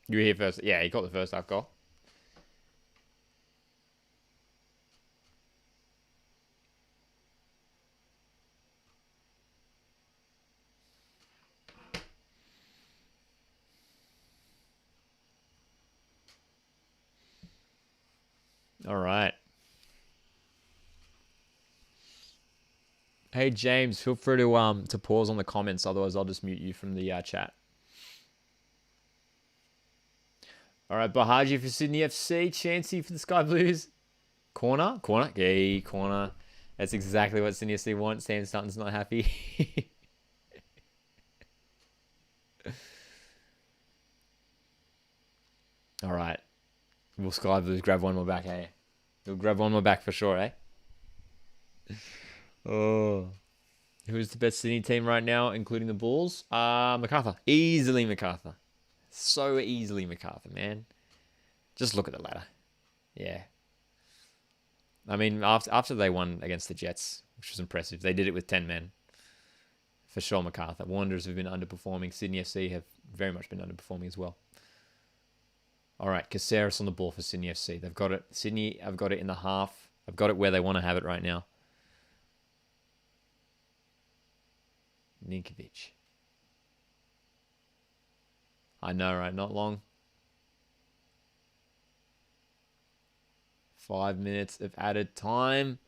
You were here first. Yeah, he got the first half goal. All right. Hey, James, feel free to pause on the comments. Otherwise, I'll just mute you from the chat. All right, Bahaji for Sydney FC. Chansey for the Sky Blues. Corner. Yay, corner. That's exactly what Sydney FC wants. Sam Sutton's not happy. All right. Will Sky Blues grab one more back, hey? He'll grab one more back for sure, eh? Oh. Who's the best Sydney team right now, including the Bulls? MacArthur. Easily MacArthur. So easily MacArthur, man. Just look at the ladder. Yeah. I mean, after they won against the Jets, which was impressive, they did it with 10 men. For sure, MacArthur. Wanderers have been underperforming. Sydney FC have very much been underperforming as well. All right, Caceres on the ball for Sydney FC. They've got it. Sydney have got it in the half. I've got it where they want to have it right now. Ninkovic. I know, right? Not long. 5 minutes of added time.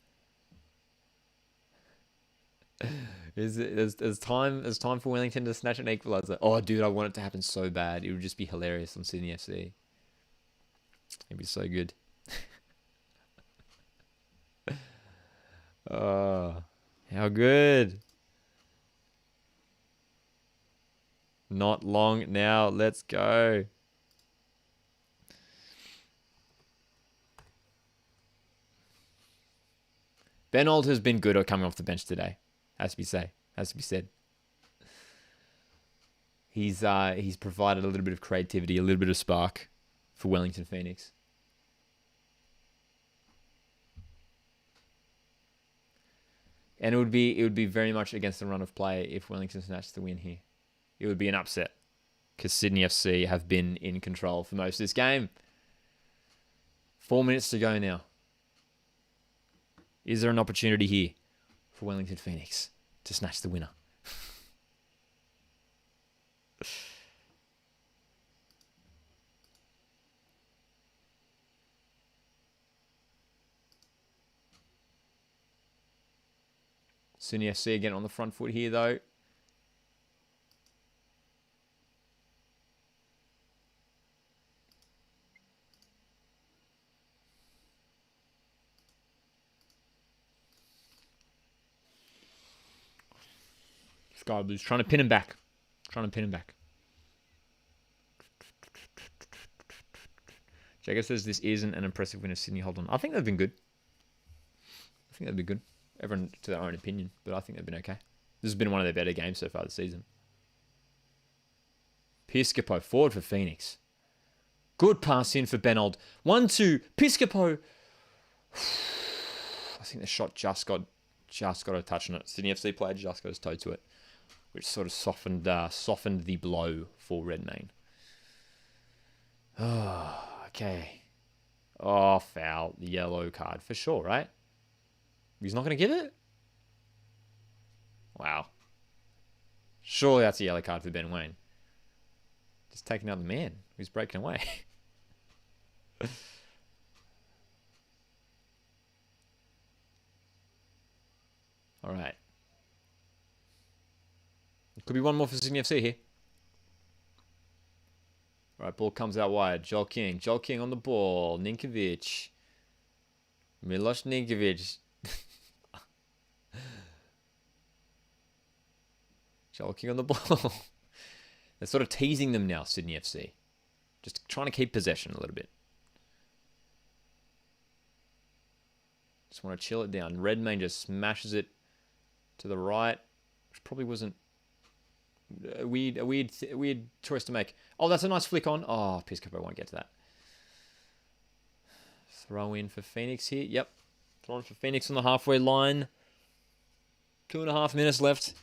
There's time for Wellington to snatch an equaliser. Oh, dude, I want it to happen so bad. It would just be hilarious on Sydney FC. It'd be so good. Oh, how good. Not long now. Let's go. Benold has been good at coming off the bench today. Has to be said. He's provided a little bit of creativity, a little bit of spark for Wellington Phoenix. And it would be very much against the run of play if Wellington snatched the win here. It would be an upset because Sydney FC have been in control for most of this game. 4 minutes to go now. Is there an opportunity here for Wellington Phoenix to snatch the winner? Sydney FC again on the front foot here, though. Sky Blues trying to pin him back. Jacob says this isn't an impressive win of Sydney. Hold on. I think they've been good. Everyone to their own opinion, but I think they've been okay. This has been one of their better games so far this season. Piscopo forward for Phoenix. Good pass in for Benold. 1-2. Piscopo. I think the shot just got a touch on it. Sydney FC player just got his toe to it, which sort of softened the blow for Redmayne. Oh, okay. Oh, foul. The yellow card for sure, right? He's not going to give it? Wow. Surely that's a yellow card for Ben Wayne. Just taking out the man who's breaking away. All right. Could be one more for Sydney FC here. All right, ball comes out wide. Joel King on the ball. Ninkovic. Milos Ninkovic. Joking on the ball. They're sort of teasing them now, Sydney FC. Just trying to keep possession a little bit. Just want to chill it down. Redmayne just smashes it to the right, which probably wasn't a weird choice to make. Oh, that's a nice flick on. Oh, Piscopo won't get to that. Throw in for Phoenix here. Yep. Throw in for Phoenix on the halfway line. 2.5 minutes left.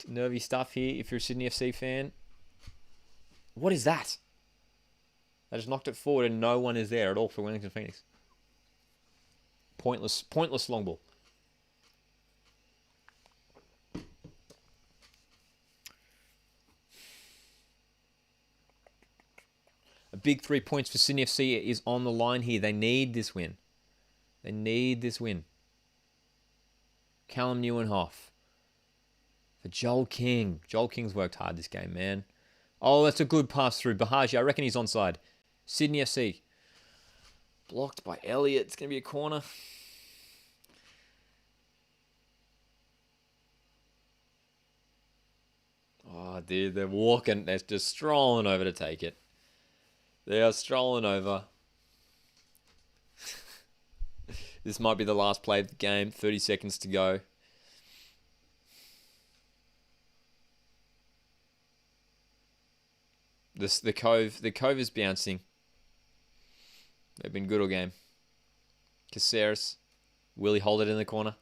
Nervy stuff here if you're a Sydney FC fan. What is that? I just knocked it forward and no one is there at all for Wellington Phoenix. Pointless long ball. A big 3 points for Sydney FC is on the line here. They need this win. They need this win. Callum Neuenhoff. For Joel King. Joel King's worked hard this game, man. Oh, that's a good pass through. Bahaji, I reckon he's onside. Sydney FC. Blocked by Elliott. It's going to be a corner. Oh, dude, they're walking. They're just strolling over to take it. They are strolling over. This might be the last play of the game. 30 seconds to go. The Cove is bouncing. They've been good all game. Caceres. Will he hold it in the corner?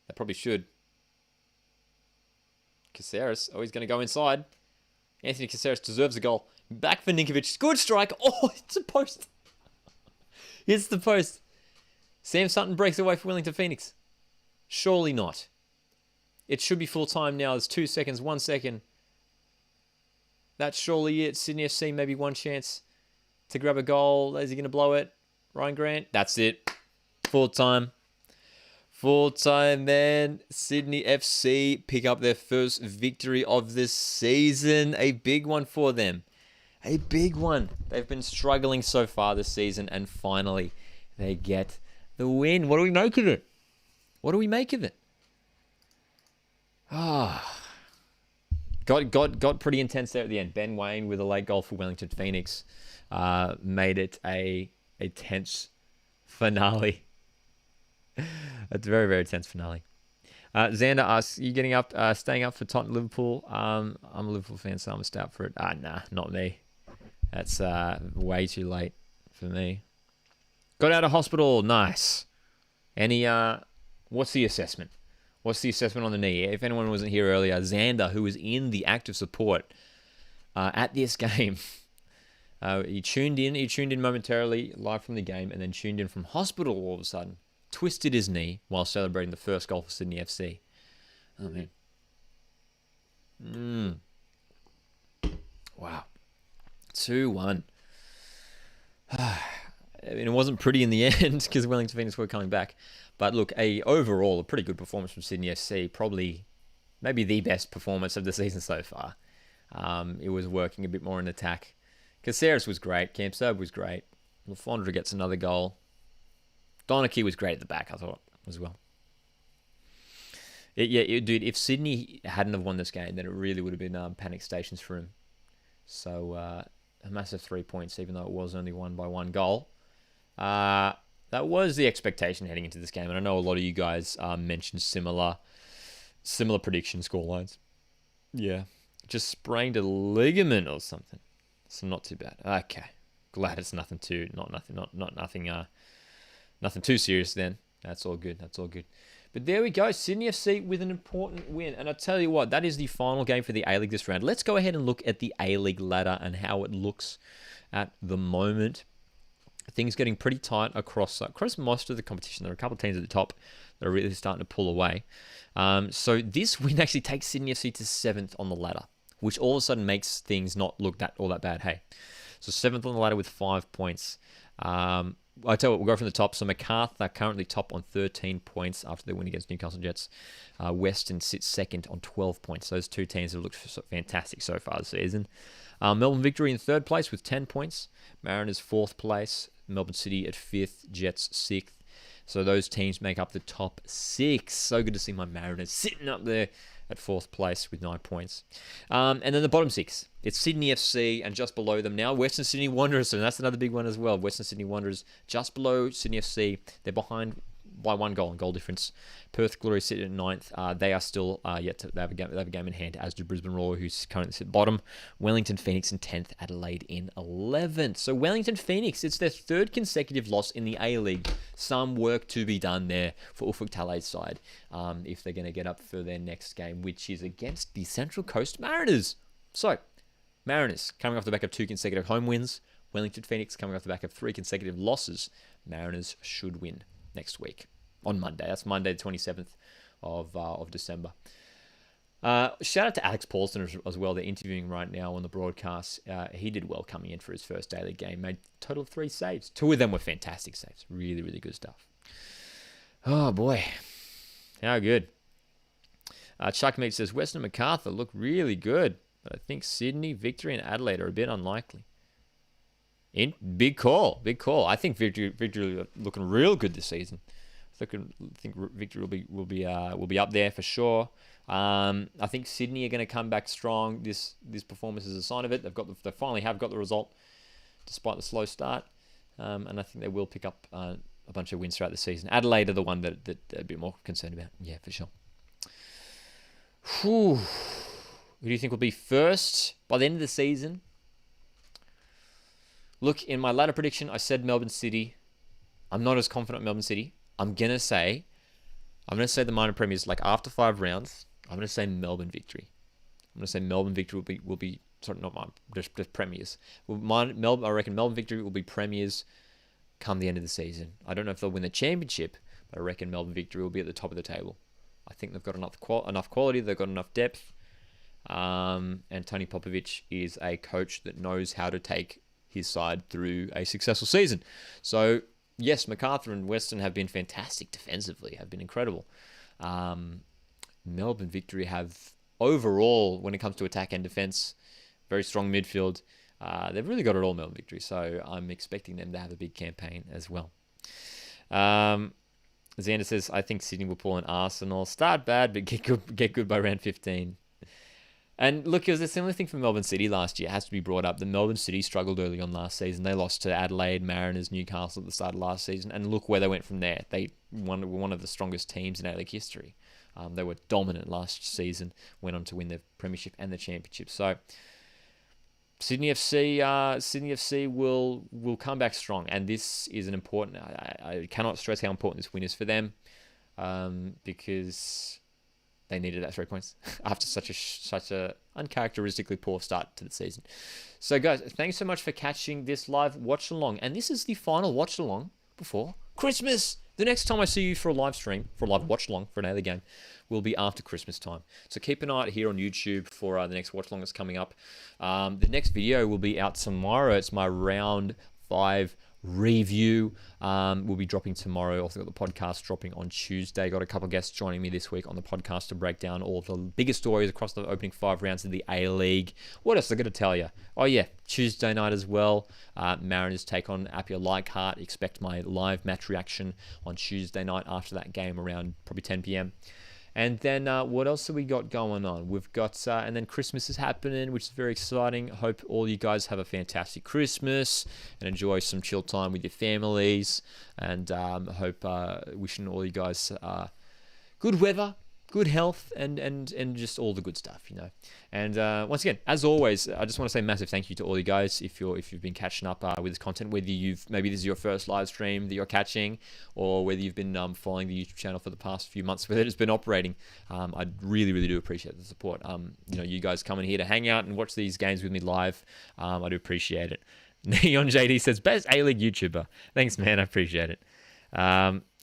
They probably should. Caceres. Oh, he's going to go inside. Anthony Caceres deserves a goal. Back for Ninkovic. Good strike. Oh, it's a post. It's the post. Sam Sutton breaks away for Wellington Phoenix. Surely not. It should be full time now. There's 2 seconds, 1 second. That's surely it. Sydney FC maybe one chance to grab a goal. Is he going to blow it? Ryan Grant. That's it. Full time. Full time, man. Sydney FC pick up their first victory of this season. A big one for them. A big one. They've been struggling so far this season, and finally they get the win. What do we make of it? What do we make of it? Got pretty intense there at the end. Ben Wayne with a late goal for Wellington Phoenix made it a tense finale. It's a very, very tense finale. Xander asks, you getting up, staying up for Tottenham Liverpool? I'm a Liverpool fan, so I'm a stay up for it. Nah, not me. That's way too late for me. Got out of hospital. Nice. Any, what's the assessment? What's the assessment on the knee? If anyone wasn't here earlier, Xander, who was in the active support at this game, he tuned in momentarily live from the game and then tuned in from hospital all of a sudden. Twisted his knee while celebrating the first goal for Sydney FC. Oh, man. Wow. 2-1. I mean, it wasn't pretty in the end because Wellington Phoenix were coming back. But look, overall, a pretty good performance from Sydney FC. Probably, maybe the best performance of the season so far. It was working a bit more in attack. Caceres was great. Camp Serb was great. Fondre gets another goal. Donachie was great at the back, I thought, as well. Dude, if Sydney hadn't have won this game, then it really would have been panic stations for him. So, a massive 3 points, even though it was only won by one goal. That was the expectation heading into this game, and I know a lot of you guys mentioned similar prediction scorelines. Yeah, just sprained a ligament or something, so not too bad. Okay, glad it's nothing too too serious then. That's all good. But there we go, Sydney FC with an important win. And I tell you what, that is the final game for the A-League this round. Let's go ahead and look at the A-League ladder and how it looks at the moment. Things getting pretty tight across most of the competition. There are a couple of teams at the top that are really starting to pull away. So this win actually takes Sydney FC to 7th on the ladder, which all of a sudden makes things not look all that bad. Hey, so 7th on the ladder with 5 points. I tell you what, we'll go from the top. So MacArthur currently top on 13 points after their win against Newcastle Jets. Western sits second on 12 points. Those two teams have looked fantastic so far this season. Melbourne Victory in third place with 10 points. Mariners fourth place. Melbourne City at fifth. Jets sixth. So those teams make up the top 6. So good to see my Mariners sitting up there at fourth place with 9 points. And then the bottom 6. It's Sydney FC, and just below them now, Western Sydney Wanderers. And that's another big one as well. Western Sydney Wanderers just below Sydney FC. They're behind by 1 goal and goal difference. Perth Glory sit at 9th. They are still yet to they have a game in hand, as do Brisbane Roar, who's currently sit bottom. Wellington Phoenix in 10th. Adelaide in 11th. So Wellington Phoenix, it's their 3rd consecutive loss in the A-League. Some work to be done there for Ufuk Talay's side if they're going to get up for their next game, which is against the Central Coast Mariners. So, Mariners coming off the back of 2 consecutive home wins. Wellington Phoenix coming off the back of 3 consecutive losses. Mariners should win next week on Monday. That's Monday, the 27th of December. Shout out to Alex Paulson as well. They're interviewing right now on the broadcast. He did well coming in for his first daily game. Made a total of 3 saves. 2 of them were fantastic saves. Really, really good stuff. Oh, boy. How good. Chuck Mead says, Western and MacArthur look really good. But I think Sydney, Victory, and Adelaide are a bit unlikely. Big call. I think Victory are looking real good this season. I think Victory will be up there for sure. I think Sydney are going to come back strong. This performance is a sign of it. They finally have got the result, despite the slow start, and I think they will pick up a bunch of wins throughout the season. Adelaide are the one that they're a bit more concerned about. Yeah, for sure. Whew. Who do you think will be first by the end of the season? Look, in my ladder prediction, I said Melbourne City. I'm not as confident in Melbourne City. I'm going to say the minor premiers, like after 5 rounds, I'm going to say Melbourne Victory. I'm going to say Melbourne Victory will be sorry, not mine, just premiers. I reckon Melbourne Victory will be premiers come the end of the season. I don't know if they'll win the championship, but I reckon Melbourne Victory will be at the top of the table. I think they've got enough quality, they've got enough depth, and Tony Popovic is a coach that knows how to take his side through a successful season. So, yes, MacArthur and Western have been fantastic defensively, have been incredible. Melbourne Victory have, overall, when it comes to attack and defense, very strong midfield. They've really got it all, Melbourne Victory, so I'm expecting them to have a big campaign as well. Xander says, I think Sydney will pull an Arsenal. Start bad, but get good by round 15. And look, it was a similar thing for Melbourne City last year. It has to be brought up. The Melbourne City struggled early on last season. They lost to Adelaide, Mariners, Newcastle at the start of last season. And look where they went from there. They were one of the strongest teams in A-League history. They were dominant last season, went on to win the premiership and the championship. So Sydney FC will come back strong. And this is an important... I cannot stress how important this win is for them because... they needed that 3 points after such a uncharacteristically poor start to the season. So, guys, thanks so much for catching this live watch-along. And this is the final watch-along before Christmas. The next time I see you for a live stream, for a live watch-along for an early game, will be after Christmas time. So keep an eye out here on YouTube for the next watch-along that's coming up. The next video will be out tomorrow. It's my round 5 review. Will be dropping tomorrow. Also got the podcast dropping on Tuesday. Got a couple of guests joining me this week on the podcast to break down all of the biggest stories across the opening 5 rounds of the A-League. What else I got to tell you? Oh yeah, Tuesday night as well. Mariners take on Apia Leichhardt. Expect my live match reaction on Tuesday night after that game around probably 10 p.m. And then what else have we got going on? We've got, and then Christmas is happening, which is very exciting. Hope all you guys have a fantastic Christmas and enjoy some chill time with your families. And hope wishing all you guys good weather, good health, and just all the good stuff, you know. And once again, as always, I just want to say a massive thank you to all you guys if you've been catching up with this content, whether maybe this is your first live stream that you're catching, or whether you've been following the YouTube channel for the past few months, whether it's been operating. I really, really do appreciate the support. You guys coming here to hang out and watch these games with me live. I do appreciate it. Neon JD says, best A-League YouTuber. Thanks, man. I appreciate it.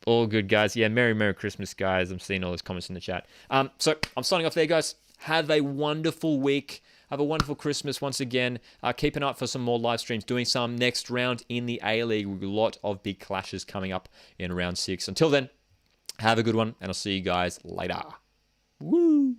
All good, guys. Yeah, Merry Christmas, guys. I'm seeing all those comments in the chat. So I'm signing off there, guys. Have a wonderful week. Have a wonderful Christmas once again. Keep an eye out for some more live streams. Doing some next round in the A-League with a lot of big clashes coming up in round 6. Until then, have a good one, and I'll see you guys later. Woo!